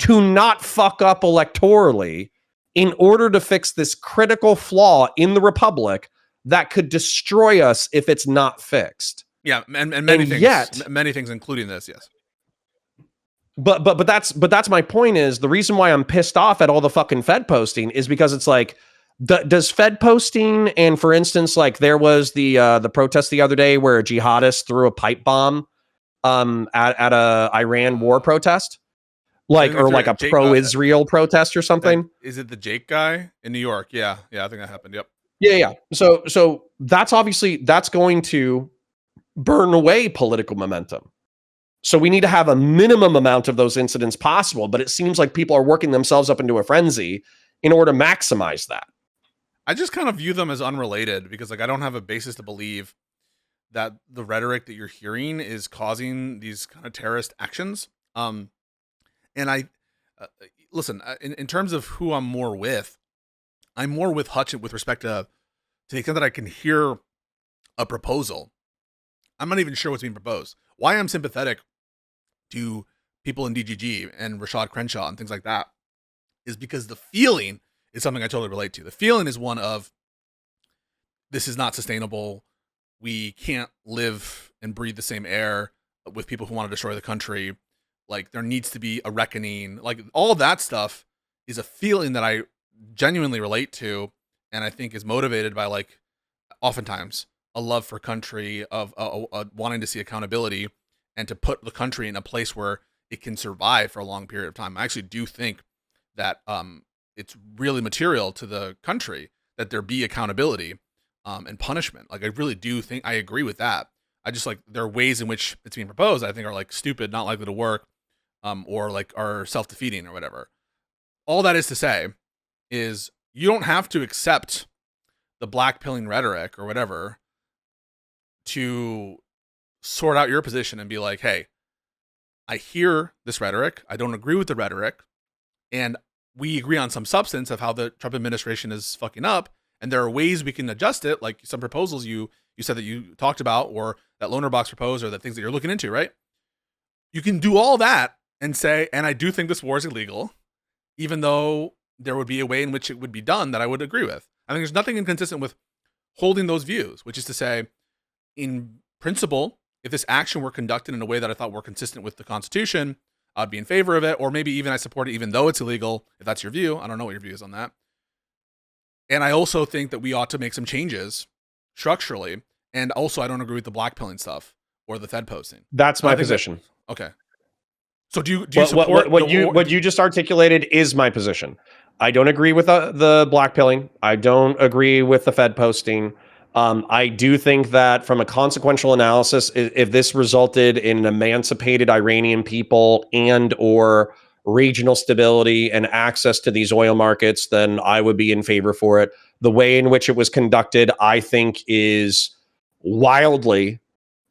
to not fuck up electorally in order to fix this critical flaw in the republic that could destroy us if it's not fixed. Yeah, and many things, yet, many things, including this. Yes. But that's my point. Is the reason why I'm pissed off at all the fucking Fed posting is because it's like, does Fed posting, and for instance, like there was the protest the other day where a jihadist threw a pipe bomb at a Iran war protest, like, or like a pro-Israel protest or something. Is it the Jake guy in New York? Yeah, I think that happened. Yep. Yeah. So that's going to burn away political momentum. So we need to have a minimum amount of those incidents possible, but it seems like people are working themselves up into a frenzy in order to maximize that. I just kind of view them as unrelated because, like, I don't have a basis to believe that the rhetoric that you're hearing is causing these kind of terrorist actions. And I listen, in terms of who I'm more with Hutch with respect to the extent that I can hear a proposal. I'm not even sure what's being proposed. Why I'm sympathetic to people in DGG and Rashad Crenshaw and things like that is because the feeling is something I totally relate to. The feeling is one of, this is not sustainable. We can't live and breathe the same air with people who want to destroy the country. Like, there needs to be a reckoning. Like, all that stuff is a feeling that I genuinely relate to, and I think is motivated by, like, oftentimes a love for country, of wanting to see accountability and to put the country in a place where it can survive for a long period of time. I actually do think that it's really material to the country that there be accountability and punishment. Like, I really do think, I agree with that. I just, like, there are ways in which it's being proposed I think are, like, stupid, not likely to work, or, like, are self-defeating or whatever. All that is to say is you don't have to accept the blackpilling rhetoric or whatever to sort out your position and be like, hey, I hear this rhetoric. I don't agree with the rhetoric. And we agree on some substance of how the Trump administration is fucking up. And there are ways we can adjust it, like some proposals you said that you talked about, or that Loner Box proposed, or the things that you're looking into, right? You can do all that and say, and I do think this war is illegal, even though there would be a way in which it would be done that I would agree with. I think there's nothing inconsistent with holding those views, which is to say, in principle, if this action were conducted in a way that I thought were consistent with the Constitution, I'd be in favor of it, or maybe even I support it even though it's illegal, if that's your view. I don't know what your view is on that. And I also think that we ought to make some changes structurally, and also I don't agree with the blackpilling stuff or the Fed posting. That's my position. Okay. So do you support what you just articulated is my position. I don't agree with the blackpilling. I don't agree with the Fed posting. I do think that from a consequential analysis, if this resulted in an emancipated Iranian people and or regional stability and access to these oil markets, then I would be in favor for it. The way in which it was conducted, I think, is wildly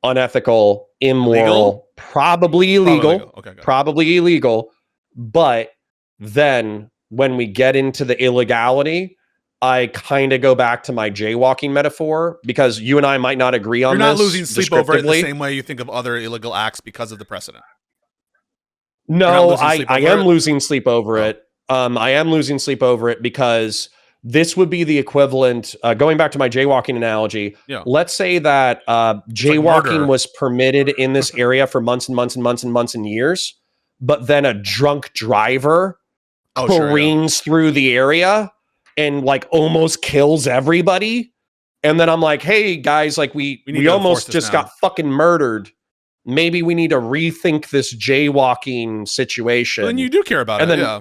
unethical, immoral, probably illegal. Okay, probably illegal. But then when we get into the illegality, I kind of go back to my jaywalking metaphor, because you and I might not agree on this. You're not losing sleep over it the same way you think of other illegal acts because of the precedent. No, I am losing sleep over it. I am losing sleep over it because this would be the equivalent, going back to my jaywalking analogy. Yeah. Let's say that jaywalking was permitted in this area for months and months and months and months and years, but then a drunk driver careens through the area and like almost kills everybody. And then I'm like, hey guys, like we almost just got fucking murdered. Maybe we need to rethink this jaywalking situation. Well, then you do care about it, yeah.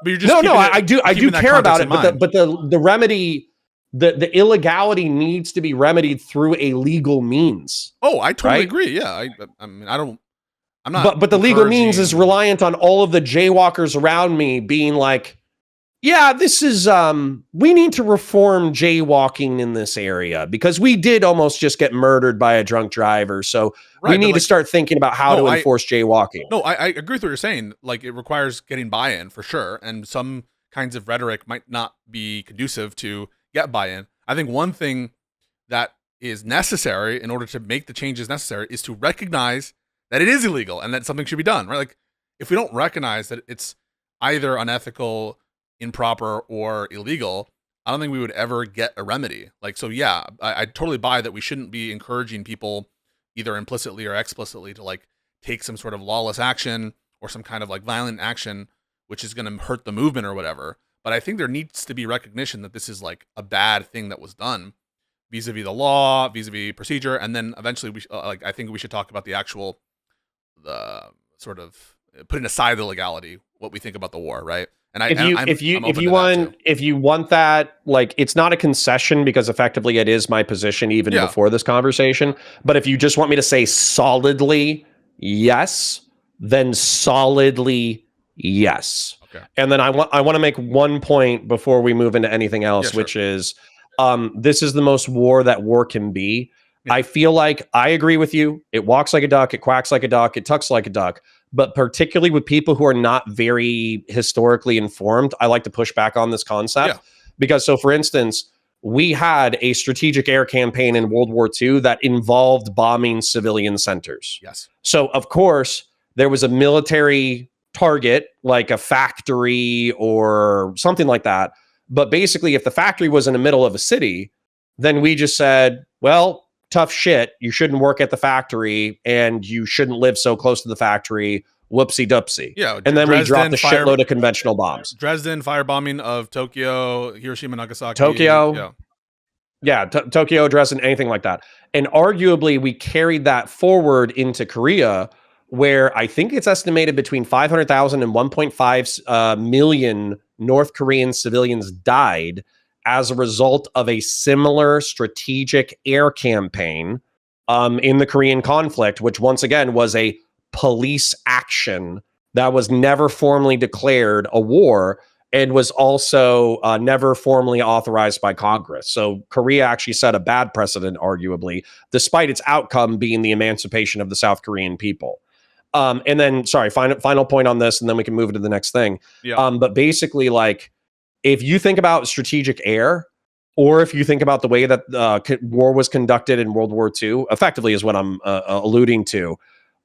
But you're just I do care about it. But the remedy, the illegality needs to be remedied through a legal means. Oh, I totally agree. Yeah, I mean, I'm not. But the legal means is reliant on all of the jaywalkers around me being like, yeah, this is, we need to reform jaywalking in this area because we did almost just get murdered by a drunk driver. So we need to start thinking about how to enforce jaywalking. No, I agree with what you're saying. Like, it requires getting buy-in for sure. And some kinds of rhetoric might not be conducive to get buy-in. I think one thing that is necessary in order to make the changes necessary is to recognize that it is illegal and that something should be done, right? Like, if we don't recognize that it's either unethical, improper, or illegal, I don't think we would ever get a remedy. Like, so yeah, I totally buy that we shouldn't be encouraging people either implicitly or explicitly to like take some sort of lawless action or some kind of like violent action, which is going to hurt the movement or whatever. But I think there needs to be recognition that this is like a bad thing that was done vis-a-vis the law, vis-a-vis procedure. And then eventually I think we should talk about the actual, the sort of putting aside the legality, what we think about the war. Right. And if you want that, like, it's not a concession because effectively it is my position even before this conversation. But if you just want me to say solidly yes, then solidly yes. Okay. And then I want to make one point before we move into anything else, which is this is the most war that war can be. Yeah. I feel like I agree with you. It walks like a duck, it quacks like a duck, it tucks like a duck. But particularly with people who are not very historically informed, I like to push back on this concept. Because, so for instance, we had a strategic air campaign in World War II that involved bombing civilian centers. Yes. So, of course, there was a military target, like a factory or something like that. But basically, if the factory was in the middle of a city, then we just said, well, tough shit. You shouldn't work at the factory and you shouldn't live so close to the factory. Whoopsie doopsie. Yeah. And then we dropped a shitload of conventional bombs. Dresden, firebombing of Tokyo, Hiroshima, Nagasaki. Tokyo. Tokyo, Dresden, anything like that. And arguably, we carried that forward into Korea, where I think it's estimated between 500,000 and 1.5 million North Korean civilians died as a result of a similar strategic air campaign in the Korean conflict, which once again was a police action that was never formally declared a war and was also never formally authorized by Congress. So Korea actually set a bad precedent, arguably, despite its outcome being the emancipation of the South Korean people. And then, sorry, final point on this, and then we can move into the next thing. But basically, like, if you think about strategic air, or if you think about the way that war was conducted in World War II, effectively is what I'm alluding to,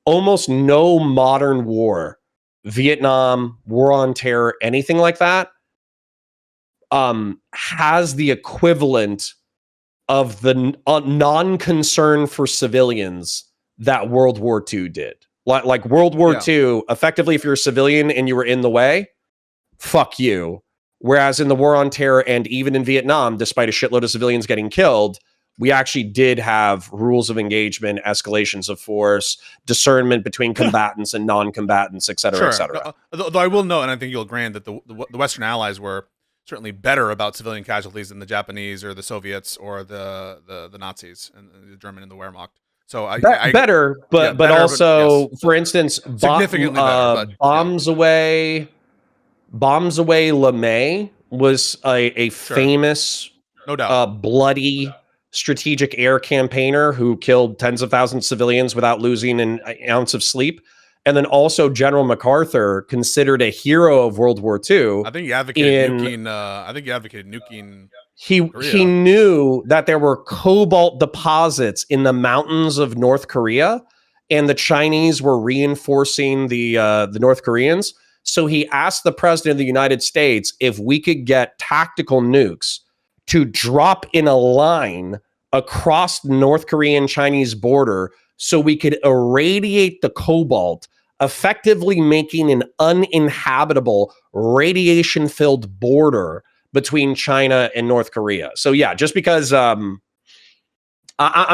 almost no modern war, Vietnam, War on Terror, anything like that, has the equivalent of the non-concern for civilians that World War II did. Like World War II, effectively, if you're a civilian and you were in the way, fuck you. Whereas in the War on Terror and even in Vietnam, despite a shitload of civilians getting killed, we actually did have rules of engagement, escalations of force, discernment between combatants and non-combatants, et cetera, et cetera. Though I will note, and I think you'll grant, that the Western Allies were certainly better about civilian casualties than the Japanese or the Soviets or the Nazis and the German and the Wehrmacht. So better, but also, for instance, significantly better, Bombs Away LeMay was a famous, no doubt, bloody strategic air campaigner who killed tens of thousands of civilians without losing an ounce of sleep. And then also General MacArthur, considered a hero of World War II. I think he advocated nuking. He knew that there were cobalt deposits in the mountains of North Korea, and the Chinese were reinforcing the North Koreans. So he asked the president of the United States if we could get tactical nukes to drop in a line across the North Korean-Chinese border so we could irradiate the cobalt, effectively making an uninhabitable, radiation-filled border between China and North Korea. So yeah, just because I'm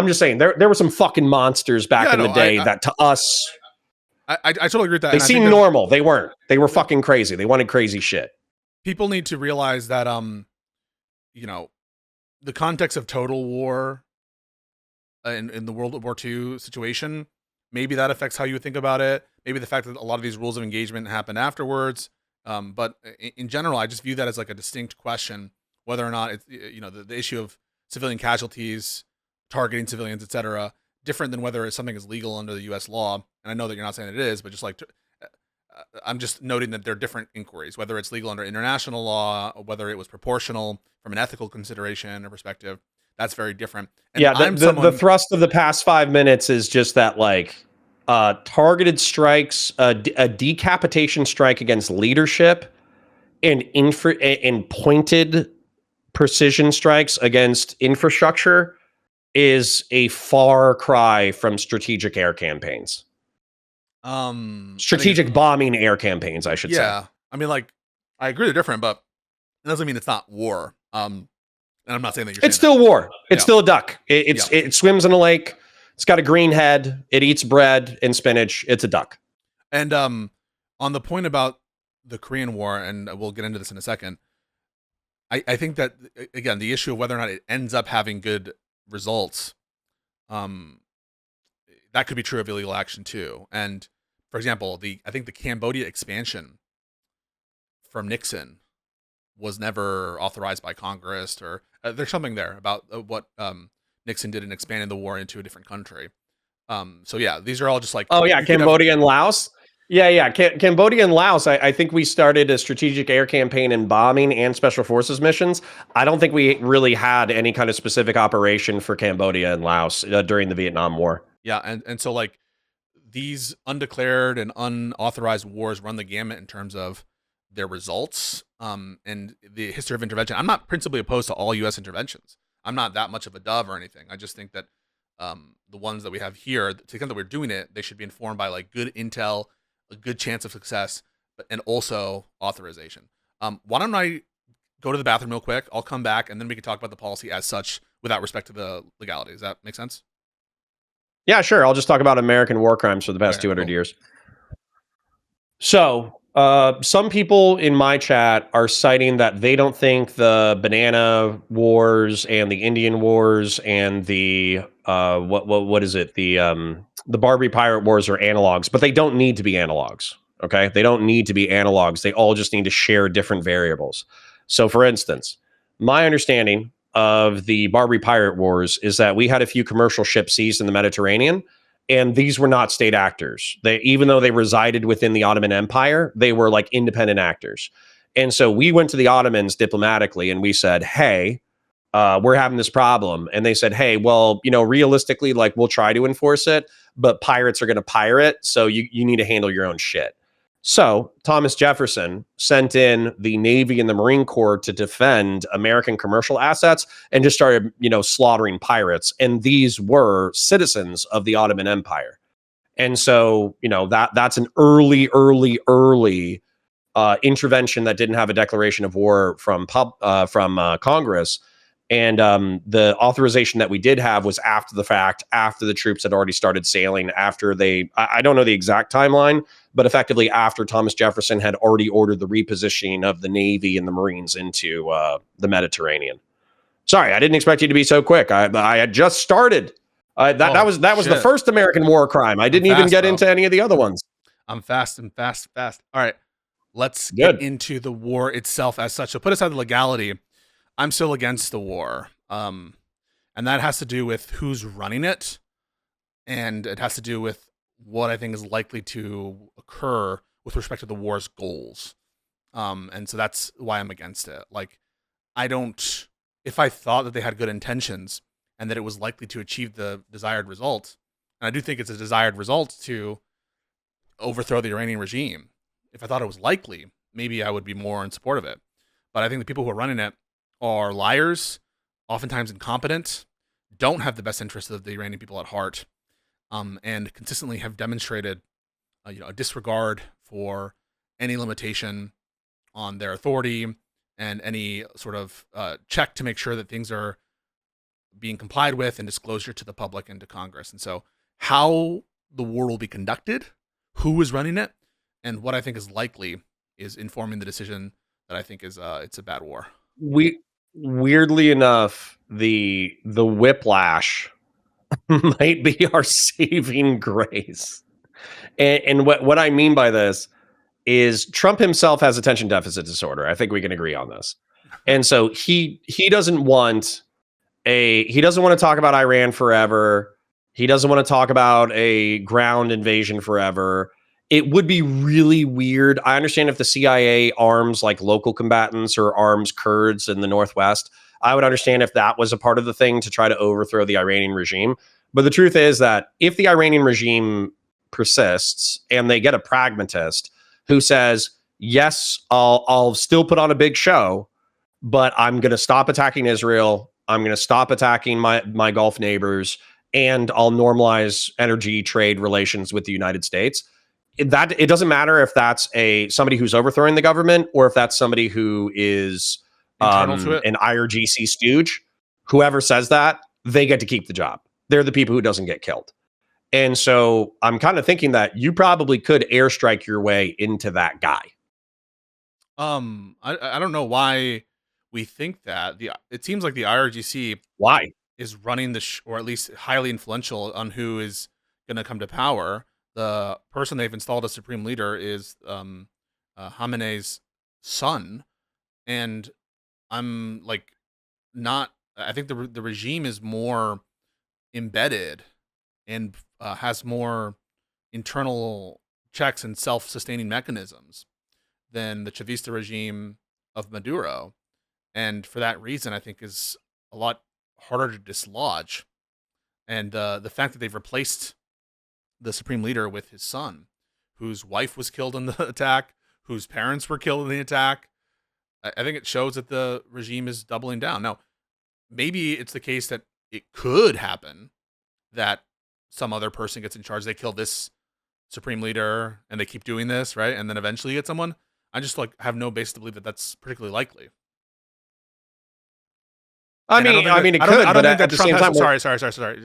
just saying, there were some fucking monsters back in the day that to us... I totally agree with that. They seemed normal. They weren't. They were fucking crazy. They wanted crazy shit. People need to realize that, the context of total war in the World War II situation, maybe that affects how you think about it. Maybe the fact that a lot of these rules of engagement happened afterwards. But in general, I just view that as like a distinct question, whether or not it's, the issue of civilian casualties, targeting civilians, etc., different than whether something is legal under the U.S. law. And I know that you're not saying it is, but just like I'm just noting that there are different inquiries, whether it's legal under international law, or whether it was proportional from an ethical consideration or perspective. That's very different. And the thrust of the past 5 minutes is just that, like, targeted strikes, a decapitation strike against leadership and pointed precision strikes against infrastructure is a far cry from strategic air campaigns. Strategic bombing air campaigns, I should say. Yeah. I mean, like, I agree they're different, but it doesn't mean it's not war. And I'm not saying that you're It's still war. It's Yeah. still a duck. It swims in a lake. It's got a green head. It eats bread and spinach. It's a duck. And on the point about the Korean War, and we'll get into this in a second, I think that, again, the issue of whether or not it ends up having good results, that could be true of illegal action too. And for example, I think the Cambodia expansion from Nixon was never authorized by Congress, or there's something there about what Nixon did in expanding the war into a different country. So yeah, these are all just like, oh yeah, Cambodia and Laos. Yeah. Cambodia and Laos. I think we started a strategic air campaign in bombing and special forces missions. I don't think we really had any kind of specific operation for Cambodia and Laos during the Vietnam War. Yeah, and so like these undeclared and unauthorized wars run the gamut in terms of their results, and the history of intervention. I'm not principally opposed to all U.S. interventions. I'm not that much of a dove or anything. I just think that the ones that we have here, to the extent that we're doing it, they should be informed by like good intel, a good chance of success, and also authorization. Why don't I go to the bathroom real quick? I'll come back, and then we can talk about the policy as such without respect to the legality. Does that make sense? Yeah, sure. I'll just talk about American war crimes for the past 200 years. So, some people in my chat are citing that they don't think the banana wars and the Indian wars and the what is it, the Barbary pirate wars are analogs, but they don't need to be analogs. Okay, they don't need to be analogs. They all just need to share different variables. So, for instance, my understanding of the Barbary pirate wars is that we had a few commercial ships seized in the Mediterranean, and these were not state actors. They, even though they resided within the Ottoman Empire, they were like independent actors. And so we went to the Ottomans diplomatically and we said, hey, we're having this problem. And they said, hey, well, realistically, like, we'll try to enforce it, but pirates are going to pirate. So you need to handle your own shit. So Thomas Jefferson sent in the Navy and the Marine Corps to defend American commercial assets and just started, slaughtering pirates. And these were citizens of the Ottoman Empire. And so, that's an early intervention that didn't have a declaration of war from Congress. And the authorization that we did have was after the fact, after the troops had already started sailing, after I don't know the exact timeline, but effectively after Thomas Jefferson had already ordered the repositioning of the Navy and the Marines into the Mediterranean. Sorry, I didn't expect you to be so quick. I had just started. That was the first American war crime. I didn't even get into any of the other ones. I'm fast. All right, let's get into the war itself as such. So put aside the legality. I'm still against the war. And that has to do with who's running it. And it has to do with what I think is likely to occur with respect to the war's goals. And so that's why I'm against it. Like, if I thought that they had good intentions and that it was likely to achieve the desired result, and I do think it's a desired result to overthrow the Iranian regime. If I thought it was likely, maybe I would be more in support of it. But I think the people who are running it are liars, oftentimes incompetent, don't have the best interests of the Iranian people at heart, and consistently have demonstrated a disregard for any limitation on their authority and any sort of check to make sure that things are being complied with and disclosure to the public and to Congress. And so how the war will be conducted, who is running it, and what I think is likely is informing the decision that I think is it's a bad war. Weirdly enough, the whiplash might be our saving grace. And what I mean by this is Trump himself has attention deficit disorder. I think we can agree on this. And so he doesn't want to talk about Iran forever. He doesn't want to talk about a ground invasion forever. It would be really weird. I understand if the CIA arms like local combatants or arms Kurds in the Northwest. I would understand if that was a part of the thing to try to overthrow the Iranian regime. But the truth is that if the Iranian regime persists and they get a pragmatist who says, yes, I'll still put on a big show, but I'm going to stop attacking Israel. I'm going to stop attacking my Gulf neighbors, and I'll normalize energy trade relations with the United States. That it doesn't matter if that's somebody who's overthrowing the government or if that's somebody who is Internal to it. an IRGC stooge. Whoever says that, they get to keep the job. They're the people who doesn't get killed. And so I'm kind of thinking that you probably could airstrike your way into that guy. I don't know why we think that. It seems like the IRGC Why? is running or at least highly influential on who is going to come to power. The person they've installed as supreme leader is Khamenei's son, and I'm like not. I think the regime is more embedded and has more internal checks and self-sustaining mechanisms than the Chavista regime of Maduro. And for that reason, I think is a lot harder to dislodge. And the fact that they've replaced the supreme leader with his son, whose wife was killed in the attack, whose parents were killed in the attack, I think it shows that the regime is doubling down. Now, maybe it's the case that it could happen that some other person gets in charge. They kill this supreme leader and they keep doing this, right? And then eventually get someone. I just have no basis to believe that that's particularly likely. I mean, it could, but at the same time, sorry.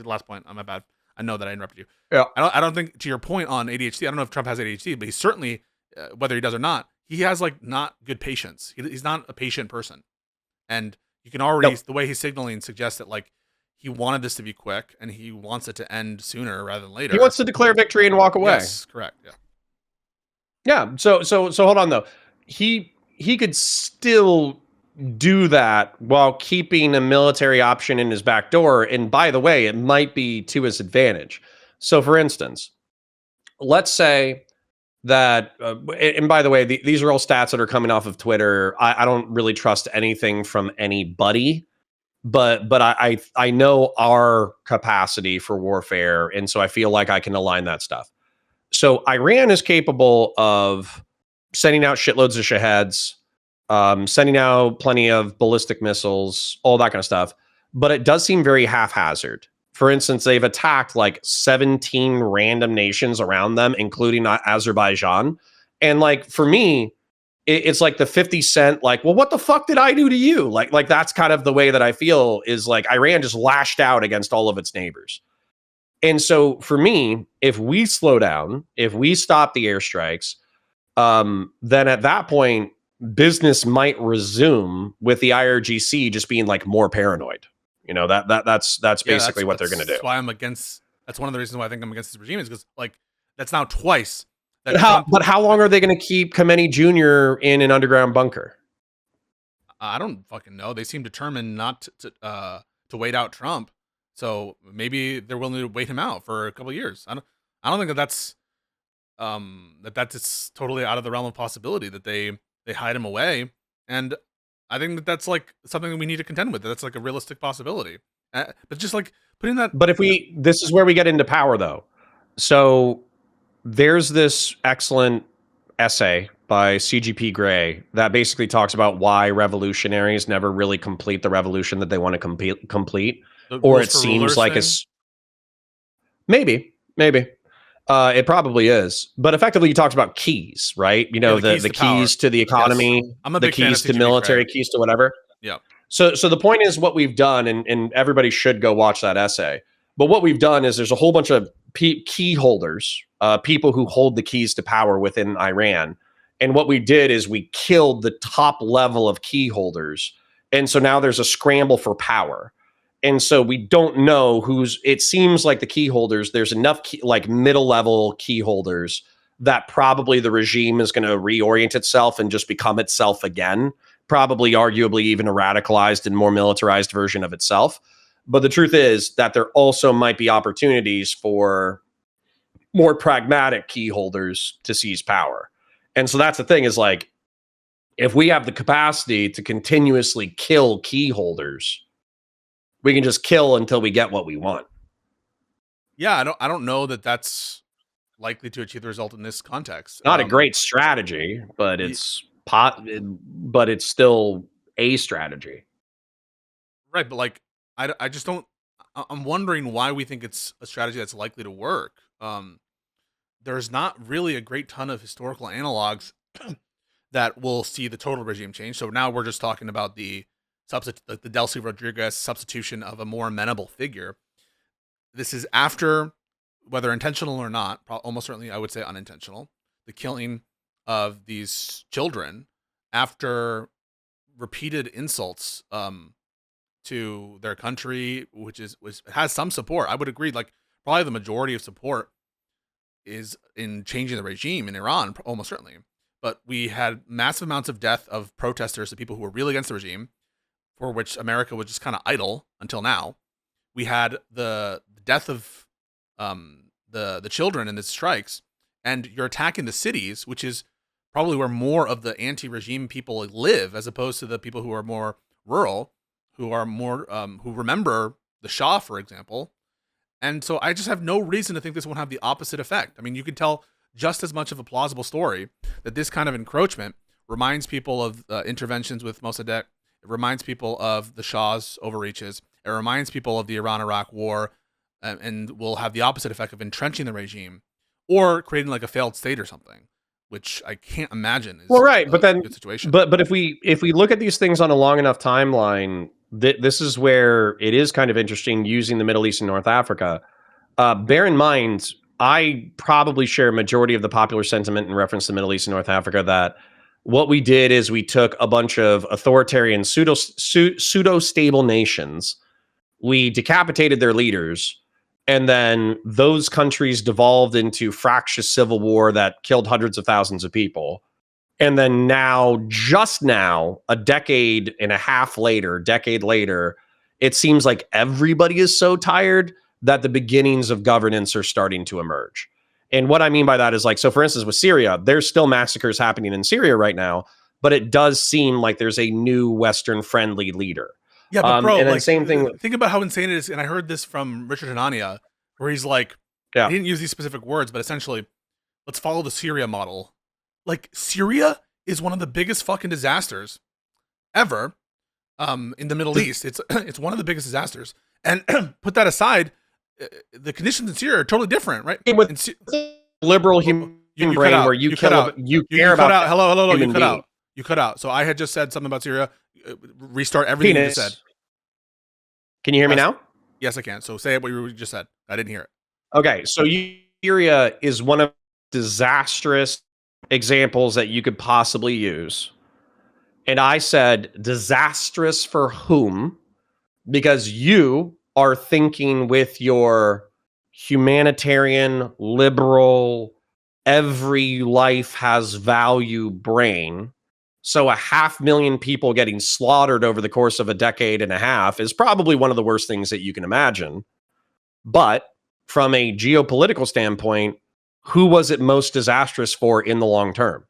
Last point. My bad. I know that I interrupted you. Yeah. I don't think, to your point on ADHD, I don't know if Trump has ADHD, but he's certainly, whether he does or not, he has not good patience. He's not a patient person, and you can already the way he's signaling suggests that he wanted this to be quick and he wants it to end sooner rather than later. He wants to declare victory and walk away. Yes, correct. Yeah. Yeah. So hold on though. He could still do that while keeping a military option in his back door. And by the way, it might be to his advantage. So for instance, let's say that, and by the way, these are all stats that are coming off of Twitter. I don't really trust anything from anybody, but I know our capacity for warfare. And so I feel like I can align that stuff. So Iran is capable of sending out shitloads of Shaheeds, sending out plenty of ballistic missiles, all that kind of stuff. But it does seem very haphazard. For instance, they've attacked 17 random nations around them, including Azerbaijan. And for me, it's like the 50 Cent, well, what the fuck did I do to you? Like that's kind of the way that I feel is Iran just lashed out against all of its neighbors. And so for me, if we slow down, if we stop the airstrikes, then at that point, business might resume with the IRGC just being more paranoid. That's basically what they're going to do. That's why I'm against. That's one of the reasons why I think I'm against this regime is because that's now twice. But how long are they going to keep Khamenei Jr. in an underground bunker? I don't fucking know. They seem determined not to wait out Trump. So maybe they're willing to wait him out for a couple of years. I don't think that's that's totally out of the realm of possibility that they hide him away. And I think that's something that we need to contend with. That's a realistic possibility. But just putting that. But this is where we get into power though. So there's this excellent essay by CGP Grey that basically talks about why revolutionaries never really complete the revolution that they want to complete. Or it seems like it's maybe it probably is, but effectively he talks about keys, right? The keys to the economy, yes. The keys to military, keys to whatever. Yeah. So the point is what we've done, and everybody should go watch that essay. But what we've done is there's a whole bunch of key holders, people who hold the keys to power within Iran. And what we did is we killed the top level of key holders. And so now there's a scramble for power. And so we don't know it seems like the key holders, there's enough middle level key holders that probably the regime is going to reorient itself and just become itself again, probably arguably even a radicalized and more militarized version of itself. But the truth is that there also might be opportunities for more pragmatic key holders to seize power. And so that's the thing is if we have the capacity to continuously kill key holders, we can just kill until we get what we want. Yeah, I don't know that that's likely to achieve the result in this context. Not a great strategy, but but it's still a strategy. Right, but like I just don't. I'm wondering why we think it's a strategy that's likely to work. There's not really a great ton of historical analogs that will see the total regime change. So now we're just talking about the the Delcy Rodriguez substitution of a more amenable figure. This is after, whether intentional or not, almost certainly I would say unintentional, the killing of these children after repeated insults to their country, which has some support. I would agree. Like probably the majority of support is in changing the regime in Iran, almost certainly. But we had massive amounts of death of protesters, the people who were really against the regime, for which America was just kind of idle until now. We had the death of the children in the strikes, and you're attacking the cities, which is probably where more of the anti-regime people live, as opposed to the people who are more rural, who are more who remember the Shah, for example. And so I just have no reason to think this won't have the opposite effect. I mean, you can tell just as much of a plausible story that this kind of encroachment reminds people of interventions with Mossadegh. It reminds people of the Shah's overreaches. It reminds people of the Iran-Iraq war, and will have the opposite effect of entrenching the regime or creating like a failed state or something, which I can't imagine is but then good situation. But if we look at these things on a long enough timeline, this is where it is kind of interesting using the Middle East and North Africa. Bear in mind, I probably share a majority of the popular sentiment in reference to the Middle East and North Africa that what we did is we took a bunch of authoritarian pseudo-stable nations, we decapitated their leaders, and then those countries devolved into fractious civil war that killed hundreds of thousands of people. And then now, just now, a decade later, it seems like everybody is so tired that the beginnings of governance are starting to emerge. And what I mean by that is like, so for instance, with Syria, there's still massacres happening in Syria right now, but it does seem like there's a new Western friendly leader. Yeah, but bro, and then like, same thing. Think about how insane it is. And I heard this from Richard Hanania, where he's like, he didn't use these specific words, but essentially, let's follow the Syria model. Like, Syria is one of the biggest fucking disasters ever in the Middle East. It's one of the biggest disasters. And put that aside, the conditions in Syria are totally different, right? With liberal human brain where you care about hello, you cut out. You cut out. So I had just said something about Syria. Restart everything you just said. Can you hear me now? Yes, I can. So say what you just said. I didn't hear it. Okay, so Syria is one of disastrous examples that you could possibly use. And I said disastrous for whom? Because you are thinking with your humanitarian, liberal, every life has value brain. So 500,000 people getting slaughtered over the course of a decade and a half is probably one of the worst things that you can imagine. But from a geopolitical standpoint, who was it most disastrous for in the long term?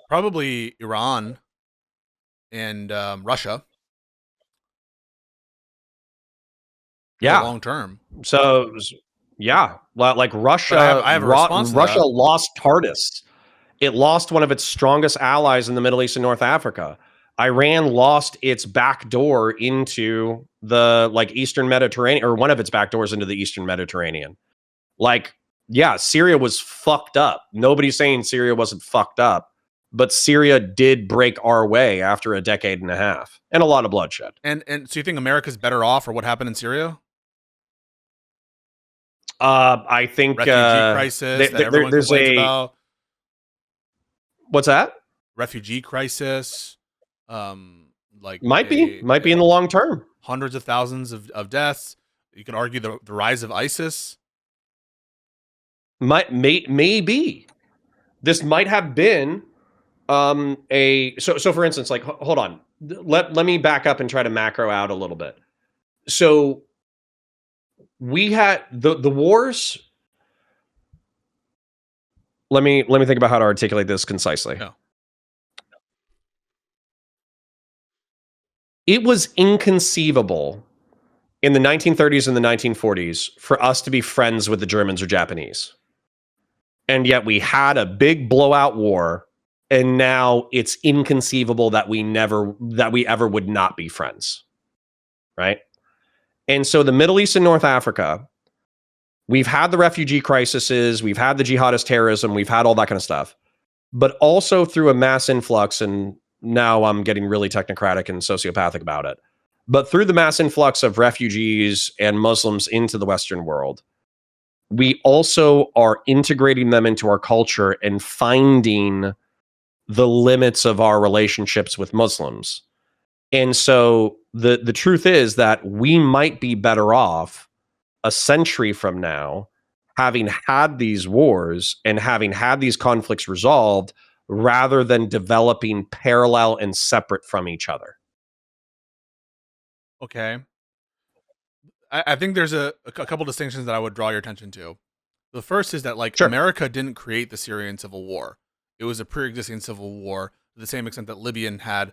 Probably Iran and Russia. Yeah, long term. So yeah, like Russia. I have a response. Russia lost TARDIS. It lost one of its strongest allies in the Middle East and North Africa. Iran lost its back door into the Eastern Mediterranean, or one of its back doors into the Eastern Mediterranean. Like, yeah, Syria was fucked up. Nobody's saying Syria wasn't fucked up, but Syria did break our way after a decade and a half and a lot of bloodshed. And so you think America's better off for what happened in Syria? I think refugee crisis that everyone complains about. What's that? Refugee crisis. Might be in the long term. Hundreds of thousands of deaths. You can argue the rise of ISIS. Maybe this might have been so for instance, like, hold on, let me back up and try to macro out a little bit. So we had the wars. Let me think about how to articulate this concisely. Yeah. It was inconceivable in the 1930s and the 1940s for us to be friends with the Germans or Japanese. And yet we had a big blowout war, and now it's inconceivable that we ever would not be friends. Right? And so the Middle East and North Africa, we've had the refugee crises, we've had the jihadist terrorism, we've had all that kind of stuff. But also through a mass influx, and now I'm getting really technocratic and sociopathic about it, but through the mass influx of refugees and Muslims into the Western world, we also are integrating them into our culture and finding the limits of our relationships with Muslims. And so the truth is that we might be better off a century from now having had these wars and having had these conflicts resolved rather than developing parallel and separate from each other. Okay. I think there's a couple distinctions that I would draw your attention to. The first is that, like, Sure. America didn't create the Syrian civil war. It was a pre-existing civil war to the same extent that Libyan had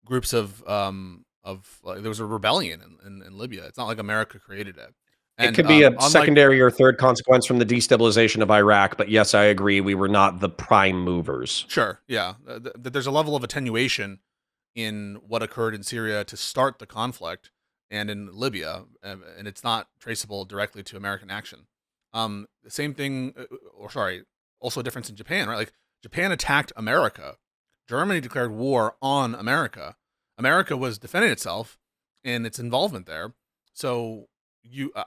groups of there was a rebellion in Libya. It's not like America created it. It And could be a unlike, secondary or third consequence from the destabilization of Iraq, but yes, I agree, we were not the prime movers. sure, yeah, there's a level of attenuation in what occurred in Syria to start the conflict and in Libya, and it's not traceable directly to American action. The same thing, also a difference in Japan, right? Like, Japan attacked America. Germany declared war on America. America was defending itself in its involvement there. So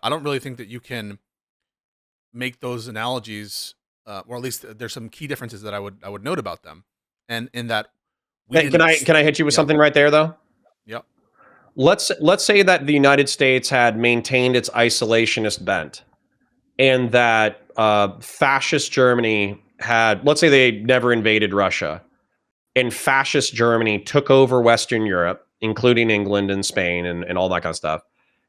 I don't really think that you can make those analogies, or at least there's some key differences that I would note about them, and in that Can I hit you with something right there though? Yep. Let's say that the United States had maintained its isolationist bent, and that fascist Germany had, let's say they never invaded Russia, and fascist Germany took over Western Europe, including England and Spain and all that kind of stuff.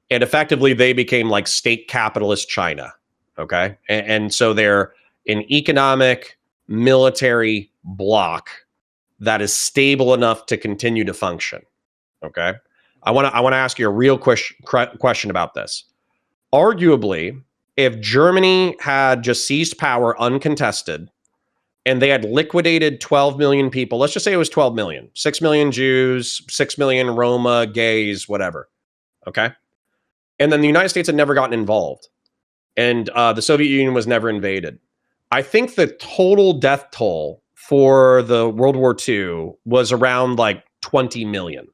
And effectively, they became like state capitalist China. Okay. And so they're an economic, military bloc that is stable enough to continue to function. Okay. I want to ask you a real question about this. Arguably, if Germany had just seized power uncontested and they had liquidated 12 million people, let's just say it was 12 million, 6 million Jews, 6 million Roma, gays, whatever. Okay. And then the United States had never gotten involved, and the Soviet Union was never invaded. I think the total death toll for the World War II was around like 20 million.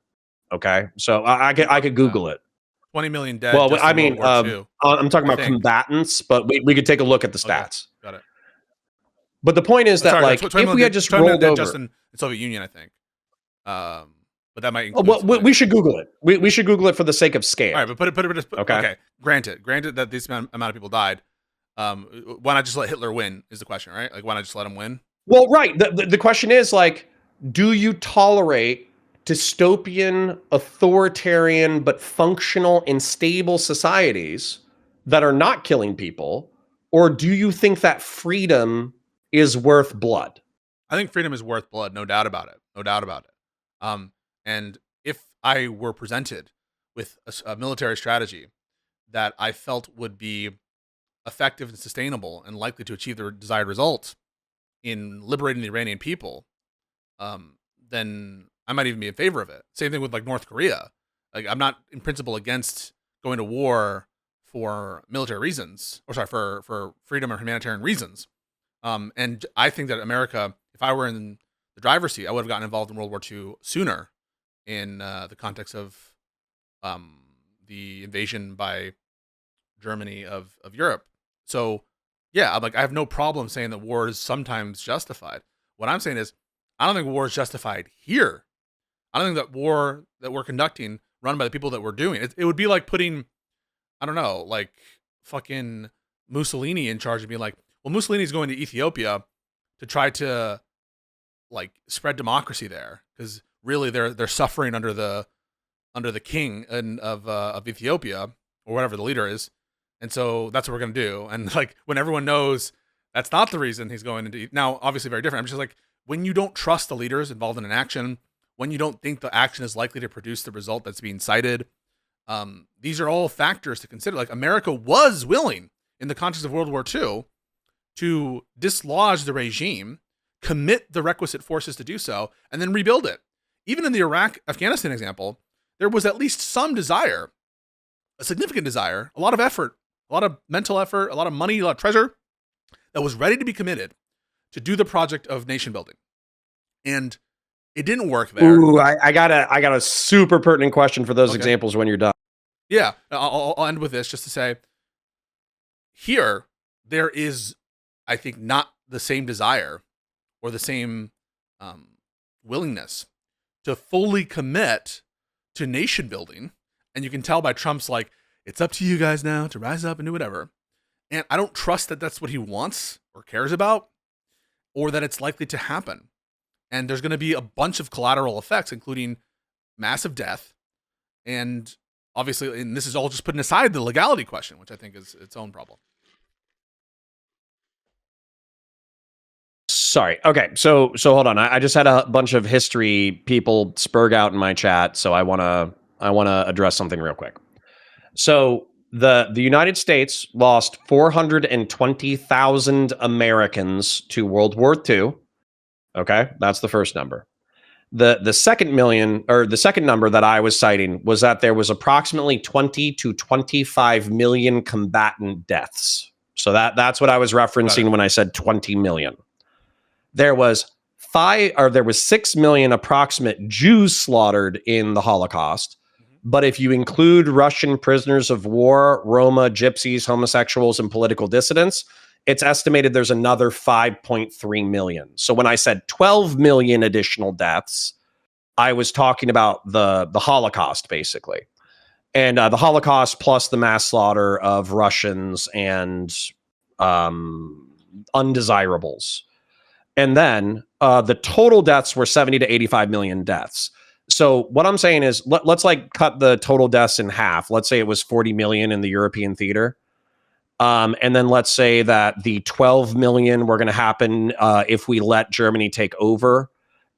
Okay. So I could Google it. 20 million dead. Well, just I in mean, World War II, I'm talking about combatants, but we could take a look at the stats. Okay, got it. But the point is that, like, if we had just rolled over, just in the Soviet Union, I think. But that might include. Well, we should Google it. We should Google it for the sake of scale. All right, but put it okay. Granted that this amount of people died. Why not just let Hitler win? Is the question, right? Like, why not just let him win? Well, right. The question is, like, do you tolerate dystopian, authoritarian, but functional and stable societies that are not killing people, or do you think that freedom is worth blood? I think freedom is worth blood, no doubt about it. No doubt about it. And if I were presented with a military strategy that I felt would be effective and sustainable and likely to achieve the desired results in liberating the Iranian people, then I might even be in favor of it. Same thing with, like, North Korea. Like, I'm not in principle against going to war for military reasons, or sorry, for freedom or humanitarian reasons. And I think that America, if I were in the driver's seat, I would have gotten involved in World War II sooner, in the context of the invasion by Germany of Europe. So, yeah, I have no problem saying that war is sometimes justified. What I'm saying is, I don't think war is justified here. I don't think that war that we're conducting, run by the people that we're doing, it would be like putting, I don't know, like fucking Mussolini in charge and being like, well, Mussolini's going to Ethiopia to try to, like, spread democracy there, because really they're suffering under the king of Ethiopia, or whatever the leader is, and so that's what we're gonna do. And, like, when everyone knows that's not the reason he's going into, now obviously very different. I'm just like, when you don't trust the leaders involved in an action, when you don't think the action is likely to produce the result that's being cited, These are all factors to consider. Like America was willing in the context of World War II to dislodge the regime, commit the requisite forces to do so, and then rebuild it. Even in the Iraq-Afghanistan example, there was at least some desire, a significant desire, a lot of effort, a lot of mental effort, a lot of money, a lot of treasure that was ready to be committed to do the project of nation building. And it didn't work there. Ooh, I got a super pertinent question for those examples when you're done. Yeah, I'll end with this just to say, here, there is, I think, not the same desire or the same willingness to fully commit to nation building. And you can tell by Trump's like, it's up to you guys now to rise up and do whatever. And I don't trust that that's what he wants or cares about, or that it's likely to happen. And there's going to be a bunch of collateral effects, including massive death. And obviously, and this is all just putting aside the legality question, which I think is its own problem. Sorry. Okay. So hold on. I just had a bunch of history people spurg out in my chat. So I want to address something real quick. So the United States lost 420,000 Americans to World War II. Okay. That's the first number. The second number that I was citing was that there was approximately 20 to 25 million combatant deaths. So that's what I was referencing when I said 20 million. There was 6 million approximate Jews slaughtered in the Holocaust. But if you include Russian prisoners of war, Roma, gypsies, homosexuals, and political dissidents, it's estimated there's another 5.3 million. So when I said 12 million additional deaths, I was talking about the Holocaust, basically. And the Holocaust plus the mass slaughter of Russians and undesirables. And then the total deaths were 70 to 85 million deaths. So what I'm saying is let's like cut the total deaths in half. Let's say it was 40 million in the European theater. And then let's say that the 12 million were going to happen if we let Germany take over.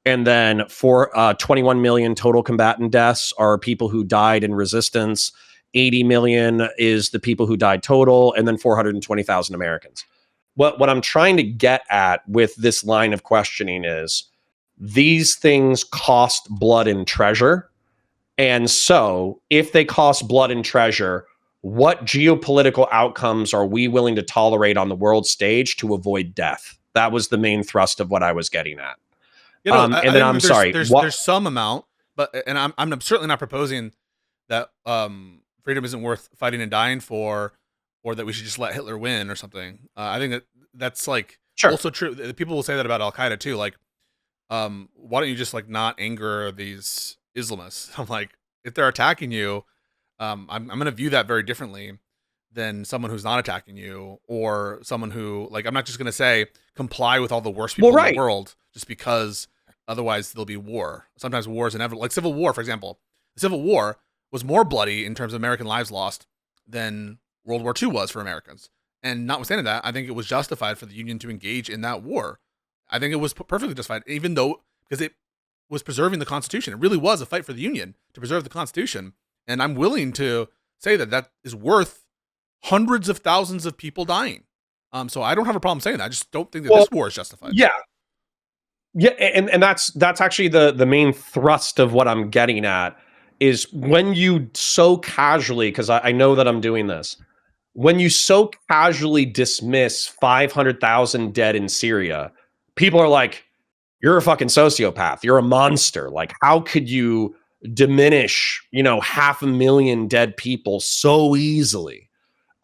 And then 21 million total combatant deaths are people who died in resistance. 80 million is the people who died total, and then 420,000 Americans. What I'm trying to get at with this line of questioning is these things cost blood and treasure. And so if they cost blood and treasure, what geopolitical outcomes are we willing to tolerate on the world stage to avoid death? That was the main thrust of what I was getting at. I'm sorry. There's some amount, but I'm certainly not proposing that freedom isn't worth fighting and dying for, or that we should just let Hitler win or something. I think that's like also true. People will say that about Al Qaeda too. Like, why don't you just like not anger these Islamists? I'm like, if they're attacking you, I'm going to view that very differently than someone who's not attacking you, or someone who, like, I'm not just going to say comply with all the worst people in the world just because otherwise there'll be war. Sometimes war is inevitable. Like Civil War, for example. The Civil War was more bloody in terms of American lives lost than World War II was for Americans. And notwithstanding that, I think it was justified for the Union to engage in that war. I think it was perfectly justified, even though, because it was preserving the Constitution. It really was a fight for the Union to preserve the Constitution. And I'm willing to say that that is worth hundreds of thousands of people dying. So I don't have a problem saying that. I just don't think that this war is justified. Yeah. Yeah, and that's actually the main thrust of what I'm getting at is when you so casually, because I know that I'm doing this, when you so casually dismiss 500,000 dead in Syria, people are like, you're a fucking sociopath. You're a monster. Like, how could you diminish, 500,000 dead people so easily?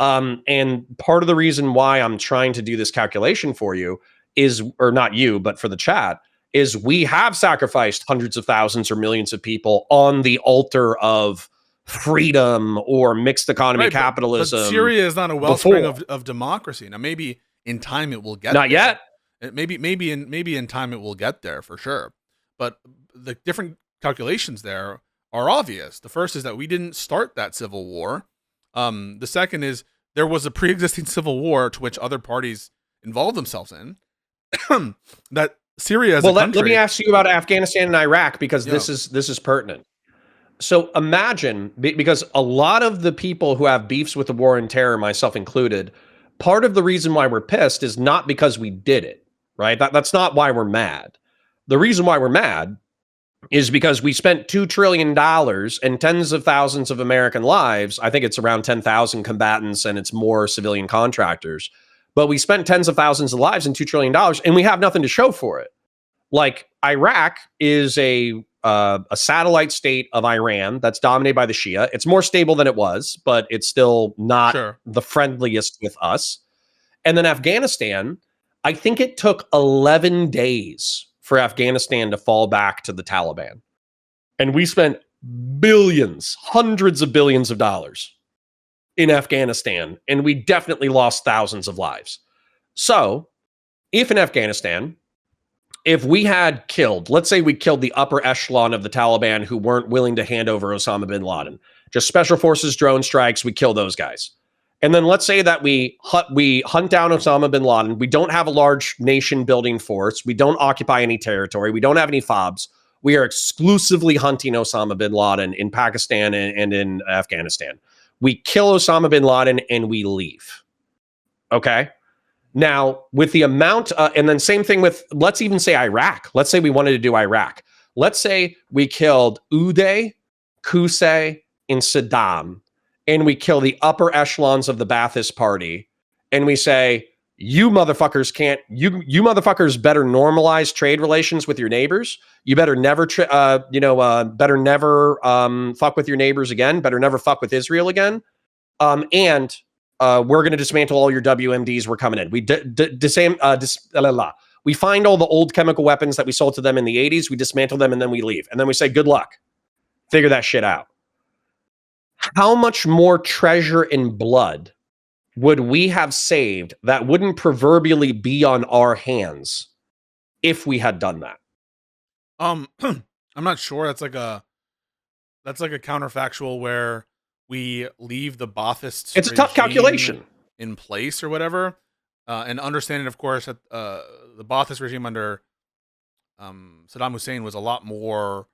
And part of the reason why I'm trying to do this calculation for you is, or not you, but for the chat, is we have sacrificed hundreds of thousands or millions of people on the altar of freedom or mixed economy capitalism. But Syria is not a wellspring of democracy. Now, maybe in time it will get not there. Yet. Maybe in time it will get there for sure. But the different calculations there are obvious. The first is that we didn't start that civil war. The second is there was a pre-existing civil war to which other parties involved themselves in. That Syria as a country. Let me ask you about Afghanistan and Iraq, because this is pertinent. So imagine, because a lot of the people who have beefs with the war on terror, myself included, part of the reason why we're pissed is not because we did it, right? That's not why we're mad. The reason why we're mad is because we spent $2 trillion and tens of thousands of American lives. I think it's around 10,000 combatants and it's more civilian contractors. But we spent tens of thousands of lives and $2 trillion and we have nothing to show for it. Like Iraq is a satellite state of Iran that's dominated by the Shia. It's more stable than it was, but it's still not the friendliest with us. And then Afghanistan, I think it took 11 days for Afghanistan to fall back to the Taliban. And we spent billions, hundreds of billions of dollars in Afghanistan, and we definitely lost thousands of lives. So if in Afghanistan, if we had killed, let's say we killed the upper echelon of the Taliban who weren't willing to hand over Osama bin Laden, just special forces drone strikes, we kill those guys. And then let's say that we hunt down Osama bin Laden. We don't have a large nation building force. We don't occupy any territory. We don't have any FOBs. We are exclusively hunting Osama bin Laden in Pakistan and in Afghanistan. We kill Osama bin Laden and we leave. Okay? Now, with the amount, and then same thing with, let's even say Iraq. Let's say we wanted to do Iraq. Let's say we killed Uday, Qusay, and Saddam, and we kill the upper echelons of the Ba'athist Party, and we say, you motherfuckers can't, you motherfuckers better normalize trade relations with your neighbors. You better never, better never fuck with your neighbors again. Better never fuck with Israel again. And we're going to dismantle all your WMDs. We're coming in. We find all the old chemical weapons that we sold to them in the 80s. We dismantle them and then we leave. And then we say, good luck. Figure that shit out. How much more treasure and blood would we have saved that wouldn't proverbially be on our hands if we had done that? I'm not sure. That's like a counterfactual where we leave the Ba'athists. It's a tough calculation in place or whatever, and understanding, of course, that the Ba'athist regime under Saddam Hussein was a lot more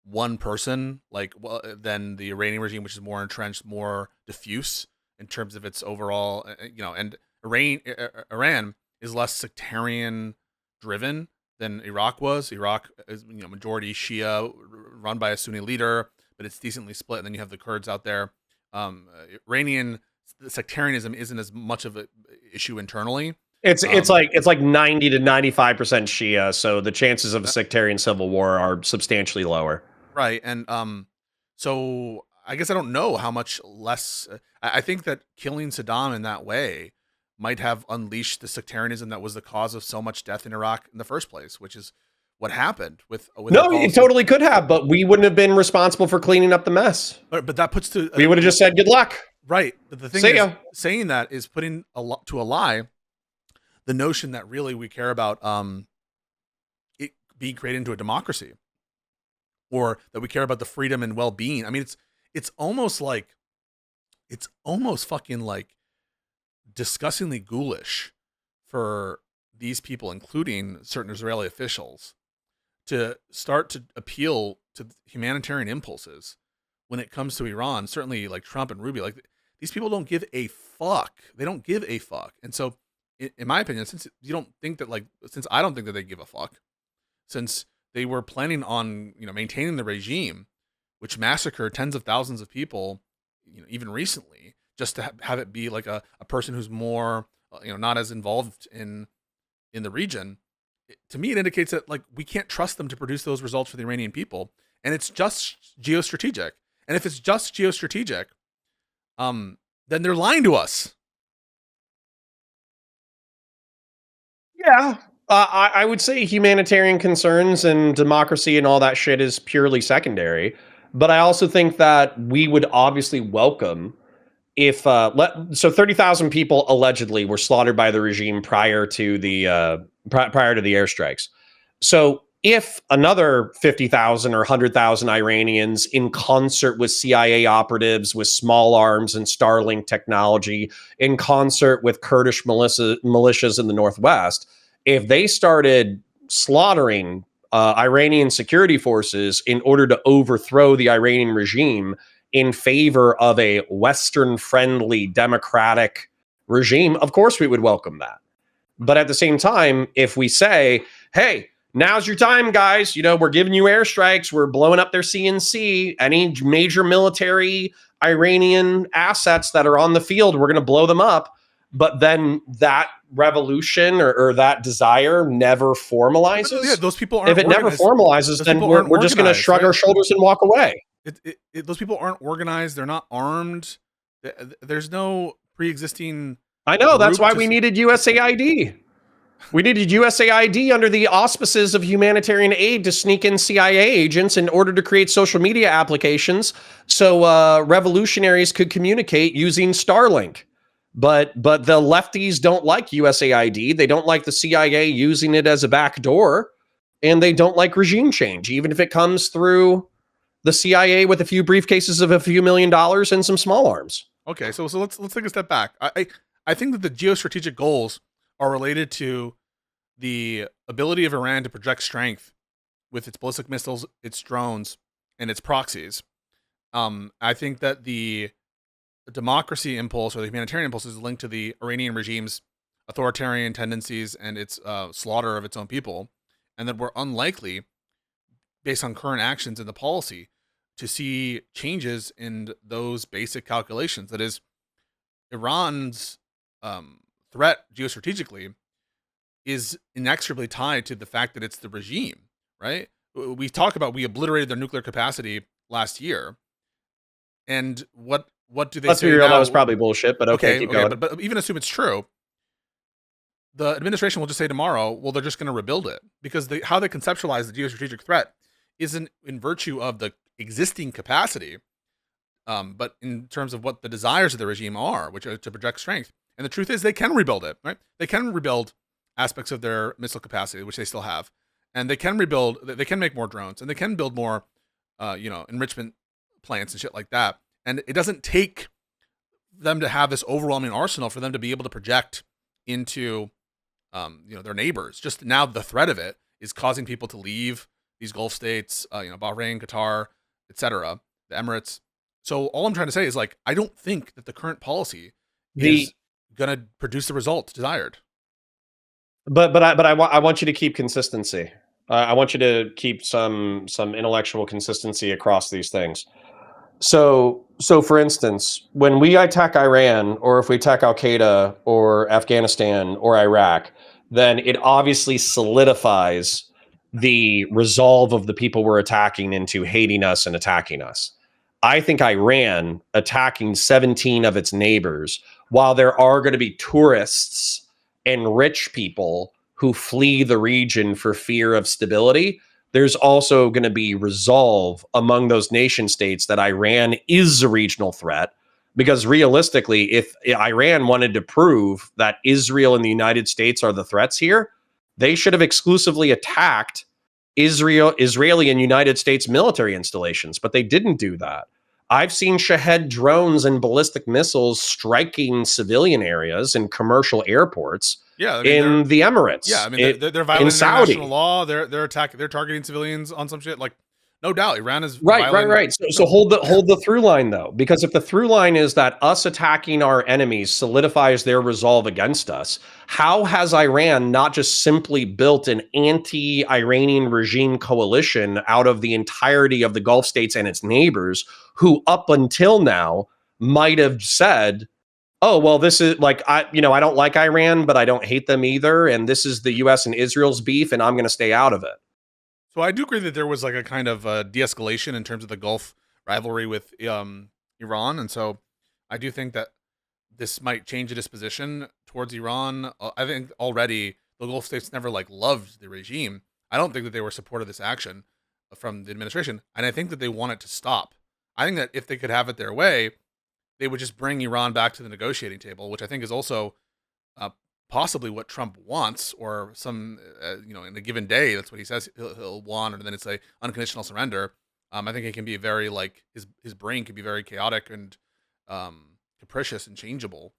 one person, than the Iranian regime, which is more entrenched, more diffuse in terms of its overall, and Iran is less sectarian driven than Iraq was. Iraq is majority Shia, run by a Sunni leader, but it's decently split. And then you have the Kurds out there. Iranian sectarianism isn't as much of an issue internally. It's like 90 to 95% Shia, so the chances of a sectarian civil war are substantially lower. Right, and so I guess I don't know how much less. I think that killing Saddam in that way might have unleashed the sectarianism that was the cause of so much death in Iraq in the first place, which is what happened with no, it totally could have, but we wouldn't have been responsible for cleaning up the mess. But that puts to we would have just said good luck. Right. But the thing is, saying that is putting to a lie the notion that really we care about it being created into a democracy, or that we care about the freedom and well-being. I mean, it's almost fucking like disgustingly ghoulish for these people, including certain Israeli officials, to start to appeal to humanitarian impulses when it comes to Iran. Certainly like Trump and Rubio, like these people don't give a fuck. They don't give a fuck. And so in my opinion, since I don't think that they give a fuck, since they were planning on, maintaining the regime, which massacred tens of thousands of people, even recently, just to have it be like a person who's more, not as involved in the region. To me, it indicates that we can't trust them to produce those results for the Iranian people, and it's just geostrategic. And if it's just geostrategic, then they're lying to us. Yeah. I would say humanitarian concerns and democracy and all that shit is purely secondary. But I also think that we would obviously welcome if so 30,000 people allegedly were slaughtered by the regime prior to the airstrikes. So if another 50,000 or 100,000 Iranians in concert with CIA operatives with small arms and Starlink technology, in concert with Kurdish militias in the Northwest, if they started slaughtering Iranian security forces in order to overthrow the Iranian regime in favor of a Western-friendly democratic regime, of course we would welcome that. But at the same time, if we say, hey, now's your time, guys, we're giving you airstrikes, we're blowing up their CNC, any major military Iranian assets that are on the field, we're going to blow them up. But then that revolution or that desire never formalizes. Yeah, those people aren't If it organized. never formalizes, then we're just going to shrug our shoulders and walk away. Those people aren't organized. They're not armed. There's no pre-existing. I know. That's why we needed USAID. We needed USAID under the auspices of humanitarian aid to sneak in CIA agents in order to create social media applications so revolutionaries could communicate using Starlink. But the lefties don't like USAID. They don't like the CIA using it as a backdoor, and they don't like regime change, even if it comes through the CIA with a few briefcases of a few $1 million and some small arms. Okay, so let's take a step back. I think that the geostrategic goals are related to the ability of Iran to project strength with its ballistic missiles, its drones, and its proxies. I think that the democracy impulse or the humanitarian impulse is linked to the Iranian regime's authoritarian tendencies and its slaughter of its own people, and that we're unlikely, based on current actions in the policy, to see changes in those basic calculations. That is, Iran's threat geostrategically is inexorably tied to the fact that it's the regime, right? We talk about we obliterated their nuclear capacity last year, and what do they Let's say be real, now? that was probably bullshit, but okay, keep going. But even assume it's true, the administration will just say tomorrow, well, they're just going to rebuild it, because how they conceptualize the geostrategic threat isn't in virtue of the existing capacity, but in terms of what the desires of the regime are, which are to project strength. And the truth is they can rebuild it, right? They can rebuild aspects of their missile capacity, which they still have. And they can make more drones, and they can build more, enrichment plants and shit like that. And it doesn't take them to have this overwhelming arsenal for them to be able to project into, their neighbors. Just now the threat of it is causing people to leave these Gulf states, Bahrain, Qatar, etc., the Emirates. So all I'm trying to say is, like, I don't think that the current policy is going to produce the results desired. But I want you to keep consistency. I want you to keep some intellectual consistency across these things. So for instance, when we attack Iran, or if we attack Al Qaeda or Afghanistan or Iraq, then it obviously solidifies the resolve of the people we're attacking into hating us and attacking us. I think Iran attacking 17 of its neighbors, while there are going to be tourists and rich people who flee the region for fear of stability, there's also going to be resolve among those nation states that Iran is a regional threat. Because realistically, if Iran wanted to prove that Israel and the United States are the threats here, they should have exclusively attacked Israeli and United States military installations, but they didn't do that. I've seen Shahed drones and ballistic missiles striking civilian areas and commercial airports in the Emirates. Yeah, I mean, they're violating international law. They're targeting civilians on some shit. Like, no doubt, Iran is right. So hold the through line though, because if the through line is that us attacking our enemies solidifies their resolve against us, how has Iran not just simply built an anti-Iranian regime coalition out of the entirety of the Gulf states and its neighbors, who up until now might have said, oh, well, this is like, I don't like Iran, but I don't hate them either, and this is the US and Israel's beef, and I'm going to stay out of it. So I do agree that there was like a kind of de-escalation in terms of the Gulf rivalry with Iran, and so I do think that this might change the disposition towards Iran. I think already the Gulf states never loved the regime. I don't think that they were supportive of this action from the administration, and I think that they want it to stop. I think that if they could have it their way, they would just bring Iran back to the negotiating table, which I think is also possibly what Trump wants, or some, in a given day, that's what he says he'll want, and then it's a unconditional surrender. I think it can be very his brain can be very chaotic and capricious and changeable.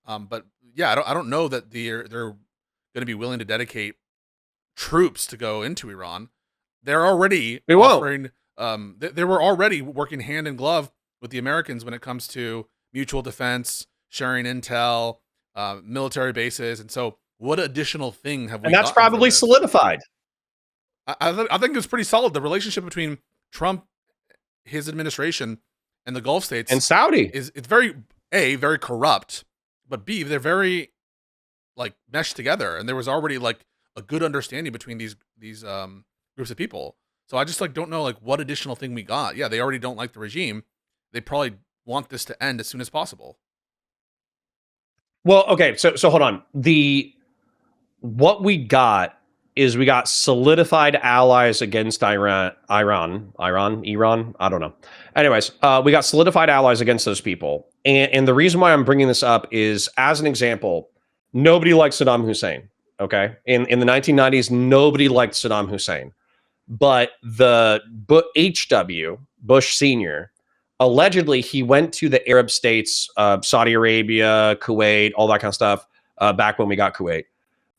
But yeah, I don't know that they're going to be willing to dedicate troops to go into Iran. they're already offering. They were already working hand in glove with the Americans when it comes to mutual defense, sharing intel, military bases, and so what additional thing have we? And that's probably solidified. I think it's pretty solid. The relationship between Trump, his administration, and the Gulf states and Saudi it's very very corrupt, but B, they're very like meshed together, and there was already like a good understanding between these groups of people. So I just like don't know like what additional thing we got. Yeah, they already don't like the regime. They probably want this to end as soon as possible. Well, okay, so hold on. What we got is we got solidified allies against Iran. I don't know. Anyways, we got solidified allies against those people. And the reason why I'm bringing this up is, as an example, nobody liked Saddam Hussein, okay? In the 1990s, nobody liked Saddam Hussein. But the HW, Bush Sr., allegedly he went to the Arab states, Saudi Arabia, Kuwait, all that kind of stuff, back when we got Kuwait.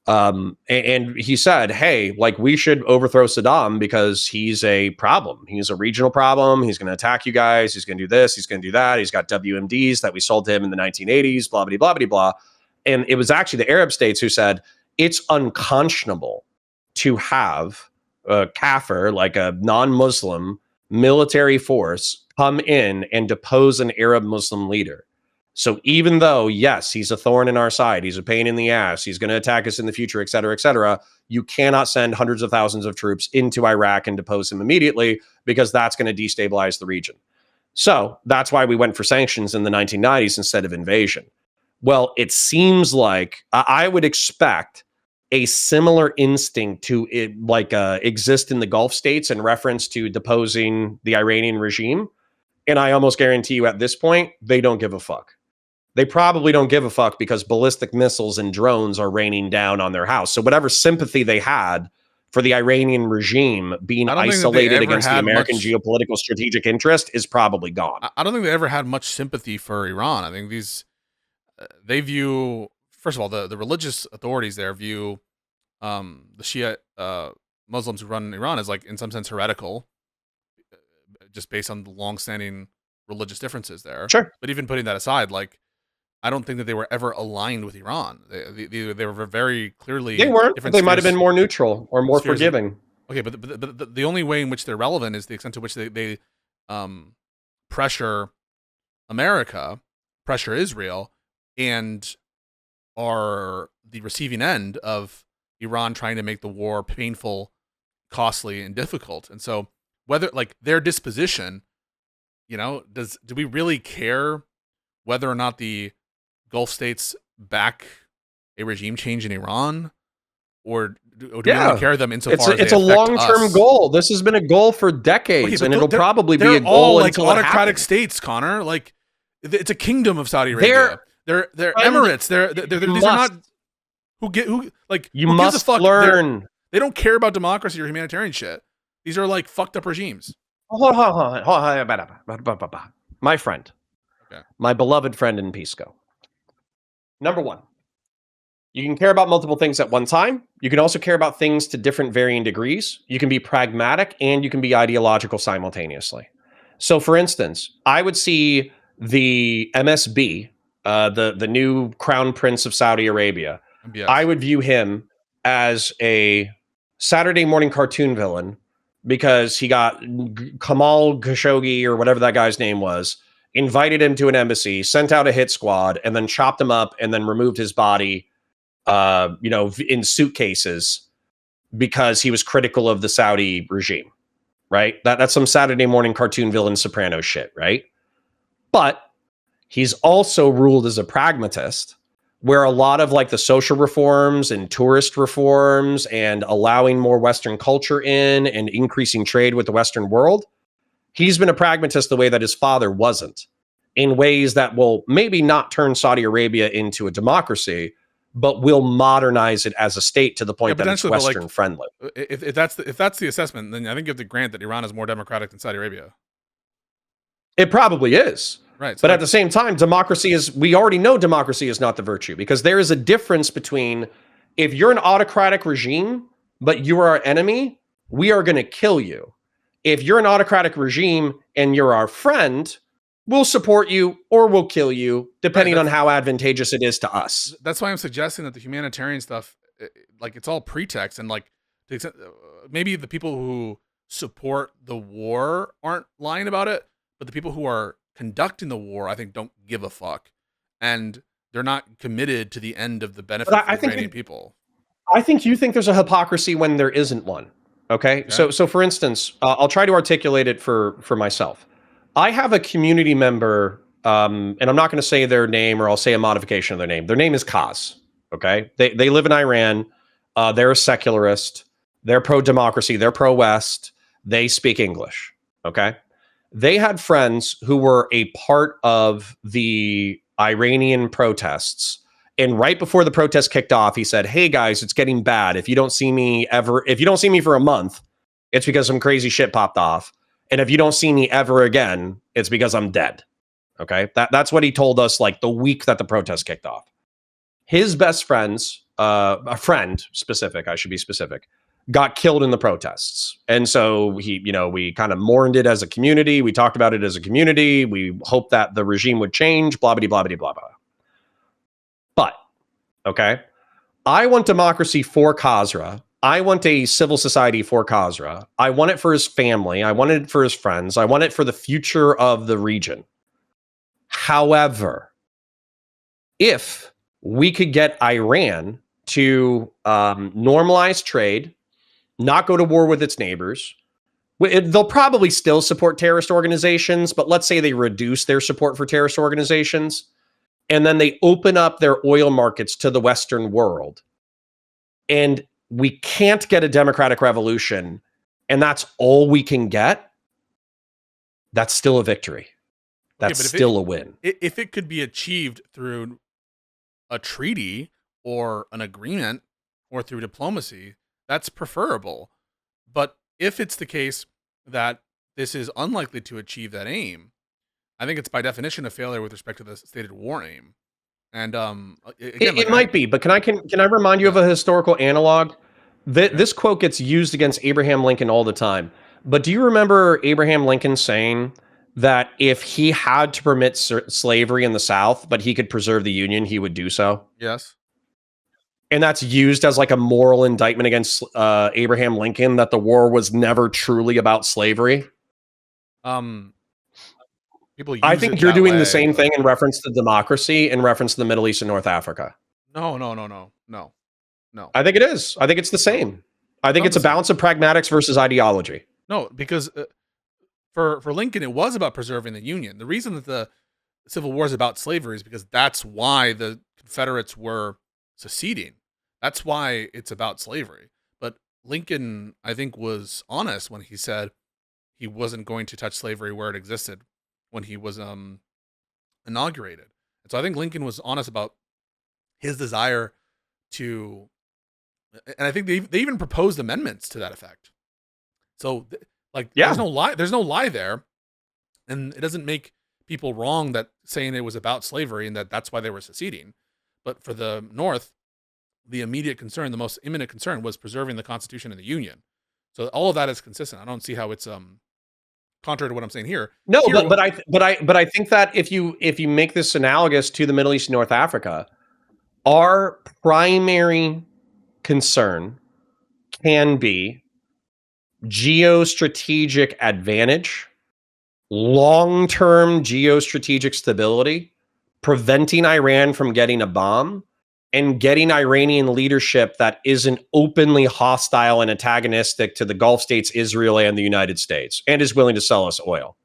And he said, hey, like we should overthrow Saddam because he's a problem. He's a regional problem. He's going to attack you guys. He's going to do this. He's going to do that. He's got WMDs that we sold to him in the 1980s, blah, blah, blah, blah, blah. And it was actually the Arab states who said it's unconscionable to have a kafir, like a non-Muslim military force, come in and depose an Arab Muslim leader. So even though, yes, he's a thorn in our side, he's a pain in the ass, he's going to attack us in the future, et cetera, you cannot send hundreds of thousands of troops into Iraq and depose him immediately because that's going to destabilize the region. So that's why we went for sanctions in the 1990s instead of invasion. Well, it seems like I would expect a similar instinct to exist in the Gulf states in reference to deposing the Iranian regime. And I almost guarantee you at this point, they don't give a fuck. They probably don't give a fuck because ballistic missiles and drones are raining down on their house. So whatever sympathy they had for the Iranian regime being isolated against the American geopolitical strategic interest is probably gone. I don't think they ever had much sympathy for Iran. I think they view, first of all, the religious authorities there view the Shia Muslims who run Iran as like in some sense heretical, just based on the longstanding religious differences there. Sure. But even putting that aside, like, I don't think that they were ever aligned with Iran. They were very clearly... They weren't. They might have been more neutral or more forgiving. Okay, but the only way in which they're relevant is the extent to which they pressure America, pressure Israel, and are the receiving end of Iran trying to make the war painful, costly, and difficult. And so whether like their disposition, do we really care whether or not the Gulf states back a regime change in Iran, or do we really care them insofar as it's a long-term goal? This has been a goal for decades, and it'll probably be a goal all like autocratic states, Connor. Like it's a kingdom of Saudi Arabia. They're emirates. These are not who like you must learn. They don't care about democracy or humanitarian shit. These are like fucked up regimes. Hold on. My friend, my beloved friend in Pisco. Number one, you can care about multiple things at one time. You can also care about things to different varying degrees. You can be pragmatic and you can be ideological simultaneously. So, for instance, I would see the MSB, the new crown prince of Saudi Arabia. Yes. I would view him as a Saturday morning cartoon villain because he got Kamal Khashoggi or whatever that guy's name was, invited him to an embassy, sent out a hit squad, and then chopped him up and then removed his body, in suitcases because he was critical of the Saudi regime, right? That's some Saturday morning cartoon villain Soprano shit, right? But he's also ruled as a pragmatist, where a lot of like the social reforms and tourist reforms and allowing more Western culture in and increasing trade with the Western world, he's been a pragmatist the way that his father wasn't, in ways that will maybe not turn Saudi Arabia into a democracy, but will modernize it as a state to the point that it's Western friendly. If that's the assessment, then I think you have to grant that Iran is more democratic than Saudi Arabia. It probably is. Right. So but at the same time, we already know democracy is not the virtue, because there is a difference between if you're an autocratic regime, but you are our enemy, we are going to kill you. If you're an autocratic regime and you're our friend, we'll support you or we'll kill you, depending on how advantageous it is to us. That's why I'm suggesting that the humanitarian stuff, like, it's all pretext, and like, to extent, maybe the people who support the war aren't lying about it, but the people who are conducting the war, I think, don't give a fuck, and they're not committed to the end of the benefit for the Iranian people. I think you think there's a hypocrisy when there isn't one. Okay. So for instance, I'll try to articulate it for myself. I have a community member, and I'm not going to say their name, or I'll say a modification of their name. Their name is Kaz. Okay. They live in Iran. They're a secularist. They're pro-democracy. They're pro-West. They speak English. Okay. They had friends who were a part of the Iranian protests. And right before the protest kicked off, he said, "Hey guys, it's getting bad. If you don't see me for a month, it's because some crazy shit popped off. And if you don't see me ever again, it's because I'm dead." Okay. That's what he told us, like, the week that the protest kicked off. His best friends, a friend specific, I should be specific, got killed in the protests. And so we kind of mourned it as a community. We talked about it as a community. We hoped that the regime would change, blah, blah, blah, blah, blah, blah. But, okay, I want democracy for Khazra. I want a civil society for Khazra. I want it for his family. I want it for his friends. I want it for the future of the region. However, if we could get Iran to normalize trade, not go to war with its neighbors, they'll probably still support terrorist organizations, but let's say they reduce their support for terrorist organizations, and then they open up their oil markets to the Western world, and we can't get a democratic revolution, and that's all we can get, that's still a victory. That's still a win. If it could be achieved through a treaty or an agreement or through diplomacy, that's preferable. But if it's the case that this is unlikely to achieve that aim, I think it's by definition a failure with respect to the stated war aim. And again, it might be, but can I remind you of a historical analog? This quote gets used against Abraham Lincoln all the time. But do you remember Abraham Lincoln saying that if he had to permit slavery in the South, but he could preserve the Union, he would do so? Yes. And that's used as like a moral indictment against Abraham Lincoln, that the war was never truly about slavery. I think you're doing the same thing in reference to democracy, in reference to the Middle East and North Africa. No. I think it is. I think it's the same. I think it's a balance of pragmatics versus ideology. No, because for Lincoln, it was about preserving the Union. The reason that the Civil War is about slavery is because that's why the Confederates were seceding. That's why it's about slavery. But Lincoln, I think, was honest when he said he wasn't going to touch slavery where it existed when he was inaugurated. And so I think Lincoln was honest about his desire to, and I think they even proposed amendments to that effect. So there's no lie there. And it doesn't make people wrong that saying it was about slavery and that's why they were seceding. But for the North, the immediate concern, the most imminent concern, was preserving the Constitution and the Union. So all of that is consistent. I don't see how it's contrary to what I'm saying here. No, but I think that if you make this analogous to the Middle East and North Africa, our primary concern can be geostrategic advantage, long-term geostrategic stability, preventing Iran from getting a bomb, and getting Iranian leadership that isn't openly hostile and antagonistic to the Gulf states, Israel, and the United States, and is willing to sell us oil.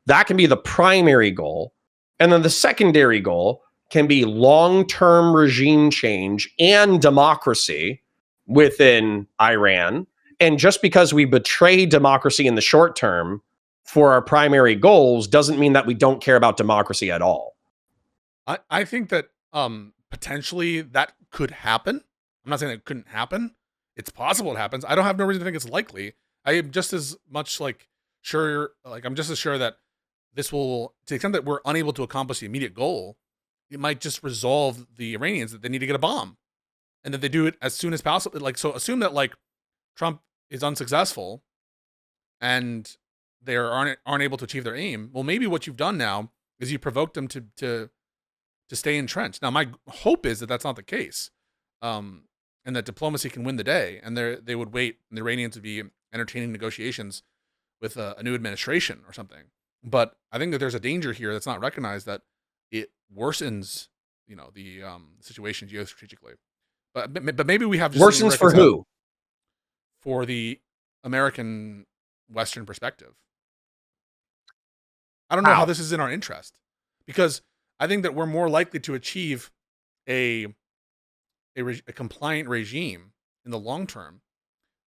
That can be the primary goal. And then the secondary goal can be long-term regime change and democracy within Iran. And just because we betray democracy in the short term for our primary goals doesn't mean that we don't care about democracy at all. I think that potentially that could happen. I'm not saying it couldn't happen. It's possible it happens. I don't have no reason to think it's likely. I am just as much I'm just as sure that this will, to the extent that we're unable to accomplish the immediate goal, it might just resolve the Iranians that they need to get a bomb, and that they do it as soon as possible. So assume that Trump is unsuccessful and they aren't able to achieve their aim, well, maybe what you've done now is you provoked them to stay entrenched. Now, my hope is that that's not the case, and that diplomacy can win the day, and they would wait, and the Iranians would be entertaining negotiations with a new administration or something. But I think that there's a danger here that's not recognized, that it worsens, the situation geostrategically. But maybe we have just worsens for who? For the American Western perspective. I don't know how this is in our interest, because I think that we're more likely to achieve a compliant regime in the long term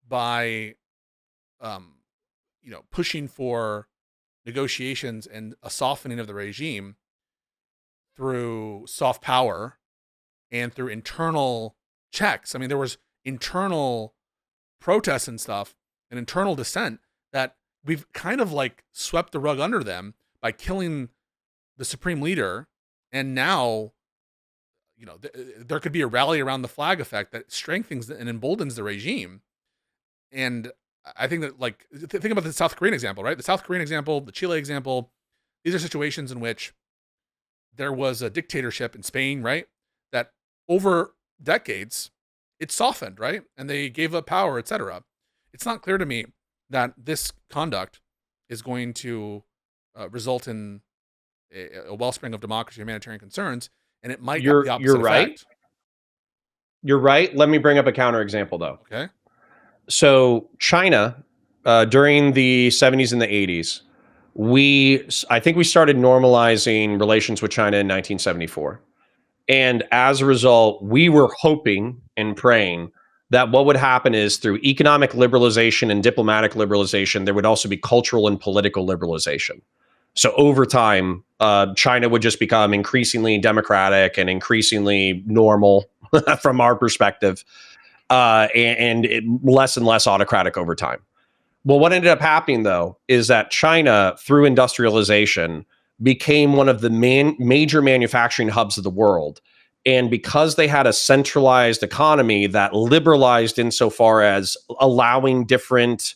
by, pushing for negotiations and a softening of the regime through soft power and through internal checks. I mean, there was internal protests and stuff and internal dissent that we've kind of like swept the rug under them by killing the supreme leader. And now, there could be a rally around the flag effect that strengthens and emboldens the regime. And I think that, like, think about the South Korean example, right? The South Korean example, the Chile example, these are situations in which there was a dictatorship in Spain, right? That over decades, it softened, right? And they gave up power, etc. It's not clear to me that this conduct is going to result in a wellspring of democracy, humanitarian concerns, and it might have the opposite You're right. effect. You're right. Let me bring up a counterexample, though. Okay. So China, during the 70s and the 80s, I think we started normalizing relations with China in 1974. And as a result, we were hoping and praying that what would happen is, through economic liberalization and diplomatic liberalization, there would also be cultural and political liberalization. So over time, China would just become increasingly democratic and increasingly normal from our perspective, and less and less autocratic over time. Well, what ended up happening, though, is that China, through industrialization, became one of the major manufacturing hubs of the world. And because they had a centralized economy that liberalized insofar as allowing different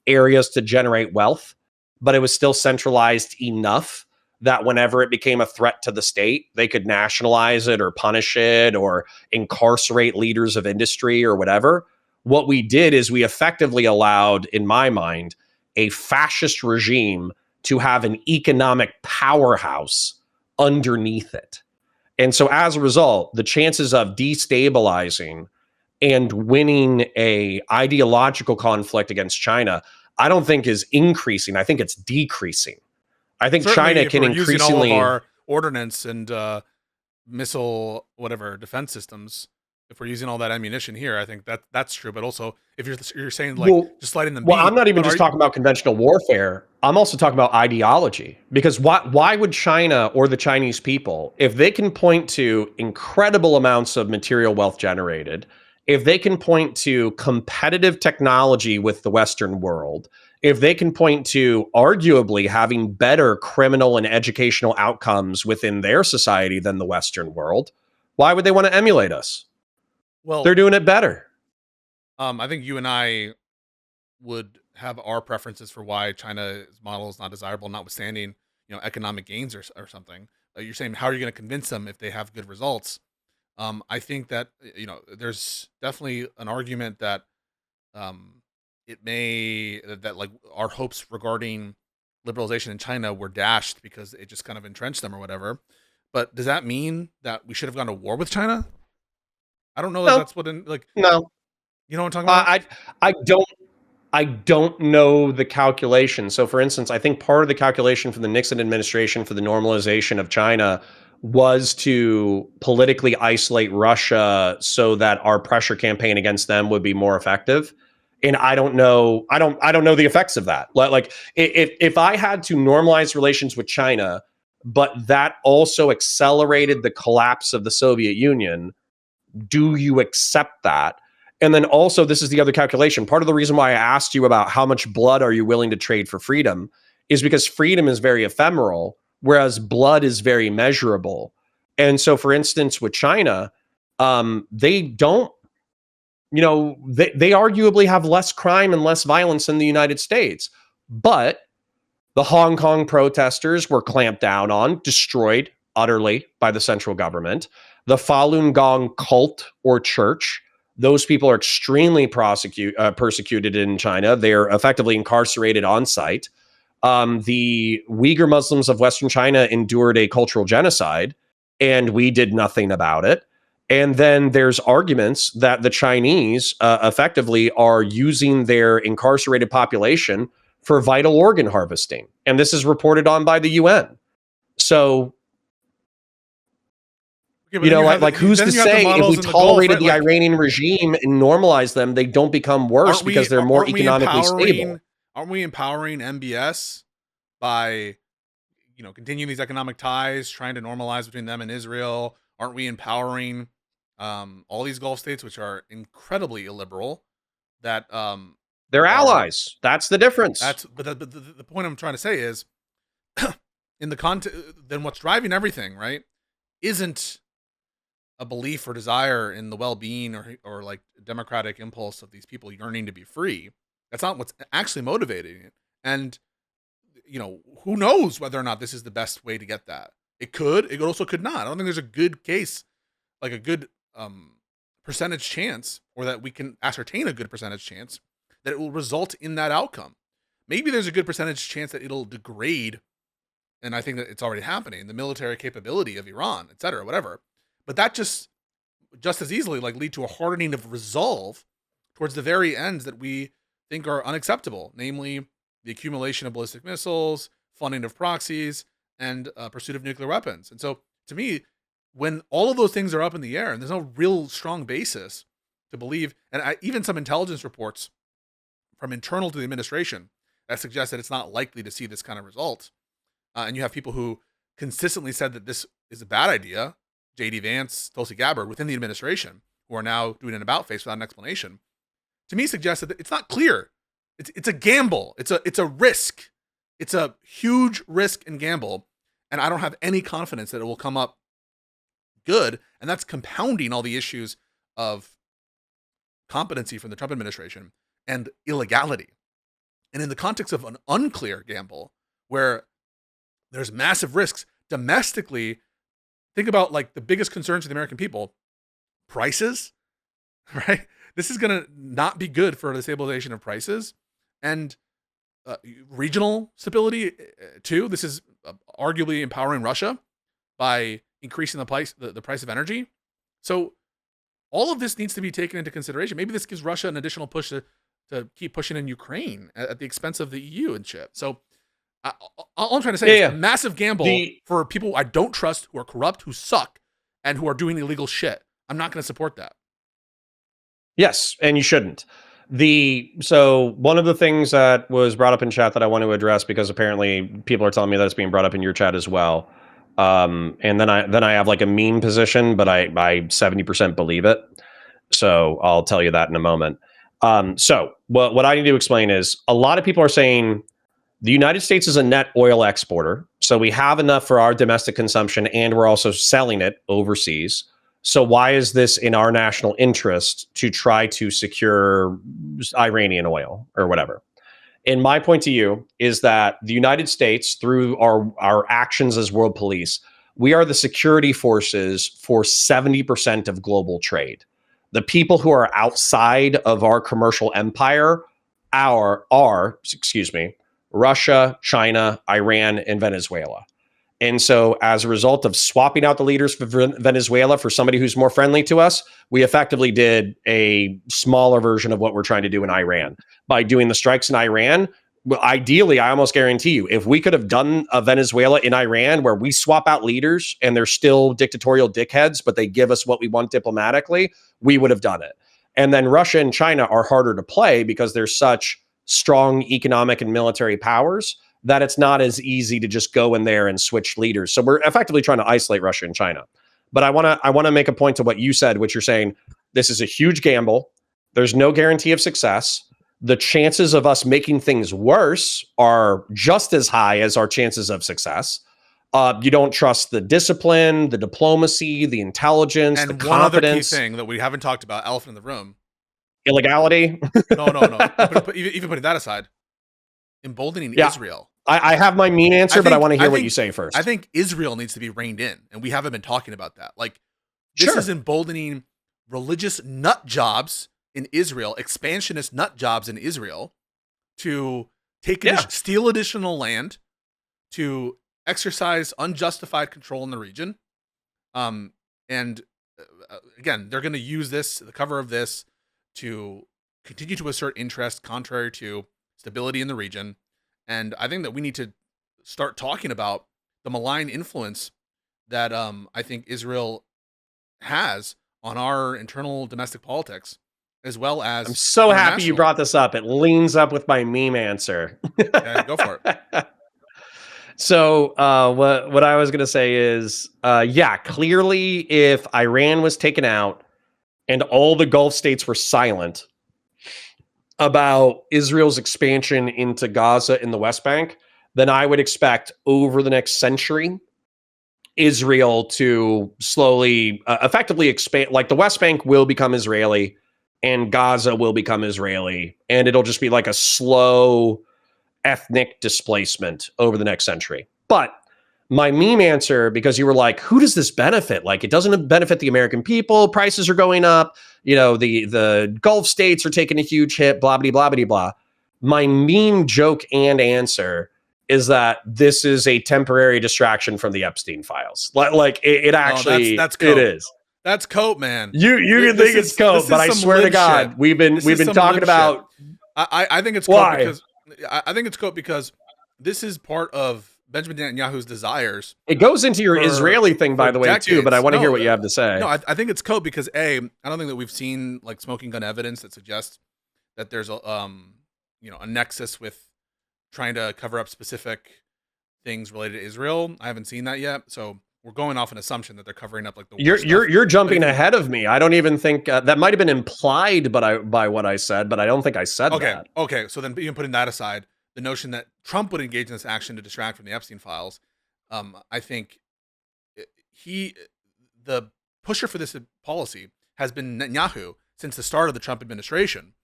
areas to generate wealth, but it was still centralized enough that whenever it became a threat to the state, they could nationalize it or punish it or incarcerate leaders of industry or whatever. What we did is we effectively allowed, in my mind, a fascist regime to have an economic powerhouse underneath it. And so as a result, the chances of destabilizing and winning a ideological conflict against China, I don't think is increasing. I think it's decreasing. I think Certainly, China can increasingly using all of our ordnance and missile defense systems. If we're using all that ammunition here, I think that's true. But also, if you're saying, like, just letting them be. Well, I'm not even just talking about conventional warfare. I'm also talking about ideology. Because why would China or the Chinese people, if they can point to incredible amounts of material wealth generated, if they can point to competitive technology with the Western world, if they can point to arguably having better criminal and educational outcomes within their society than the Western world, why would they want to emulate us? Well, they're doing it better. I think you and I would have our preferences for why China's model is not desirable, notwithstanding, economic gains or something. You're saying, how are you going to convince them if they have good results? I think that, there's definitely an argument that that like our hopes regarding liberalization in China were dashed because it just kind of entrenched them or whatever. But does that mean that we should have gone to war with China? I don't know that that's what no. You know what I'm talking about? I don't know the calculation. So, for instance, I think part of the calculation for the Nixon administration for the normalization of China was to politically isolate Russia so that our pressure campaign against them would be more effective. And I don't know the effects of that. Like, if I had to normalize relations with China, but that also accelerated the collapse of the Soviet Union, do you accept that? And then also, this is the other calculation. Part of the reason why I asked you about how much blood are you willing to trade for freedom is because freedom is very ephemeral, whereas blood is very measurable. And so, for instance, with China, they don't they arguably have less crime and less violence in the United States. But the Hong Kong protesters were clamped down on, destroyed utterly by the central government. The Falun Gong cult or church, those people are extremely persecuted in China. They're effectively incarcerated on site. The Uyghur Muslims of Western China endured a cultural genocide, and we did nothing about it. And then there's arguments that the Chinese effectively are using their incarcerated population for vital organ harvesting. And this is reported on by the UN. So, who's to say if we tolerated the Iranian regime and normalized them, they don't become worse because they're more economically stable? Aren't we empowering MBS by, continuing these economic ties, trying to normalize between them and Israel? Aren't we empowering all these Gulf states, which are incredibly illiberal, that they're allies? That's the difference. But the point I'm trying to say is, in the context, then what's driving everything, right, isn't a belief or desire in the well-being or like democratic impulse of these people yearning to be free. That's not what's actually motivating it. And who knows whether or not this is the best way to get that. It also could not. I don't think there's a good case, like a good percentage chance, or that we can ascertain a good percentage chance that it will result in that outcome. Maybe there's a good percentage chance that it'll degrade, and I think that it's already happening, the military capability of Iran, et cetera, whatever. But that just as easily lead to a hardening of resolve towards the very ends that we think are unacceptable, namely the accumulation of ballistic missiles, funding of proxies, and pursuit of nuclear weapons. And so, to me, when all of those things are up in the air and there's no real strong basis to believe, and even some intelligence reports from internal to the administration that suggest that it's not likely to see this kind of result, and you have people who consistently said that this is a bad idea, J.D. Vance, Tulsi Gabbard, within the administration, who are now doing an about-face without an explanation, to me suggests that it's not clear. It's a gamble. It's a risk. It's a huge risk and gamble, and I don't have any confidence that it will come up good, and that's compounding all the issues of competency from the Trump administration and illegality. And in the context of an unclear gamble, where there's massive risks domestically, think about the biggest concerns of the American people: prices, right? This is going to not be good for the stabilization of prices, and regional stability too. This is arguably empowering Russia by increasing the price of energy. So all of this needs to be taken into consideration. Maybe this gives Russia an additional push to keep pushing in Ukraine at the expense of the EU and shit. So all I'm trying to say is a massive gamble for people I don't trust, who are corrupt, who suck, and who are doing illegal shit. I'm not going to support that. Yes, and you shouldn't. So one of the things that was brought up in chat that I want to address, because apparently people are telling me that it's being brought up in your chat as well. And then I have a meme position, but I 70% believe it. So I'll tell you that in a moment. So what I need to explain is, a lot of people are saying the United States is a net oil exporter. So we have enough for our domestic consumption, and we're also selling it overseas. So why is this in our national interest to try to secure Iranian oil or whatever? And my point to you is that the United States, through our actions as world police, we are the security forces for 70% of global trade. The people who are outside of our commercial empire are Russia, China, Iran, and Venezuela. And so as a result of swapping out the leaders for Venezuela for somebody who's more friendly to us, we effectively did a smaller version of what we're trying to do in Iran. By doing the strikes in Iran, well, ideally, I almost guarantee you, if we could have done a Venezuela in Iran where we swap out leaders and they're still dictatorial dickheads, but they give us what we want diplomatically, we would have done it. And then Russia and China are harder to play because they're such strong economic and military powers that it's not as easy to just go in there and switch leaders. So we're effectively trying to isolate Russia and China. But I want to make a point to what you said, which you're saying, this is a huge gamble. There's no guarantee of success. The chances of us making things worse are just as high as our chances of success. You don't trust the discipline, the diplomacy, the intelligence, and the confidence. And one other key thing that we haven't talked about, elephant in the room, illegality. No. Even putting that aside, emboldening Israel. I have my mean answer, but I want to hear what you say first. I think Israel needs to be reined in, and we haven't been talking about that. Like, this is emboldening religious nut jobs in Israel, expansionist nut jobs in Israel, to steal additional land, to exercise unjustified control in the region. And again, they're going to use the cover of this, to continue to assert interest contrary to stability in the region. And I think that we need to start talking about the malign influence that I think Israel has on our internal domestic politics, as well as... I'm so happy you brought this up. It leans up with my meme answer. Okay, go for it. So what I was going to say is, clearly if Iran was taken out and all the Gulf states were silent about Israel's expansion into Gaza and the West Bank, then I would expect over the next century, Israel to slowly, effectively expand. Like, the West Bank will become Israeli and Gaza will become Israeli. And it'll just be like a slow ethnic displacement over the next century. But my meme answer, because you were like, who does this benefit? Like, it doesn't benefit the American people. Prices are going up. You know, the Gulf states are taking a huge hit, blah, blah, blah, blah, blah. My meme joke and answer is that this is a temporary distraction from the Epstein files. Like it actually, that's it is. That's cope, man. You can think it's cope, but I swear to God, shit. we've been talking about. I think it's cope because I think it's cope because this is part of Benjamin Netanyahu's desires. It goes into your Israeli thing, by the way, too, but I want to hear what you have to say. No, I think it's cope because I don't think that we've seen like smoking gun evidence that suggests that there's a nexus with trying to cover up specific things related to Israel. I haven't seen that yet, so we're going off an assumption that they're covering up like the worst you're jumping ahead of me. I don't even think that might have been implied, by what I said, but I don't think I said that. Okay. So then, even putting that aside, the notion that Trump would engage in this action to distract from the Epstein files, I think the pusher for this policy has been Netanyahu since the start of the Trump administration,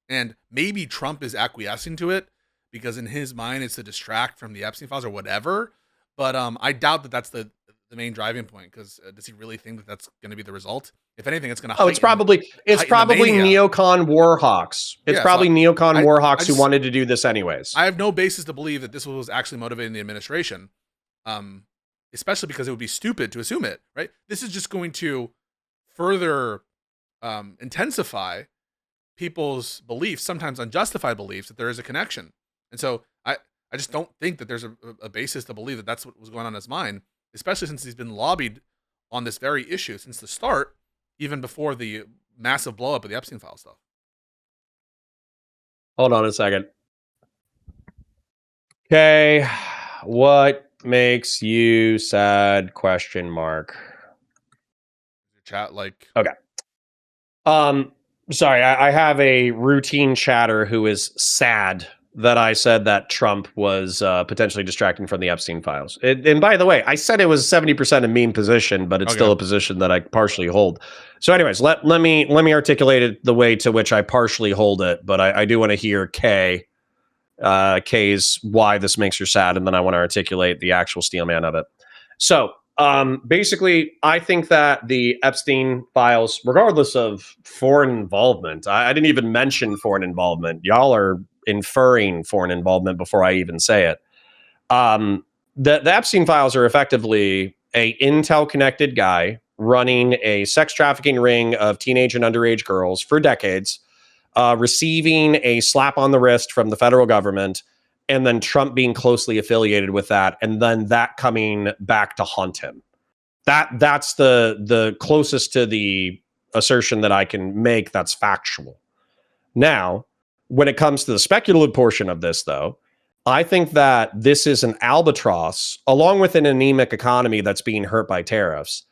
and maybe Trump is acquiescing to it because in his mind it's to distract from the Epstein files or whatever. But I doubt that that's the main driving point, because does he really think that that's going to be the result? If anything, it's going to. It's probably neocon war hawks. It's probably neocon war hawks who wanted to do this anyways. I have no basis to believe that this was actually motivating the administration, especially because it would be stupid to assume it. Right? This is just going to further intensify people's beliefs, sometimes unjustified beliefs, that there is a connection. And so I just don't think that there's a basis to believe that that's what was going on in his mind, especially since he's been lobbied on this very issue since the start, even before the massive blow up of the Epstein file stuff. Hold on a second. Okay. What makes you sad? ? Chat like. Okay. Sorry, I have a routine chatter who is sad that I said that Trump was potentially distracting from the Epstein files. And by the way, I said it was 70% a meme position, but it's still a position that I partially hold. So anyways, let me articulate it the way to which I partially hold it, but I do want to hear K's why this makes her sad, and then I want to articulate the actual steelman of it. So basically, I think that the Epstein files, regardless of foreign involvement, I didn't even mention foreign involvement. Y'all are inferring foreign involvement before I even say it. The Epstein files are effectively a Intel-connected guy running a sex trafficking ring of teenage and underage girls for decades, receiving a slap on the wrist from the federal government, and then Trump being closely affiliated with that, and then that coming back to haunt him. That's the closest to the assertion that I can make that's factual. Now, when it comes to the speculative portion of this, though, I think that this is an albatross, along with an anemic economy that's being hurt by tariffs.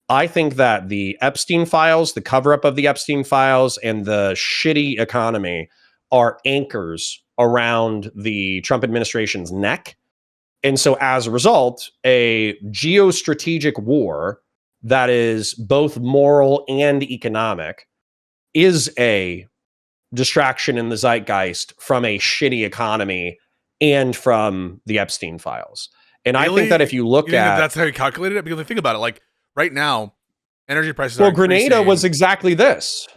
I think that the Epstein files, the cover-up of the Epstein files, and the shitty economy are anchors around the Trump administration's neck. And so as a result, a geostrategic war that is both moral and economic is a distraction in the zeitgeist from a shitty economy and from the Epstein files. And really? I think that if you look at that's how you calculated it, because think about it, like right now, energy prices well, are increasing. Grenada was exactly this.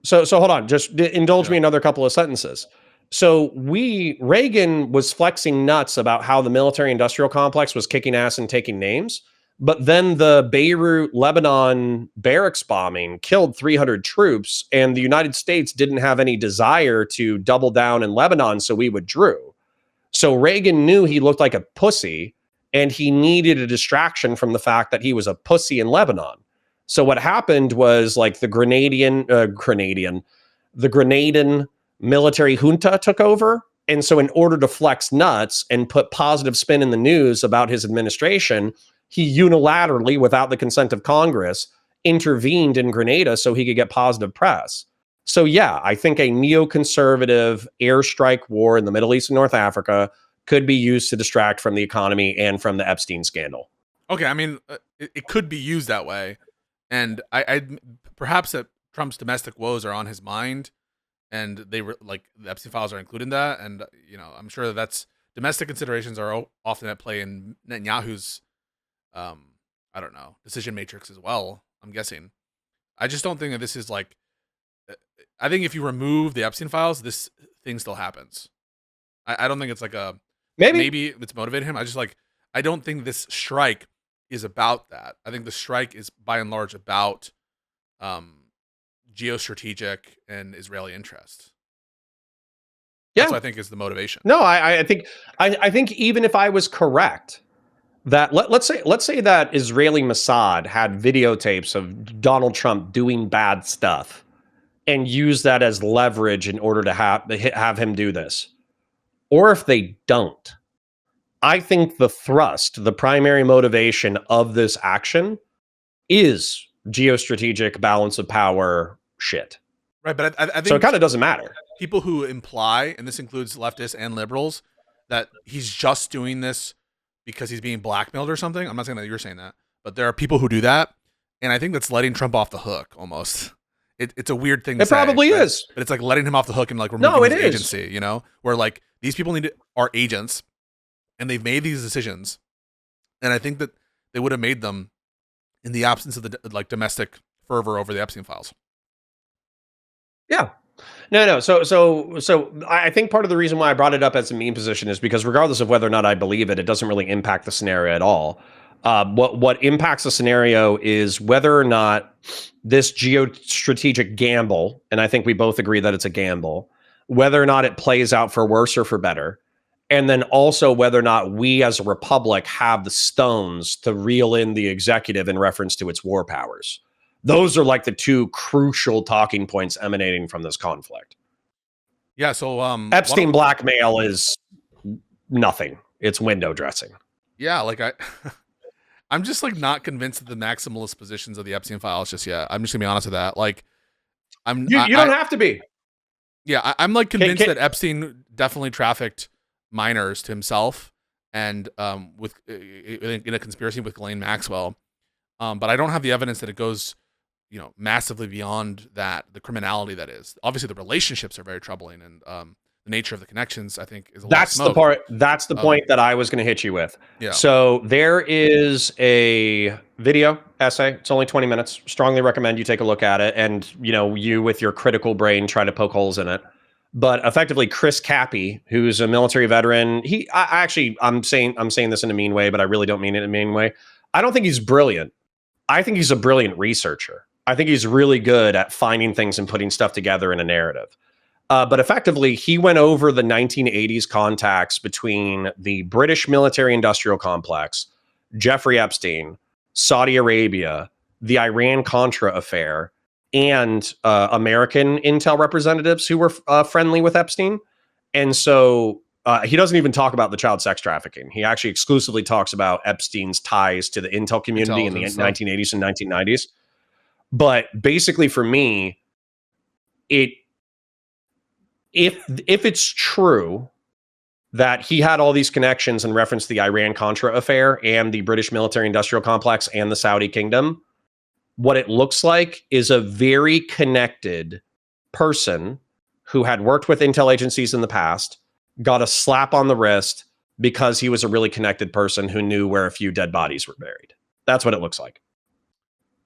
So hold on, just indulge me another couple of sentences. So Reagan was flexing nuts about how the military industrial complex was kicking ass and taking names. But then the Beirut, Lebanon barracks bombing killed 300 troops, and the United States didn't have any desire to double down in Lebanon, so we withdrew. So Reagan knew he looked like a pussy, and he needed a distraction from the fact that he was a pussy in Lebanon. So what happened was like the Grenadian military junta took over. And so in order to flex nuts and put positive spin in the news about his administration, he unilaterally, without the consent of Congress, intervened in Grenada so he could get positive press. So yeah, I think a neoconservative airstrike war in the Middle East and North Africa could be used to distract from the economy and from the Epstein scandal. Okay, I mean, it could be used that way. And I perhaps that Trump's domestic woes are on his mind, and they were like the Epstein files are included in that. And I'm sure that's domestic considerations are often at play in Netanyahu's, I don't know, decision matrix as well. I'm guessing. I just don't think that this is like. I think if you remove the Epstein files, this thing still happens. I don't think it's like a maybe it's motivated him. I don't think this strike is about that. I think the strike is by and large about geostrategic and Israeli interest. That's what I think is the motivation. No, I think even if I was correct that let's say that Israeli Mossad had videotapes of Donald Trump doing bad stuff and use that as leverage in order to have him do this, or if they don't, I think the primary motivation of this action is geostrategic balance of power shit. Right, but I think so it kind of doesn't matter. People who imply, and this includes leftists and liberals, that he's just doing this because he's being blackmailed or something. I'm not saying that you're saying that, but there are people who do that, and I think that's letting Trump off the hook almost. It's a weird thing to say. It probably is. But it's like letting him off the hook and like removing his agency, where like these people are agents and they've made these decisions. And I think that they would have made them in the absence of the like domestic fervor over the Epstein files. Yeah. No. So I think part of the reason why I brought it up as a meme position is because regardless of whether or not I believe it, it doesn't really impact the scenario at all. What impacts the scenario is whether or not this geostrategic gamble, and I think we both agree that it's a gamble, whether or not it plays out for worse or for better, and then also whether or not we as a republic have the stones to reel in the executive in reference to its war powers. Those are like the two crucial talking points emanating from this conflict. Yeah, so Epstein blackmail is nothing. It's window dressing. Yeah, like I'm just like not convinced of the maximalist positions of the Epstein files just yet. I'm just gonna be honest with that. Like, you don't have to be. Yeah, I'm like convinced that Epstein definitely trafficked minors to himself, and in a conspiracy with Ghislaine Maxwell. But I don't have the evidence that it goes, massively beyond that. The criminality that is. Obviously, the relationships are very troubling, and the nature of the connections, I think, is a lot of smoke. That's the point that I was going to hit you with. Yeah. So there is a video essay. It's only 20 minutes. Strongly recommend you take a look at it, and you with your critical brain try to poke holes in it. But effectively, Chris Cappy, who's a military veteran, I'm saying this in a mean way, but I really don't mean it in a mean way. I don't think he's brilliant. I think he's a brilliant researcher. I think he's really good at finding things and putting stuff together in a narrative. But effectively, he went over the 1980s contacts between the British military-industrial complex, Jeffrey Epstein, Saudi Arabia, the Iran-Contra affair, and American intel representatives who were friendly with Epstein. And so he doesn't even talk about the child sex trafficking. He actually exclusively talks about Epstein's ties to the intel community in the 1980s and 1990s. But basically, for me, if it's true that he had all these connections in reference to the Iran-Contra affair and the British military-industrial complex and the Saudi kingdom, what it looks like is a very connected person who had worked with intel agencies in the past got a slap on the wrist because he was a really connected person who knew where a few dead bodies were buried. That's what it looks like.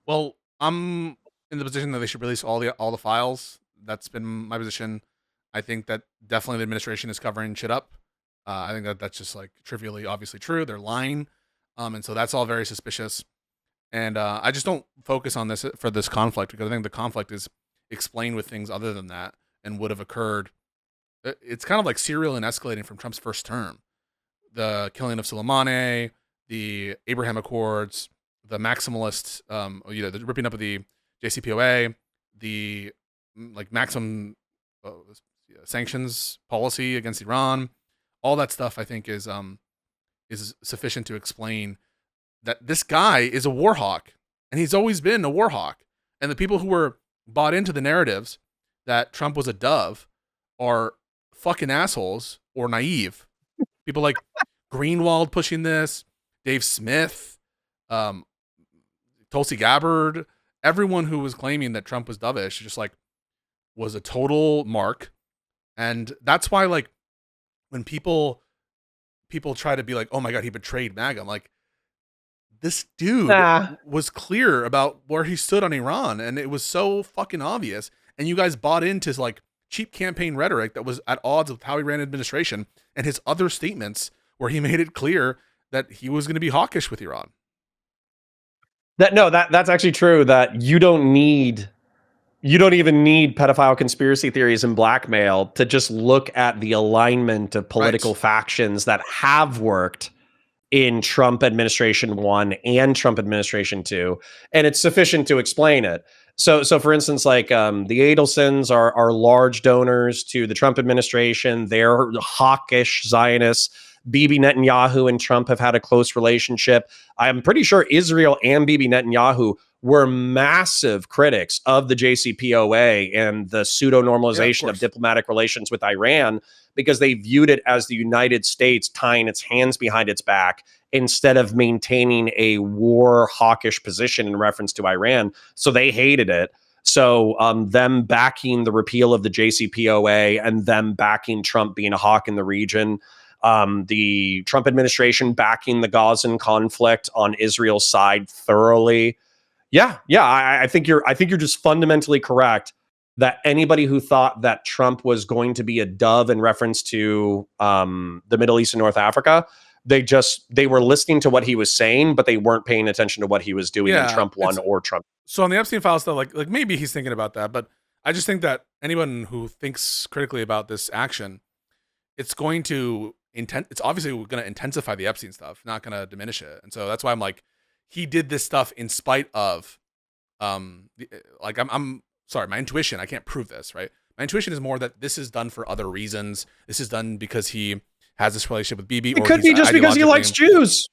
Well, I'm in the position that they should release all the files. That's been my position. I think that definitely the administration is covering shit up. I think that that's just like trivially, obviously true. They're lying, and so that's all very suspicious. And I just don't focus on this for this conflict because I think the conflict is explained with things other than that and would have occurred. It's kind of like serial and escalating from Trump's first term. The killing of Soleimani, the Abraham Accords, the maximalist, the ripping up of the JCPOA, the like maximum sanctions policy against Iran, all that stuff I think is sufficient to explain that this guy is a war hawk, and he's always been a war hawk. And the people who were bought into the narratives that Trump was a dove are fucking assholes or naive. People like Greenwald pushing this, Dave Smith, Tulsi Gabbard, everyone who was claiming that Trump was dovish just like was a total mark. And that's why like when people try to be like, oh my God, he betrayed MAGA, I'm like, this dude was clear about where he stood on Iran, and it was so fucking obvious. And you guys bought into like cheap campaign rhetoric that was at odds with how he ran administration and his other statements where he made it clear that he was going to be hawkish with Iran. That's actually true. That you don't even need pedophile conspiracy theories and blackmail to just look at the alignment of political factions that have worked in Trump administration 1 and Trump administration 2, and it's sufficient to explain it. So for instance, like the Adelsons are large donors to the Trump administration. They're hawkish Zionists. Bibi Netanyahu and Trump have had a close relationship. I'm pretty sure Israel and Bibi Netanyahu were massive critics of the JCPOA and the pseudo-normalization of diplomatic relations with Iran because they viewed it as the United States tying its hands behind its back instead of maintaining a war hawkish position in reference to Iran. So they hated it. So them backing the repeal of the JCPOA and them backing Trump being a hawk in the region, the Trump administration backing the Gazan conflict on Israel's side thoroughly. Yeah. I think you're just fundamentally correct that anybody who thought that Trump was going to be a dove in reference to the Middle East and North Africa, they were listening to what he was saying, but they weren't paying attention to what he was doing in Trump 1 or Trump. So on the Epstein files stuff, like maybe he's thinking about that, but I just think that anyone who thinks critically about this action, it's going to it's obviously going to intensify the Epstein stuff, not going to diminish it. And so that's why I'm like, he did this stuff in spite of, I'm sorry, my intuition, I can't prove this, right? My intuition is more that this is done for other reasons. This is done because he has this relationship with Bibi. It could be just because he likes Jews.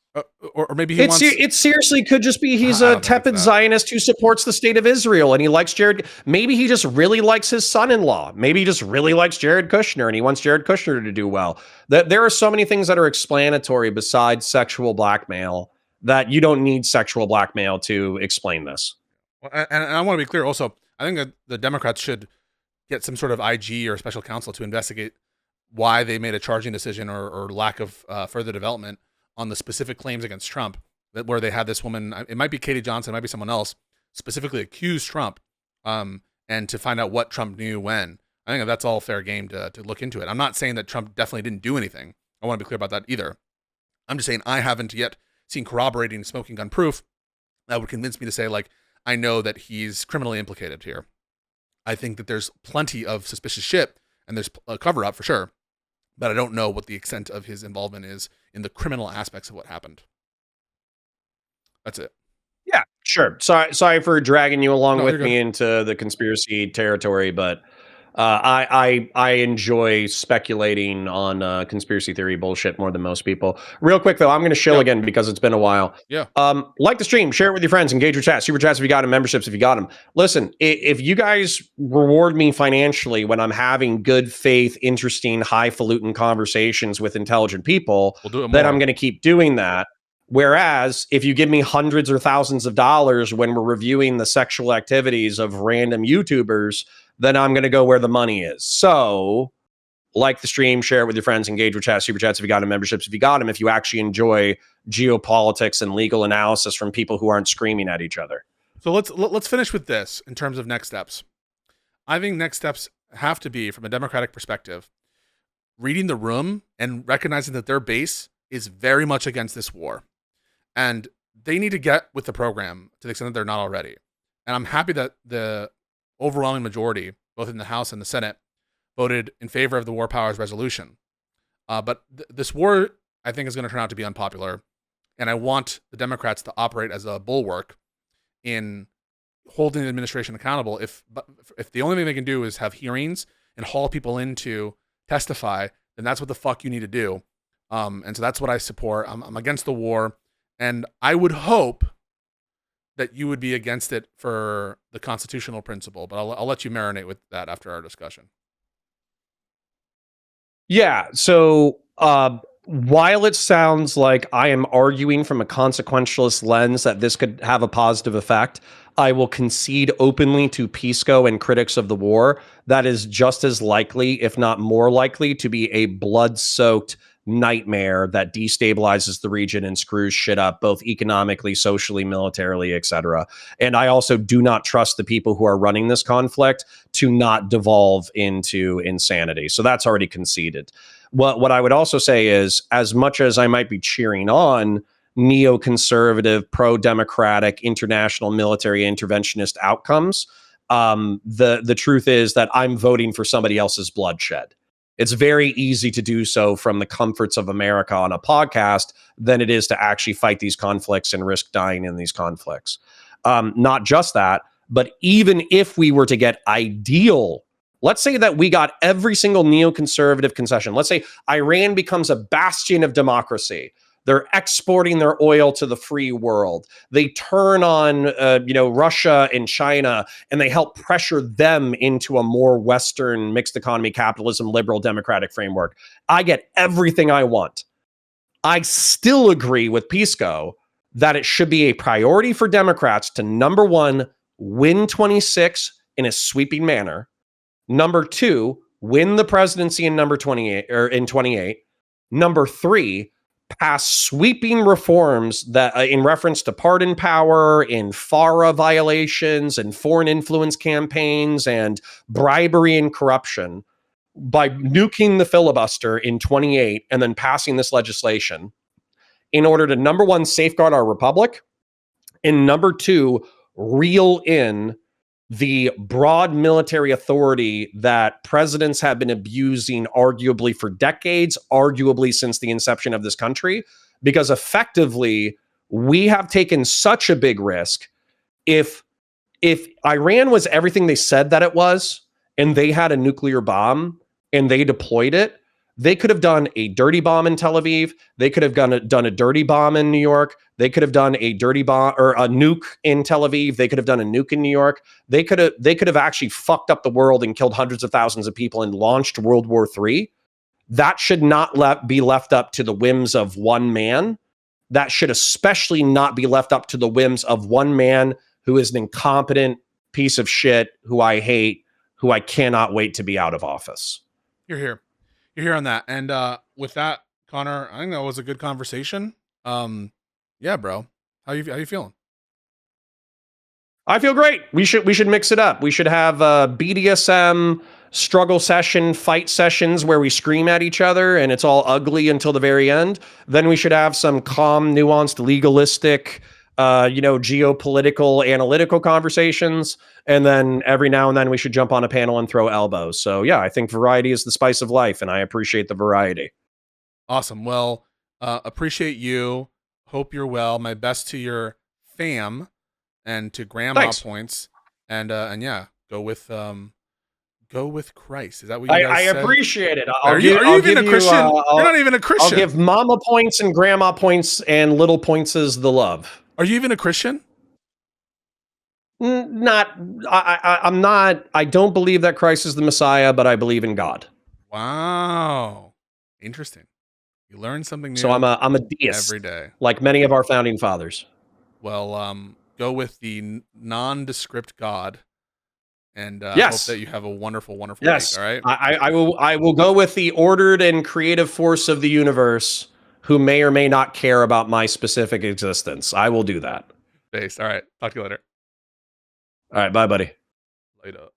Or maybe he wants... It seriously could just be he's a tepid Zionist who supports the state of Israel and he likes Jared. Maybe he just really likes his son-in-law. Maybe he just really likes Jared Kushner and he wants Jared Kushner to do well. There are so many things that are explanatory besides sexual blackmail that you don't need sexual blackmail to explain this. And I want to be clear also, I think that the Democrats should get some sort of IG or special counsel to investigate why they made a charging decision or lack of further development on the specific claims against Trump, where they had this woman, it might be Katie Johnson, it might be someone else, specifically accuse Trump, and to find out what Trump knew when. I think that's all fair game to look into it. I'm not saying that Trump definitely didn't do anything. I want to be clear about that either. I'm just saying I haven't yet seen corroborating smoking gun proof that would convince me to say, like, I know that he's criminally implicated here. I think that there's plenty of suspicious shit, and there's a cover-up for sure, but I don't know what the extent of his involvement is in the criminal aspects of what happened. That's it. Yeah, sure. Sorry for dragging you along with me into the conspiracy territory, but I enjoy speculating on conspiracy theory bullshit more than most people. Real quick though, I'm going to shill again because it's been a while. Yeah. Like the stream, share it with your friends, engage your chat, super chats if you got them, memberships if you got them. Listen, if you guys reward me financially when I'm having good faith, interesting, highfalutin conversations with intelligent people, then I'm going to keep doing that. Whereas if you give me hundreds or thousands of dollars when we're reviewing the sexual activities of random YouTubers, then I'm going to go where the money is. So like the stream, share it with your friends, engage with chat, super chats if you got them, memberships if you got them, if you actually enjoy geopolitics and legal analysis from people who aren't screaming at each other. So let's finish with this in terms of next steps. I think next steps have to be, from a Democratic perspective, reading the room and recognizing that their base is very much against this war. And they need to get with the program to the extent that they're not already. And I'm happy that the overwhelming majority, both in the House and the Senate, voted in favor of the War Powers Resolution. But this war, I think, is going to turn out to be unpopular. And I want the Democrats to operate as a bulwark in holding the administration accountable. If the only thing they can do is have hearings and haul people in to testify, then that's what the fuck you need to do. And so that's what I support. I'm against the war. And I would hope that you would be against it for the constitutional principle. But I'll let you marinate with that after our discussion. Yeah. So while it sounds like I am arguing from a consequentialist lens that this could have a positive effect, I will concede openly to Pisco and critics of the war that is just as likely, if not more likely, to be a blood-soaked nightmare that destabilizes the region and screws shit up both economically, socially, militarily, etc. And I also do not trust the people who are running this conflict to not devolve into insanity. So that's already conceded. What I would also say is, as much as I might be cheering on neoconservative, pro-democratic, international military interventionist outcomes, the truth is that I'm voting for somebody else's bloodshed. It's very easy to do so from the comforts of America on a podcast than it is to actually fight these conflicts and risk dying in these conflicts. Not just that, but even if we were to get ideal, let's say that we got every single neoconservative concession. Let's say Iran becomes a bastion of democracy. They're exporting their oil to the free world. They turn on, Russia and China, and they help pressure them into a more Western mixed economy, capitalism, liberal, democratic framework. I get everything I want. I still agree with Pisco that it should be a priority for Democrats to, number one, win 26 in a sweeping manner. Number two, win the presidency in number 28 or in 28. Number three, pass sweeping reforms that in reference to pardon power, in FARA violations and foreign influence campaigns and bribery and corruption by nuking the filibuster in 28 and then passing this legislation in order to, number one, safeguard our republic, and number two, reel in the broad military authority that presidents have been abusing arguably for decades, arguably since the inception of this country, because effectively we have taken such a big risk. If Iran was everything they said that it was, and they had a nuclear bomb and they deployed it, they could have done a dirty bomb in Tel Aviv. They could have done a dirty bomb in New York. They could have done a dirty bomb or a nuke in Tel Aviv. They could have done a nuke in New York. They could have actually fucked up the world and killed hundreds of thousands of people and launched World War III. That should not be left up to the whims of one man. That should especially not be left up to the whims of one man who is an incompetent piece of shit who I hate, who I cannot wait to be out of office. You're here on that. And with that, Connor, I think that was a good conversation. Yeah, bro. How you feeling? I feel great. We should mix it up. We should have BDSM struggle session, fight sessions where we scream at each other and it's all ugly until the very end. Then we should have some calm, nuanced, legalistic, geopolitical, analytical conversations. And then every now and then we should jump on a panel and throw elbows. So yeah, I think variety is the spice of life, and I appreciate the variety. Awesome. Well, appreciate you. Hope you're well. My best to your fam and to grandma. Thanks. Points. And yeah, go with Christ. Is that what you guys said? I appreciate it. Are you even a Christian? You're not even a Christian. I'll give mama points and grandma points and little points as the love. Are you even a Christian? Not. I'm not. I don't believe that Christ is the Messiah, but I believe in God. Wow, interesting. You learn something new. So I'm a deist every day, like many of our founding fathers. Well, go with the nondescript God, And hope Yes. that you have a wonderful, wonderful Yes. week. All right. I will go with the ordered and creative force of the universe, who may or may not care about my specific existence. I will do that. Based. All right. Talk to you later. All right. Bye, buddy. Later.